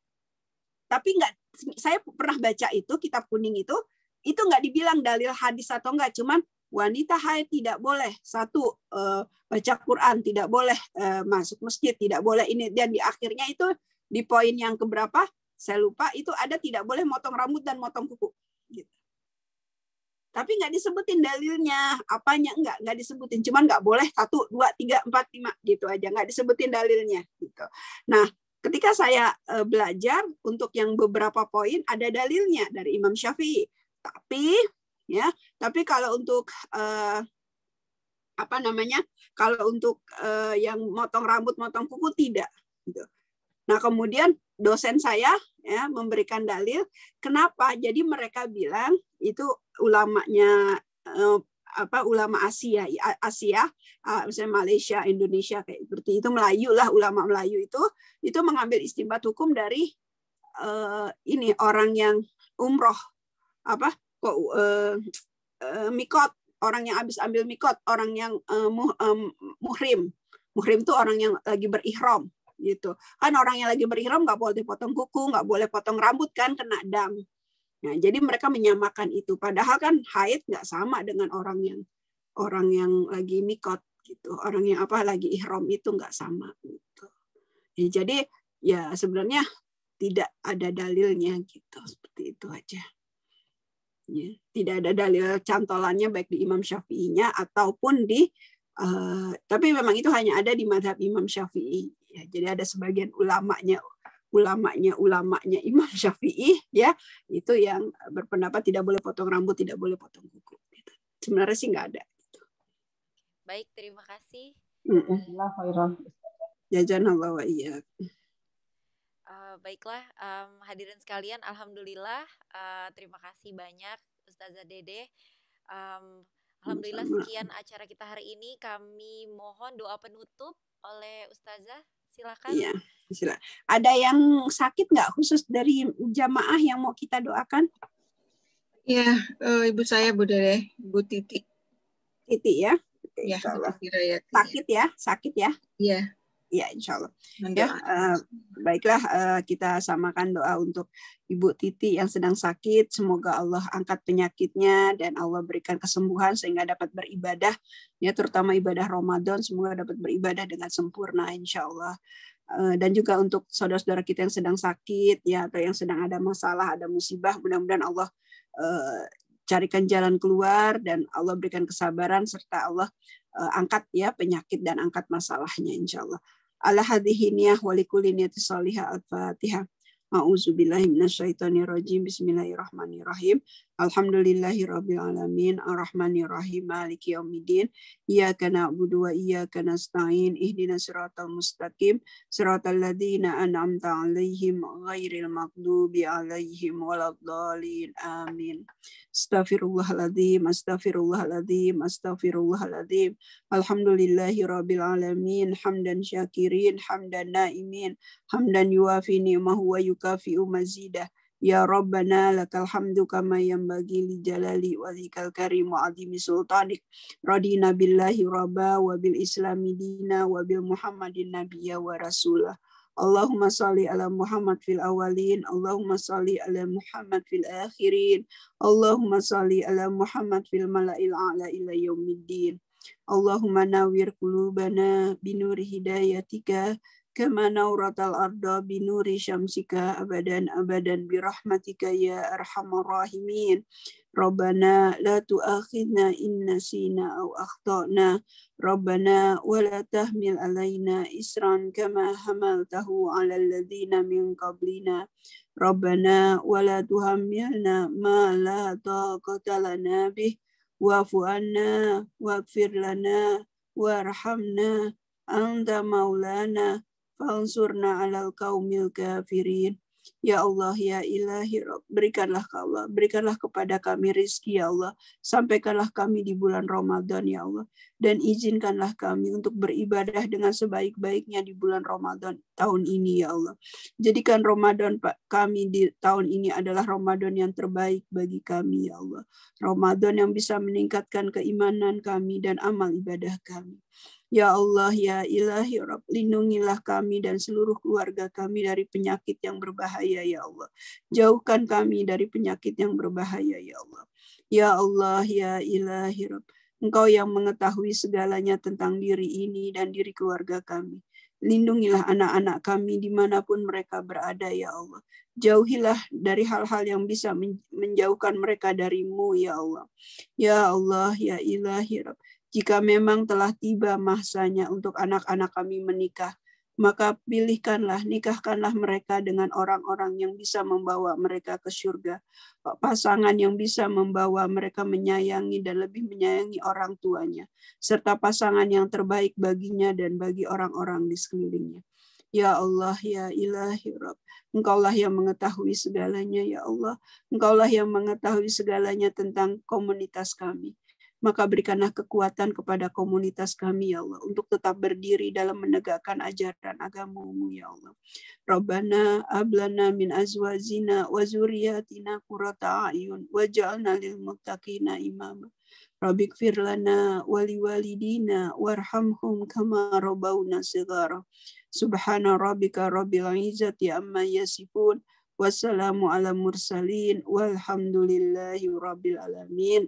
tapi nggak. Saya pernah baca itu kitab kuning itu nggak dibilang dalil hadis atau enggak, cuman wanita haid tidak boleh baca Quran, tidak boleh masuk masjid, tidak boleh ini, dan di akhirnya itu di poin yang keberapa saya lupa itu ada tidak boleh motong rambut dan motong kuku. Gitu. Tapi nggak disebutin dalilnya, apanya nggak disebutin, cuman nggak boleh 1, 2, 3, 4, 5 gitu aja, nggak disebutin dalilnya. Gitu. Nah. Ketika saya belajar untuk yang beberapa poin ada dalilnya dari Imam Syafi'i, tapi kalau untuk kalau untuk yang motong rambut, motong kuku tidak. Gitu. Nah kemudian dosen saya ya memberikan dalil kenapa. Jadi mereka bilang itu ulamanya ulama Asia, misalnya Malaysia, Indonesia kayak seperti itu, Melayu lah, ulama Melayu itu mengambil istimbat hukum dari ini orang yang umroh mikot, orang yang habis ambil mikot, orang yang muhrim itu orang yang lagi berihram gitu kan, orang yang lagi berihram nggak boleh potong kuku, nggak boleh potong rambut kan, kena dam. Nah, jadi mereka menyamakan itu. Padahal kan haid nggak sama dengan orang yang lagi mikot gitu. Orang yang lagi ihram itu nggak sama gitu. Ya, jadi ya sebenarnya tidak ada dalilnya gitu. Seperti itu aja. Ya, tidak ada dalil cantolannya baik di Imam Syafi'inya ataupun tapi memang itu hanya ada di mazhab Imam Syafi'i. Ya, jadi ada sebagian ulamanya Imam Syafi'i ya itu yang berpendapat tidak boleh potong rambut, tidak boleh potong kuku. Gitu. Sebenarnya sih nggak ada. Gitu. Baik, terima kasih. Jazakallah wa iyyak. Baiklah, hadirin sekalian, alhamdulillah, terima kasih banyak Ustazah Dede. Alhamdulillah sekian acara kita hari ini. Kami mohon doa penutup oleh Ustazah. Silakan. Iya, silakan. Ada yang sakit nggak khusus dari jamaah yang mau kita doakan? Iya, ibu saya Bu Dede, Bu Titi. Titi ya? Iya, sakit ya? Iya. Ya, insya Allah. Ya, baiklah kita samakan doa untuk Ibu Titi yang sedang sakit. Semoga Allah angkat penyakitnya dan Allah berikan kesembuhan sehingga dapat beribadah. Ya, terutama ibadah Ramadan. Semoga dapat beribadah dengan sempurna, insya Allah. Dan juga untuk saudara-saudara kita yang sedang sakit, ya, atau yang sedang ada masalah, ada musibah. Mudah-mudahan Allah carikan jalan keluar dan Allah berikan kesabaran serta Allah angkat ya penyakit dan angkat masalahnya insyaallah. Ala hadhihi niyah wa likulli niyati shalihah. Al-Fatihah. A'udzubillahi minasyaitonirrajim. Bismillahirrahmanirrahim. Alhamdulillahirabbil alamin arrahmanirrahim maliki yaumiddin. Iyyaka na'budu wa iyyaka nasta'in. Ihdinas siratal mustaqim siratal ladzina an'amta 'alaihim ghairil maghdubi 'alaihim waladdallin. Amin. Astaghfirullahaladzim, astaghfirullahaladzim, astaghfirullahaladzim. Alhamdulillahirabbil alamin hamdan syakirin hamdan naimin hamdan yuafi ni'mahu wa yukafi'u mazidah. Ya Rabbana lakal hamdu kama yanbaghi li jalali wajhikal karim wa 'azimi sultanik. Radina billahi rabba wa bil islami dina wa bil Muhammadin nabiyya wa rasulah. Allahumma salli ala Muhammad fil awalin, Allahumma salli ala Muhammad fil akhirin, Allahumma salli ala Muhammad fil mala'il a'la ila yaumiddin. Allahumma nawwir qulubana binuri hidayatika kama nawratal arda binuri syamsika abadan abadan birahmatika ya arhamar rahimin. Rabbana la tu'akhidna in nasina aw akhtana. Rabbana wa la tahmil alaina isran kama hamaltahu 'alal ladzina min qablina. Rabbana wa la tuhammilna ma la taqata lana bih wa'fu 'anna waghfir lana warhamna anta maulana fansurna 'alal qaumil kafirin. Ya Allah, ya Ilahi Rabb, berikanlah Allah, berikanlah kepada kami rizki ya Allah, sampaikanlah kami di bulan Ramadan ya Allah, dan izinkanlah kami untuk beribadah dengan sebaik-baiknya di bulan Ramadan tahun ini ya Allah. Jadikan Ramadan kami di tahun ini adalah Ramadan yang terbaik bagi kami ya Allah, Ramadan yang bisa meningkatkan keimanan kami dan amal ibadah kami. Ya Allah, ya Ilahi Rabb, lindungilah kami dan seluruh keluarga kami dari penyakit yang berbahaya, ya Allah. Jauhkan kami dari penyakit yang berbahaya, ya Allah. Ya Allah, ya Ilahi Rabb, Engkau yang mengetahui segalanya tentang diri ini dan diri keluarga kami. Lindungilah anak-anak kami dimanapun mereka berada, ya Allah. Jauhilah dari hal-hal yang bisa menjauhkan mereka darimu, ya Allah. Ya Allah, ya Ilahi Rabb, jika memang telah tiba masanya untuk anak-anak kami menikah, maka pilihkanlah, nikahkanlah mereka dengan orang-orang yang bisa membawa mereka ke surga. Pasangan yang bisa membawa mereka menyayangi dan lebih menyayangi orang tuanya, serta pasangan yang terbaik baginya dan bagi orang-orang di sekelilingnya. Ya Allah, ya Ilahi Rabb, Engkaulah yang mengetahui segalanya, ya Allah. Engkaulah yang mengetahui segalanya tentang komunitas kami. Maka berikanlah kekuatan kepada komunitas kami, ya Allah, untuk tetap berdiri dalam menegakkan ajaran agama-Mu, ya Allah. Rabbana ablana min azwajina wa zuriyatina qurrata a'yun waj'alna lil muttaqina imama. Rabbighfir lana wa liwalidina warhamhum kama rabbawna shighara. Subhana rabbika rabbil izzati amma yasifun. Wassalamu ala mursalin walhamdulillahi rabbil alamin.